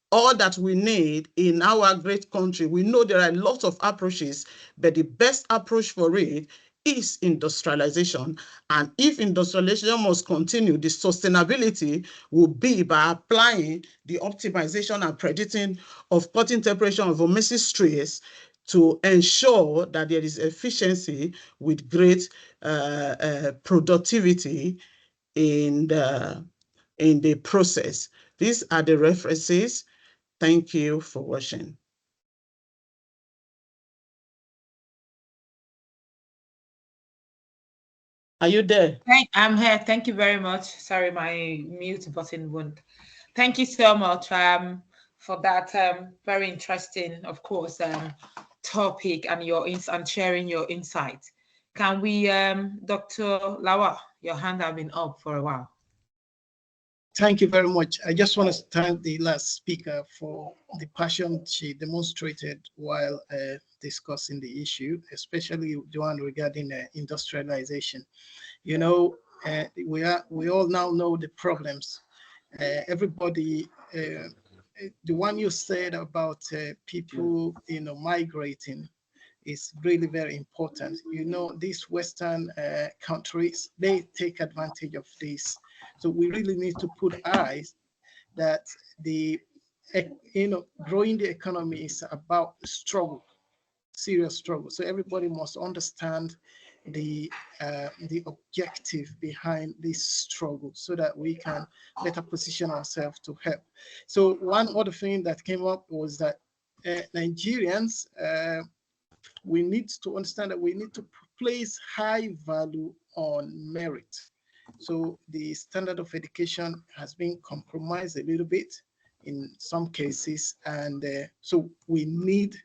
all that we need in our great country. We know there are lots of approaches, but the best approach for it is industrialization. And if industrialization must continue, the sustainability will be by applying the optimization and predicting of cutting temperature of hormesis stress to ensure that there is efficiency with great productivity in the process. These are the references. Thank you for watching. Are you there? I'm here. Thank you very much. Sorry, my mute button wouldn't. Thank you so much for that very interesting, of course, topic and sharing your insights. Can we, Dr. Lawa, your hand has been up for a while. Thank you very much. I just want to thank the last speaker for the passion she demonstrated while discussing the issue, especially the one regarding industrialization. You know, we all now know the problems. Everybody, the one you said about people, migrating is really very important. You know, these Western countries, they take advantage of this. So we really need to put eyes that growing the economy is about struggle, serious struggle. So everybody must understand the objective behind this struggle so that we can better position ourselves to help. So one other thing that came up was that Nigerians, we need to understand that we need to place high value on merit. So the standard of education has been compromised a little bit in some cases, and so we need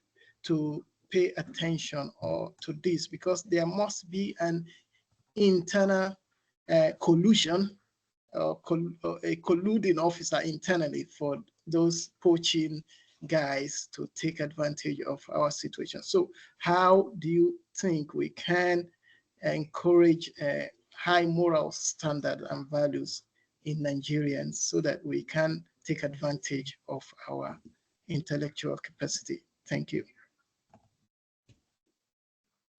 to pay attention to this, because there must be an internal collusion, a colluding officer internally for those poaching guys to take advantage of our situation. So how do you think we can encourage a high moral standard and values in Nigerians so that we can take advantage of our intellectual capacity? Thank you.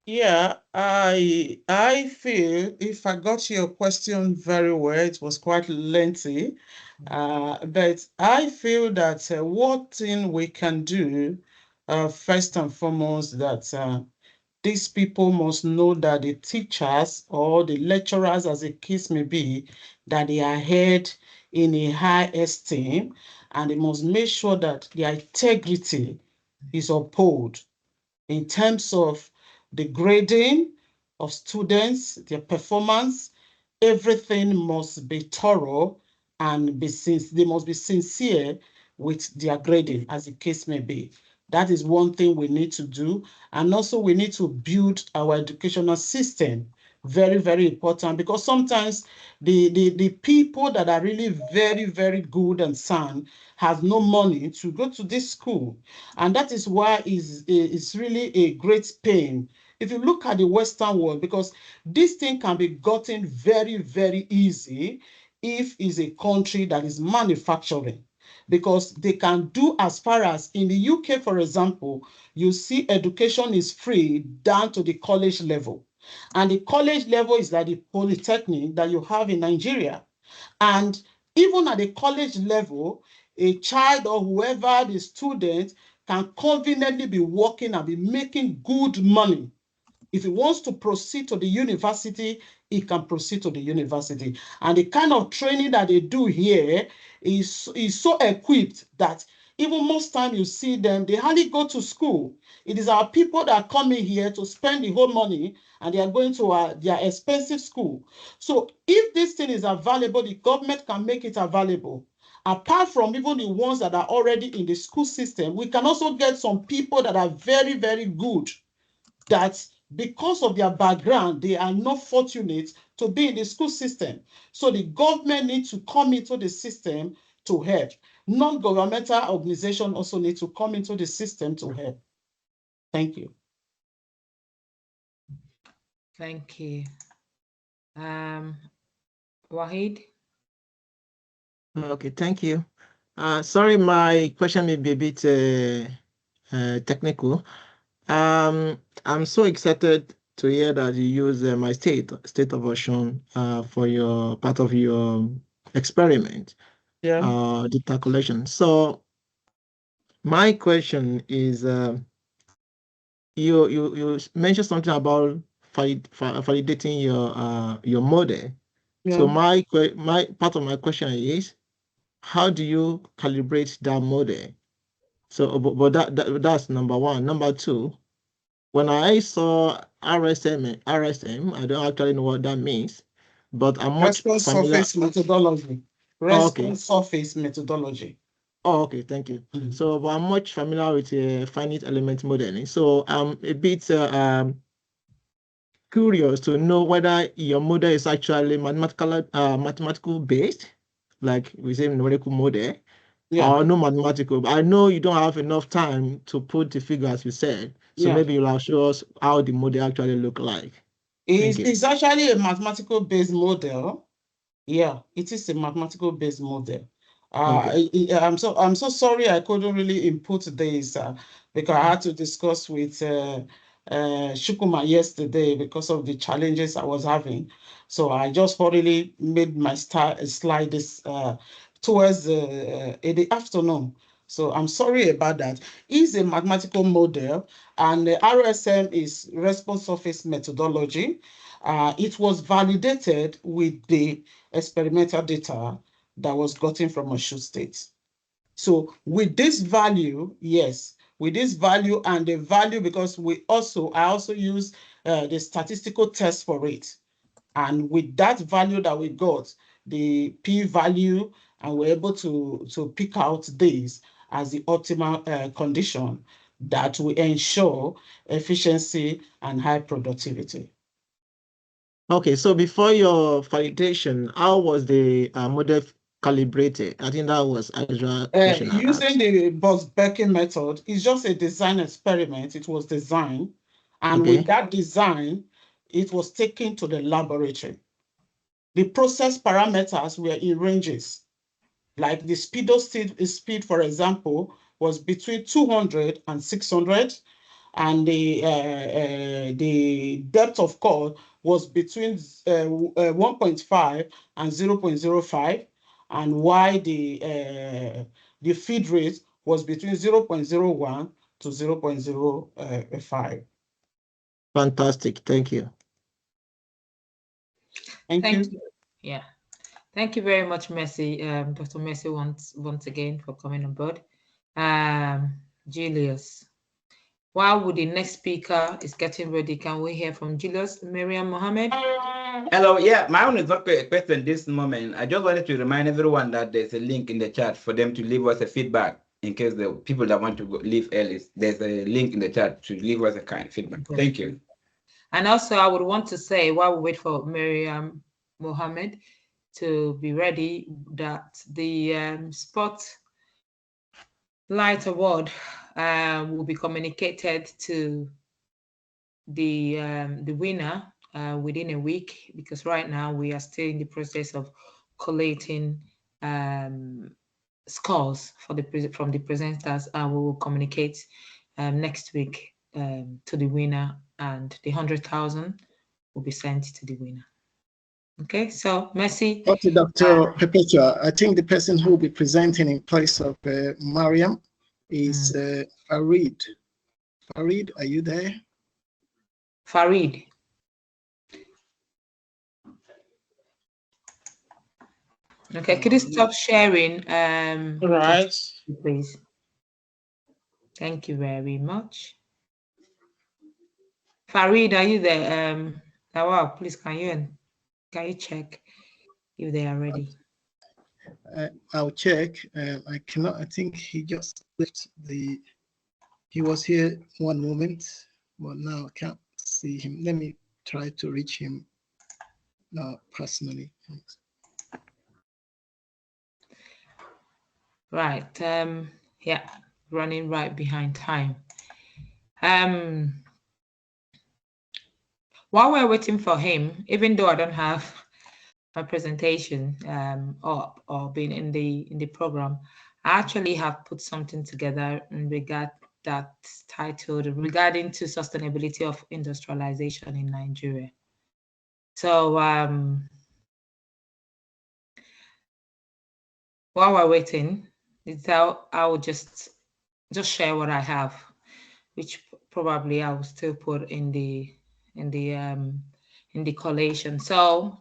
Yeah, I feel, if I got your question very well, it was quite lengthy, but I feel that what thing we can do, first and foremost, that these people must know that the teachers or the lecturers, as the case may be, that they are held in a high esteem, and they must make sure that their integrity is upheld in terms of the grading of students, their performance. Everything must be thorough and they must be sincere with their grading, as the case may be. That is one thing we need to do. And also we need to build our educational system. Very, very important, because sometimes the people that are really very, very good and sound have no money to go to this school. And that is why it's really a great pain. If you look at the Western world, because this thing can be gotten very, very easy if it's a country that is manufacturing, because they can do as far as in the UK, for example, you see education is free down to the college level. And the college level is like the polytechnic that you have in Nigeria. And even at the college level, a child or whoever the student can conveniently be working and be making good money. If he wants to proceed to the university, he can proceed to the university. And the kind of training that they do here is so equipped that even most time you see them, they hardly go to school. It is our people that are coming here to spend the whole money, and they are going to their expensive school. So if this thing is available, the government can make it available. apart from even the ones that are already in the school system, we can also get some people that are very, very good, that because of their background, they are not fortunate to be in the school system. So the government needs to come into the system to help. Non-governmental organizations also need to come into the system to help. Thank you. Thank you. Wahid? Okay, thank you. Sorry, my question may be a bit technical. I'm so excited to hear that you use my state of Osun for your part of your experiment, data collection. So my question is, you mentioned something about validating your model. So my part of my question is, how do you calibrate that model? So, but that's number one. Number two, when I saw RSM, I don't actually know what that means, but I'm much Response familiar. surface methodology. Response surface methodology. Oh, okay, thank you. So, but I'm much familiar with finite element modeling. So I'm a bit curious to know whether your model is actually mathematical based, like we say numerical model, or no mathematical. I know you don't have enough time to put the figure as you said. So maybe you'll show us how the model actually look like. It's actually a mathematical based model. Yeah, it is a mathematical based model. I'm so sorry I couldn't really input this because I had to discuss with Shukuma yesterday because of the challenges I was having. So I just hurriedly made my slide this towards in the afternoon. So I'm sorry about that. It's a mathematical model, and the RSM is response surface methodology. It was validated with the experimental data that was gotten from Osun State. So with this value, yes, with this value and the value, because I also use the statistical test for it. And with that value that we got, the p-value, and we're able to pick out this as the optimal condition that will ensure efficiency and high productivity. Okay, so before your validation, how was the model calibrated? I think that was actual question I asked. Using the Bosbecking method is just a design experiment. It was designed, and with that design, it was taken to the laboratory. The process parameters were in ranges. Like the speed, for example, was between 200 and 600, and the depth of core was between 1.5 and 0.05, and while the feed rate was between 0.01 to 0.05. Fantastic, thank you. Thank you. Yeah. Thank you very much, Mercy. Dr. Mercy, once again for coming on board. Julius, while the next speaker is getting ready, can we hear from Julius? Miriam Mohammed? Hello, yeah, my own is not a question this moment. I just wanted to remind everyone that there's a link in the chat for them to leave us a feedback in case the people that want to leave early. There's a link in the chat to leave us a kind feedback. Thank you. And also, I would want to say, while we wait for Miriam Mohammed to be ready, that the Spotlight Award will be communicated to the winner within a week, because right now we are still in the process of collating scores from the presenters, and we will communicate next week to the winner, and the 100,000 will be sent to the winner. Okay, so Mercy. Okay, Dr. Perpetua, I think the person who will be presenting in place of Mariam is Farid. Farid, are you there? Farid. Okay, could you stop sharing? Right. Please. Thank you very much. Farid, are you there? Wow, please, can you check if they are ready? I'll check. I cannot. I think he just left the. He was here one moment, but now I can't see him. Let me try to reach him personally. Right. Yeah, running right behind time. While we're waiting for him, even though I don't have my presentation or been in the program, I actually have put something together in regard that's titled regarding to sustainability of industrialization in Nigeria. So while we're waiting, I will just share what I have, which probably I will still put in the collation. So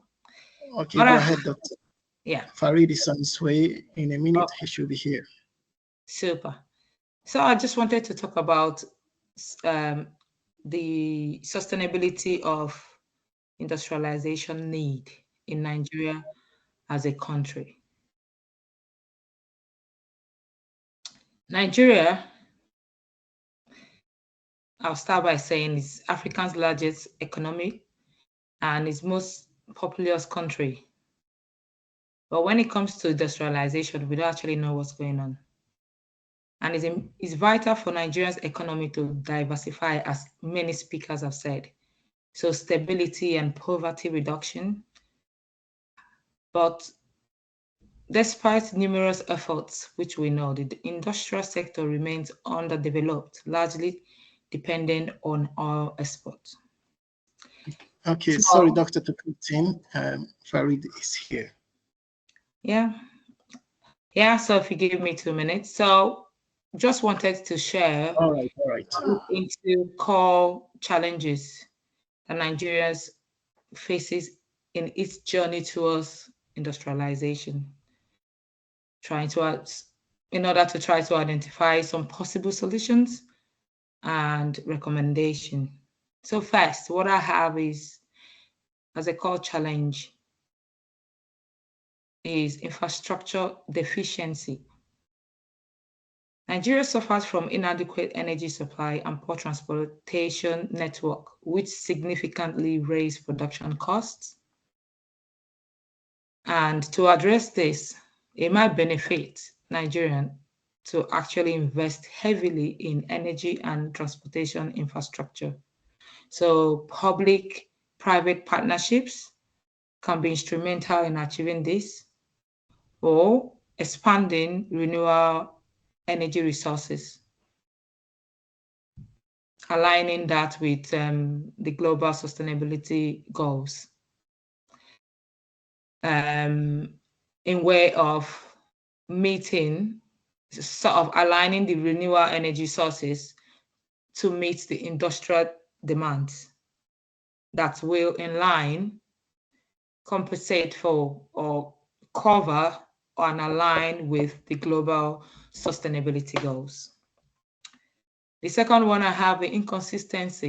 okay, go ahead, Doctor. Yeah, Farid is on his way. In a minute, he should be here. Super. So I just wanted to talk about the sustainability of industrialization need in Nigeria as a country. Nigeria, I'll start by saying, is Africa's largest economy and its most populous country. But when it comes to industrialization, we don't actually know what's going on. And it's vital for Nigeria's economy to diversify, as many speakers have said. So stability and poverty reduction. But despite numerous efforts, which we know, the industrial sector remains underdeveloped, largely dependent on oil exports. Okay, sorry, Dr. Tukutin, Farid is here. Yeah, so if you give me 2 minutes. So just wanted to share all right. into core challenges that Nigeria faces in its journey towards industrialization, in order to try to identify some possible solutions and recommendation. So first, what I have is, as a core challenge, is infrastructure deficiency. Nigeria suffers from inadequate energy supply and poor transportation network, which significantly raise production costs. And to address this, it might benefit Nigerians to actually invest heavily in energy and transportation infrastructure. So public-private partnerships can be instrumental in achieving this, or expanding renewable energy resources, aligning that with the global sustainability goals, in way of meeting, sort of aligning the renewable energy sources to meet the industrial demands that will in line compensate for or cover and align with the global sustainability goals. The second one I have, the inconsistent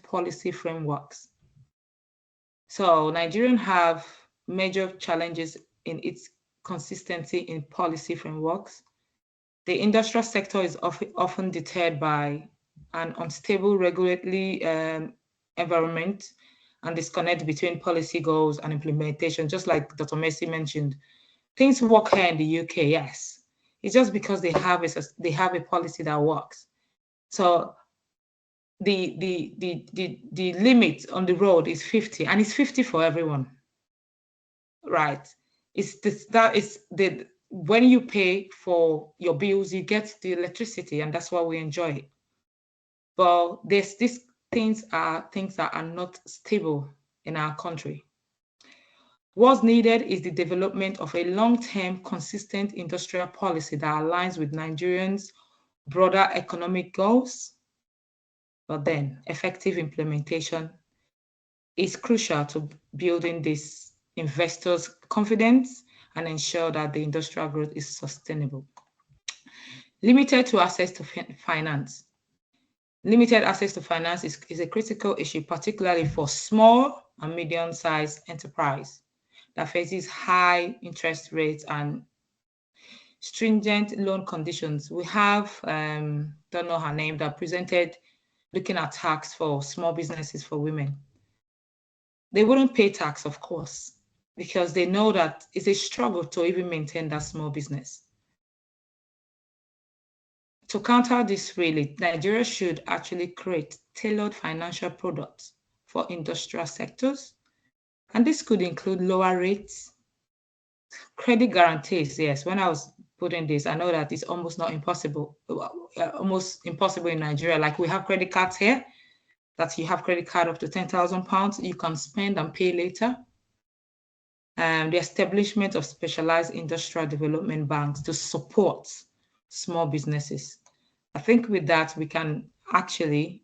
policy frameworks. So Nigerians have major challenges in its consistency in policy frameworks. The industrial sector is often deterred by an unstable regulatory environment and disconnect between policy goals and implementation. Just like Dr. Messi mentioned, things work here in the UK, yes. It's just because they have a policy that works. So the limit on the road is 50, and it's 50 for everyone, right? When you pay for your bills, you get the electricity, and that's why we enjoy it. But these things that are not stable in our country. What's needed is the development of a long-term, consistent industrial policy that aligns with Nigerians' broader economic goals. But then effective implementation is crucial to building this investors' confidence and ensure that the industrial growth is sustainable. Limited access to finance. Limited access to finance is a critical issue, particularly for small and medium-sized enterprise. that faces high interest rates and stringent loan conditions. We have, don't know her name, that presented looking at tax for small businesses for women. They wouldn't pay tax, of course, because they know that it's a struggle to even maintain that small business. To counter this, really, Nigeria should actually create tailored financial products for industrial sectors. And this could include lower rates, credit guarantees. Yes, when I was putting this, I know that it's almost not impossible, almost impossible in Nigeria. Like we have credit cards here, that you have credit card up to £10,000, you can spend and pay later. The establishment of specialized industrial development banks to support small businesses. I think with that, we can actually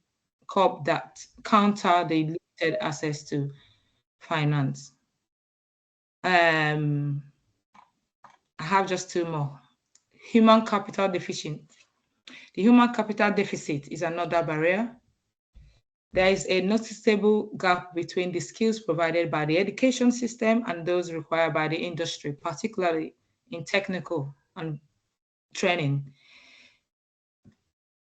counter the limited access to finance. I have just two more. Human capital deficit. The human capital deficit is another barrier. There is a noticeable gap between the skills provided by the education system and those required by the industry, particularly in technical and training.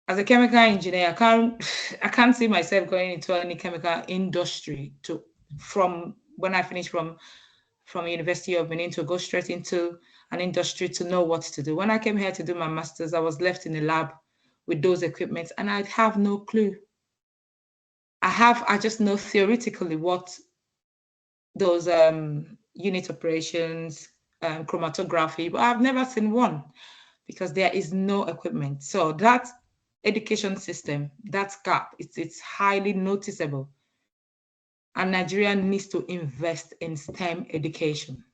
As a chemical engineer, I can't see myself going into any chemical industry from when I finished from University of Benin to go straight into an industry to know what to do. When I came here to do my master's, I was left in the lab with those equipments and I'd have no clue. I just know theoretically what those unit operations, chromatography, but I've never seen one because there is no equipment. So that education system, that gap, it's highly noticeable. And Nigeria needs to invest in STEM education,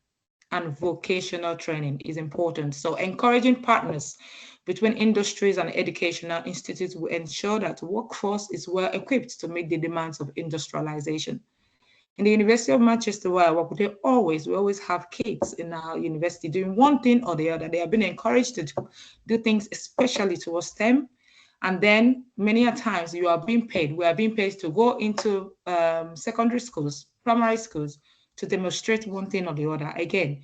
and vocational training is important. So encouraging partners between industries and educational institutes will ensure that the workforce is well equipped to meet the demands of industrialization. In the University of Manchester, where I work, we always have kids in our university doing one thing or the other. They have been encouraged to do things especially towards STEM. And then many a times we are being paid to go into secondary schools, primary schools, to demonstrate one thing or the other. Again,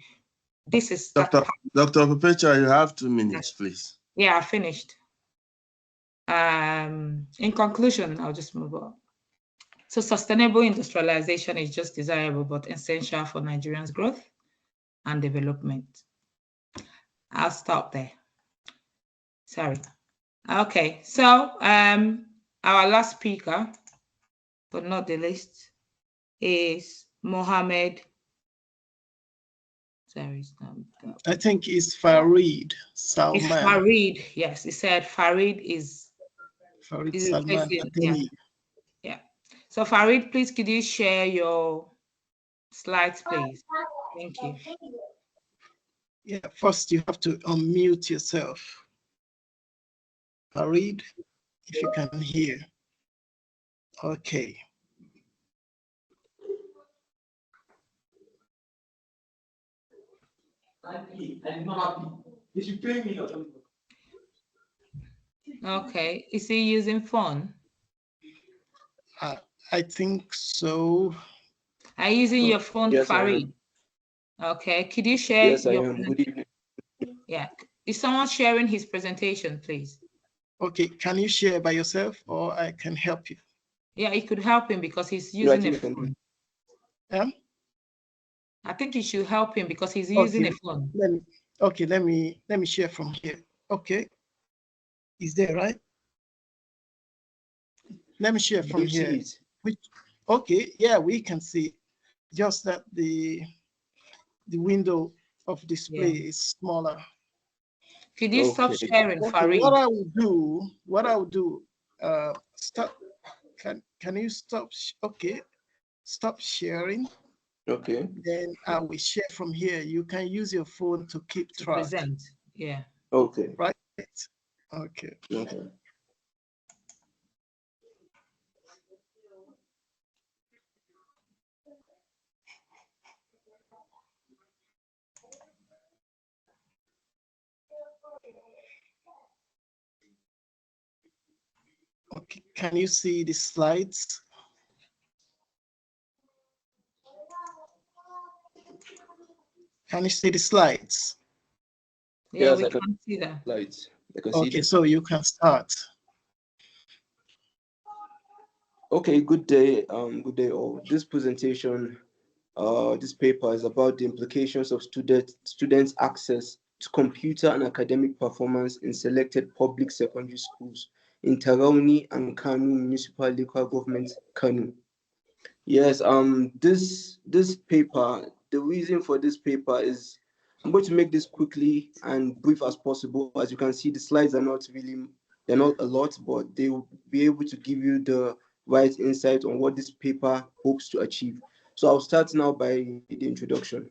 this is Dr. Perpetua, you have 2 minutes, please. Yeah, I finished. In conclusion, I'll just move on. So sustainable industrialization is just desirable, but essential for Nigerians' growth and development. I'll stop there. Sorry. Okay, so our last speaker, but not the least, is Mohammed. Sorry, I think it's Farid Salman. It's Farid, yes. He said Farid is Farid Salman. Yeah. So Farid, please could you share your slides, please? Thank you. Yeah, first you have to unmute yourself. Farid, if you can hear. Okay. Okay, is he using phone? I think so. Are you using your phone, yes, Farid? Okay, could you share your... I am. Good evening. Yeah, is someone sharing his presentation, please? Okay, can you share by yourself or I can help you? Yeah, it could help him because he's using a phone. I think you should help him because he's using a phone. Let me share from here. Okay, is there right? Let me share from here. Okay, yeah, we can see just that the window of display is smaller. Could you stop sharing, Farid? What I will do, stop. Can you stop? Okay, stop sharing. Okay. Then I will share from here. You can use your phone to keep track. Present. Yeah. Okay. Right. Okay. Okay. Okay, can you see the slides? Can you see the slides? Yeah, Yes, we I can can see that. slides. I can see Okay, it. so you can start. Okay, good day. Good day all. This presentation, this paper is about the implications of students' access to computer and academic performance in selected public secondary schools in Tarauni and Kanu Municipal Local Government, Kanu. Yes, this paper, the reason for this paper is I'm going to make this quickly and brief as possible. As you can see, the slides are not really, they're not a lot, but they will be able to give you the right insight on what this paper hopes to achieve. So I'll start now by the introduction.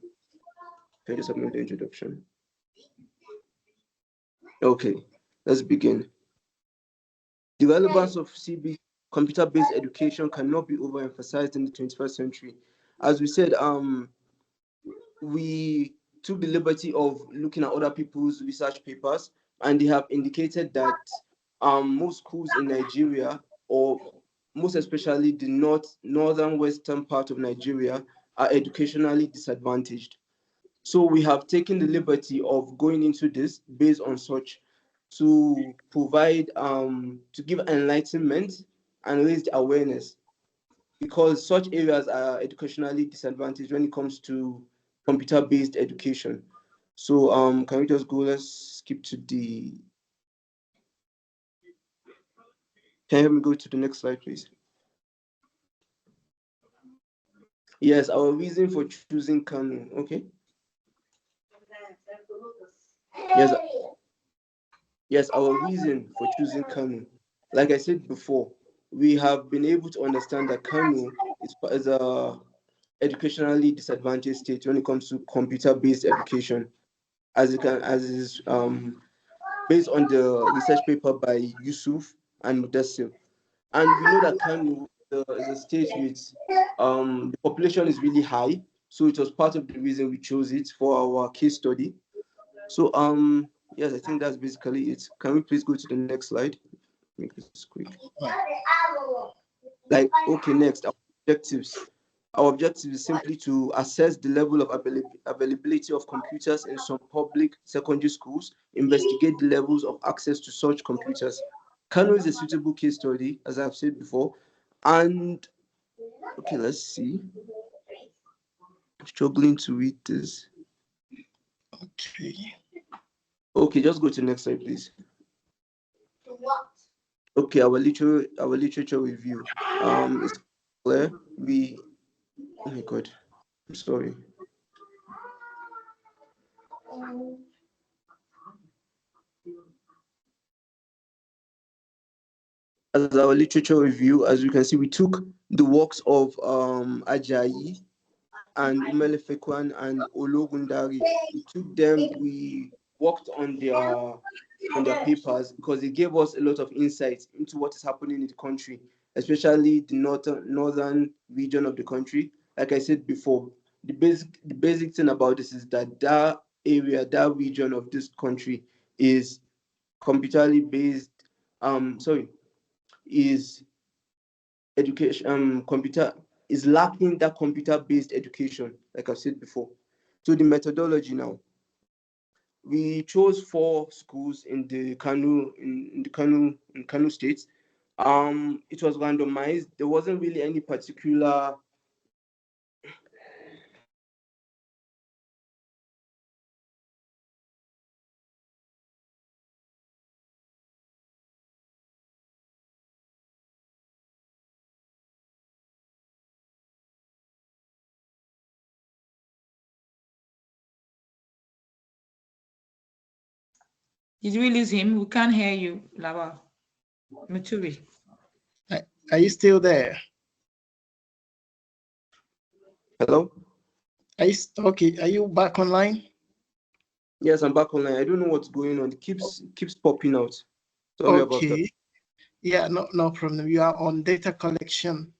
Can I just submit the introduction? Okay, let's begin. The relevance of CB computer-based education cannot be overemphasized in the 21st century. As we said, we took the liberty of looking at other people's research papers, and they have indicated that most schools in Nigeria, or most especially the northern western part of Nigeria, are educationally disadvantaged. So we have taken the liberty of going into this based on such to provide to give enlightenment and raise awareness, because such areas are educationally disadvantaged when it comes to computer-based education. So can we just go, let's skip to the, can you help me go to the next slide, please? Yes, our reason for choosing Kanu, okay? Yes, yes, our reason for choosing Kanu. Like I said before, we have been able to understand that Kanu is a educationally disadvantaged state when it comes to computer-based education, as is based on the research paper by Yusuf and Mudassir. And we know that Kanu is a state with the population is really high, so it was part of the reason we chose it for our case study. So yes, I think that's basically it. Can we please go to the next slide? Make this quick. Like, okay, next, our objectives. Our objective is simply to assess the level of availability of computers in some public secondary schools, investigate the levels of access to such computers. Kano is a suitable case study, as I've said before. And okay, let's see. I'm struggling to read this. Okay. Okay, just go to the next slide, please. Okay, our literature review. It's clear. Oh my God, I'm sorry. As our literature review, as you can see, we took the works of Ajayi and Umelefekwan and Ologundari. We took them, we worked on their papers because it gave us a lot of insight into what is happening in the country, especially the northern region of the country. Like I said before, the basic thing about this is that area, that region of this country is computerly based, is education, computer is lacking that computer-based education, like I said before. So the methodology now, we chose 4 schools in the Kanu state. It was randomized. There wasn't really any particular Did we lose him? We can't hear you, Lava. Muturi. Are you still there? Hello? Okay, are you back online? Yes, I'm back online. I don't know what's going on. It keeps popping out. Sorry about that. Okay. Yeah, no problem. You are on data collection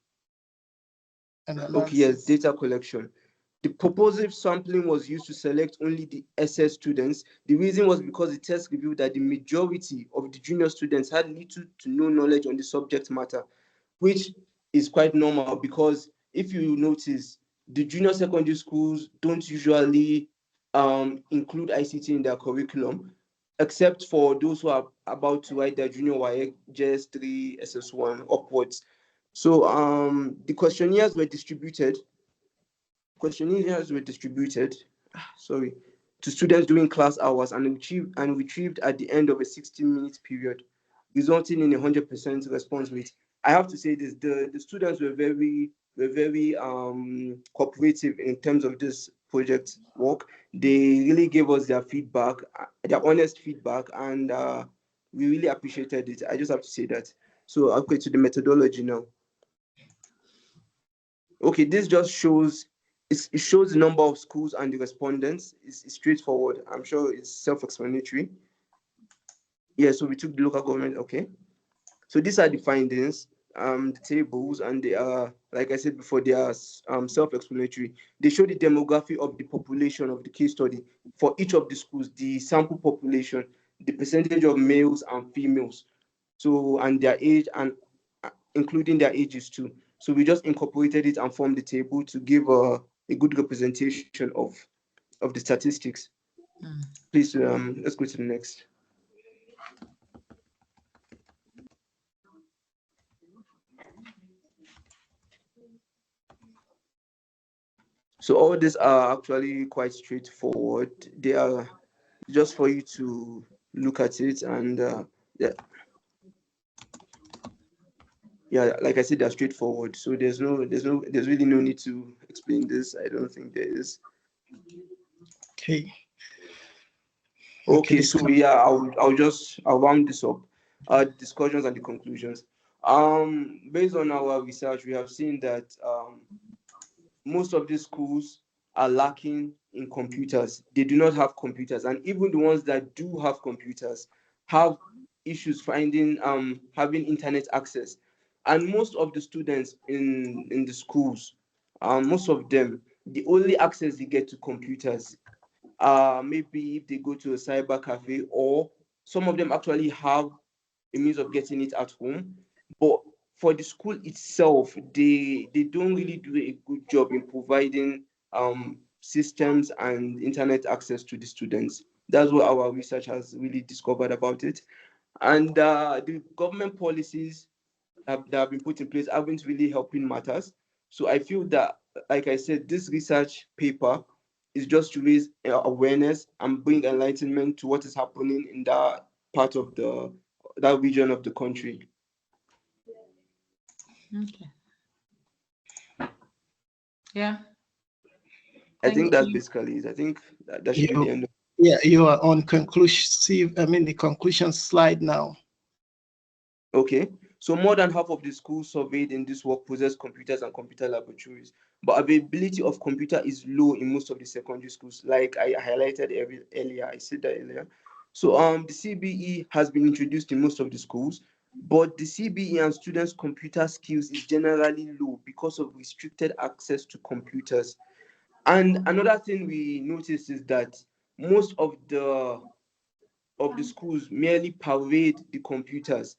and analysis. Okay, yes, data collection. The purposive sampling was used to select only the SS students. The reason was because the test revealed that the majority of the junior students had little to no knowledge on the subject matter, which is quite normal because if you notice, the junior secondary schools don't usually include ICT in their curriculum, except for those who are about to write their junior YA, JS3, SS1 upwards. So the questionnaires were distributed sorry, to students during class hours and retrieved at the end of a 60-minute period, resulting in a 100% response rate. I have to say this: the students were very cooperative in terms of this project work. They really gave us their feedback, their honest feedback, and we really appreciated it. I just have to say that. So I'll go to the methodology now. Okay, this just shows it shows the number of schools and the respondents. It's straightforward. I'm sure it's self-explanatory. Yeah, so we took the local government. Okay, so these are the findings, the tables, and they are, like I said before, they are self-explanatory. They show the demography of the population of the case study for each of the schools, the sample population, the percentage of males and females, so and their age, and including their ages too. So we just incorporated it and formed the table to give a good representation of the statistics. Please, let's go to the next. So all these are actually quite straightforward. They are just for you to look at it, and yeah, like I said, they're straightforward. So there's really no need to explain this. I don't think there is. Okay. Okay, so yeah, I'll round this up. Discussions and the conclusions. Based on our research, we have seen that most of these schools are lacking in computers. They do not have computers, and even the ones that do have computers have issues finding having internet access. And most of the students in the schools, most of them, the only access they get to computers, maybe if they go to a cyber cafe, or some of them actually have a means of getting it at home. But for the school itself, they don't really do a good job in providing systems and internet access to the students. That's what our research has really discovered about it. And the government policies that have been put in place haven't really helping matters. So I feel that, like I said, this research paper is just to raise awareness and bring enlightenment to what is happening in that part of that region of the country. Okay. Yeah. I think that's basically it. I think that should be the end of it. Yeah, you are on conclusive, the conclusion slide now. Okay, so more than half of the schools surveyed in this work possess computers and computer laboratories, but availability of computer is low in most of the secondary schools, like I highlighted earlier. I said that earlier. So the CBE has been introduced in most of the schools, but the CBE and students' computer skills is generally low because of restricted access to computers. And another thing we noticed is that most of the schools merely parade the computers.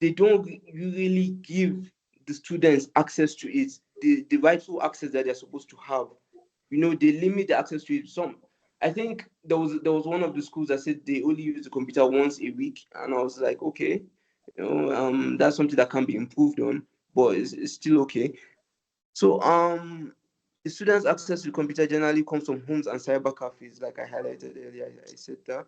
They don't really give the students access to it, the rightful access that they're supposed to have. They limit the access to it. I think there was one of the schools that said they only use the computer once a week, and I was like, okay, that's something that can be improved on, but it's still okay. So the students' access to the computer generally comes from homes and cyber cafes, like I highlighted earlier. I said that.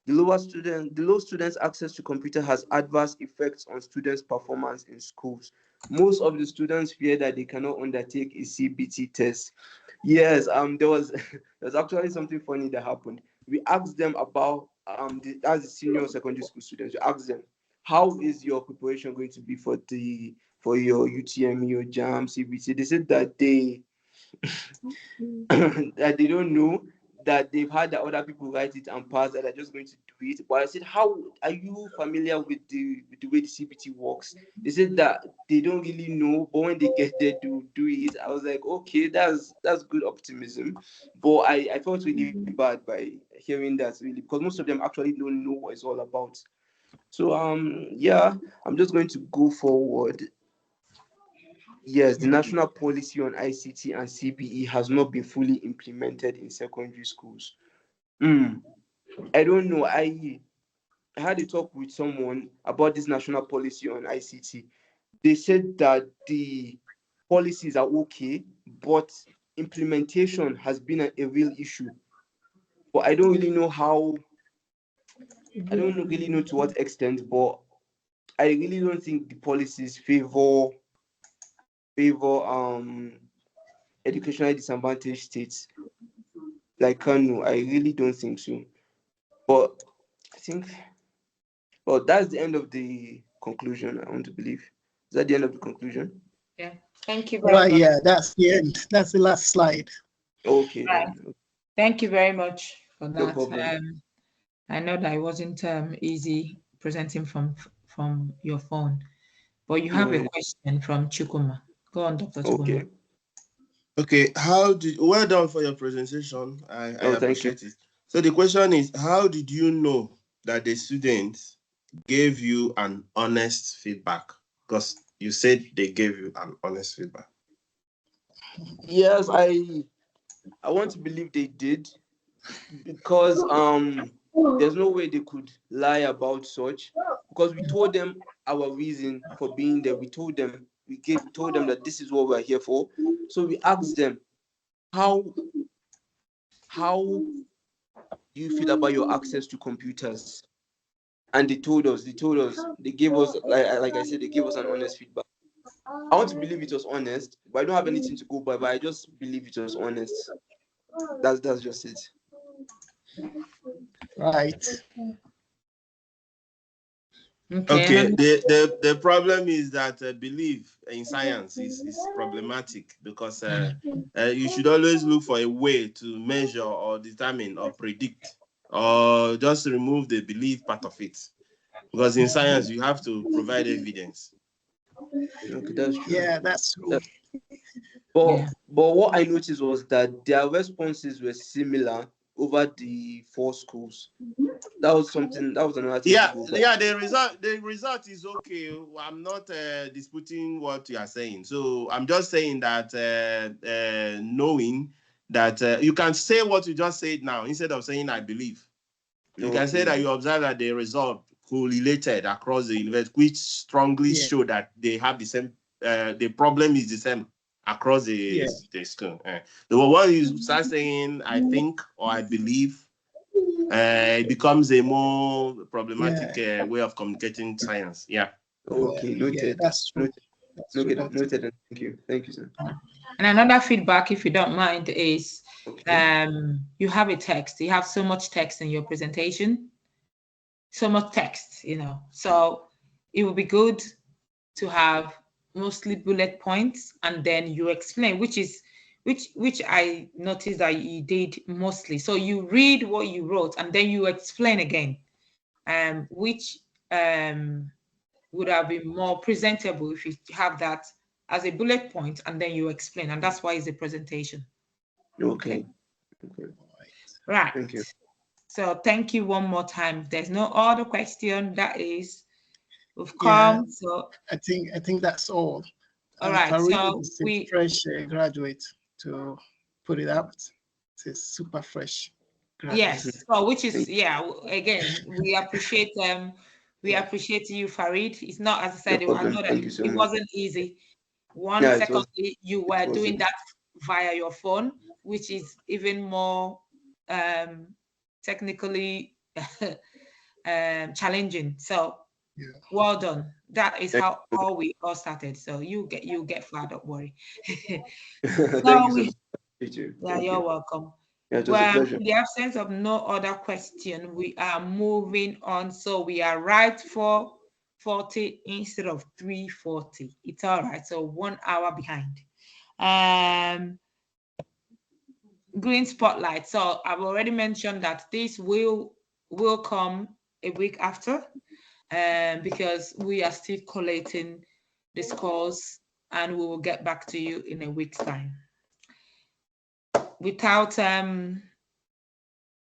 The low students' access to computer has adverse effects on students' performance in schools. Most of the students fear that they cannot undertake a CBT test. Yes, there was actually something funny that happened. We asked them about as the senior secondary school students. We asked them, how is your preparation going to be for your UTME, your JAM, CBT? They said that that they don't know, that they've had that other people write it and pass, that they're just going to do it. But I said, how are you familiar with the way the CBT works? They said that they don't really know, but when they get there to do it. I was like, okay, that's good optimism. But I felt really bad by hearing that, really, because most of them actually don't know what it's all about. So yeah, I'm just going to go forward. Yes, the national policy on ICT and CBE has not been fully implemented in secondary schools. I don't know. I had a talk with someone about this national policy on ICT. They said that the policies are okay, but implementation has been a real issue. But I don't really know how, I don't really know to what extent, but I really don't think the policies favor educationally disadvantaged states like Kano. I really don't think so. But I think, well, that's the end of the conclusion, I want to believe. Is that the end of the conclusion? Yeah. Thank you very Right, much. yeah, that's the end. That's the last slide. Okay, Right. then. Thank you very much for No that. problem. I know that it wasn't easy presenting from your phone, but you No have a worries. question from Chukuma. Go on, Dr. Chukuma. Okay. Okay, well done for your presentation. I Oh, thank you. appreciate it. So the question is, how did you know that the students gave you an honest feedback? Because you said they gave you an honest feedback. Yes, I want to believe they did, because there's no way they could lie about such, because we told them our reason for being there. We told them that this is what we're here for. So we asked them, how do you feel about your access to computers? And they gave us, like I said, they gave us an honest feedback. I want to believe it was honest, but I don't have anything to go by, but I just believe it was honest. That's just it. Right. Okay. The problem is that belief in science is problematic, because you should always look for a way to measure or determine or predict, or just remove the belief part of it. Because in science, you have to provide evidence. Okay, that's true. Yeah, that's true. But what I noticed was that their responses were similar over the 4 schools. That was another thing to go by. Yeah. The result is okay. I'm not disputing what you are saying. So I'm just saying that knowing that you can say what you just said now instead of saying I believe. You can say that you observe that the result correlated across the university, which strongly show that they have the same. The problem is the same across the school. The one you start saying I think or I believe, it becomes a more problematic way of communicating science. Yeah. Okay, noted. Yeah, that's true. Noted. Thank you, sir. And another feedback, if you don't mind, is you have a text. You have so much text in your presentation, so much text, So it would be good to have mostly bullet points, and then you explain, which I noticed that you did mostly. So you read what you wrote and then you explain again, which would have been more presentable if you have that as a bullet point and then you explain, and that's why it's a presentation. Okay. Right. Thank you. So thank you one more time. If there's no other question, we've come. So I think that's all. All right. So it's a fresh graduate to put it out. It's super fresh. Graduate. Yes. So which is again, we appreciate you, Farid. It's not, as I said, I know that it wasn't easy. Secondly, you were doing that via your phone, which is even more technically challenging. So well done. That is how we all started. So you get flat, don't worry. Thank you so much. You're welcome. Well, in the absence of no other question, we are moving on. So we are right for 40 instead of 3:40. It's all right. So 1 hour behind. Green spotlight. So I've already mentioned that this will come a week after, because we are still collating the scores, and we will get back to you in a week's time. Without in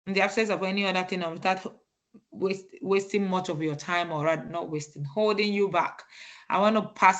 the absence of any other thing, or without wasting much of your time, or not wasting, holding you back, I want to pass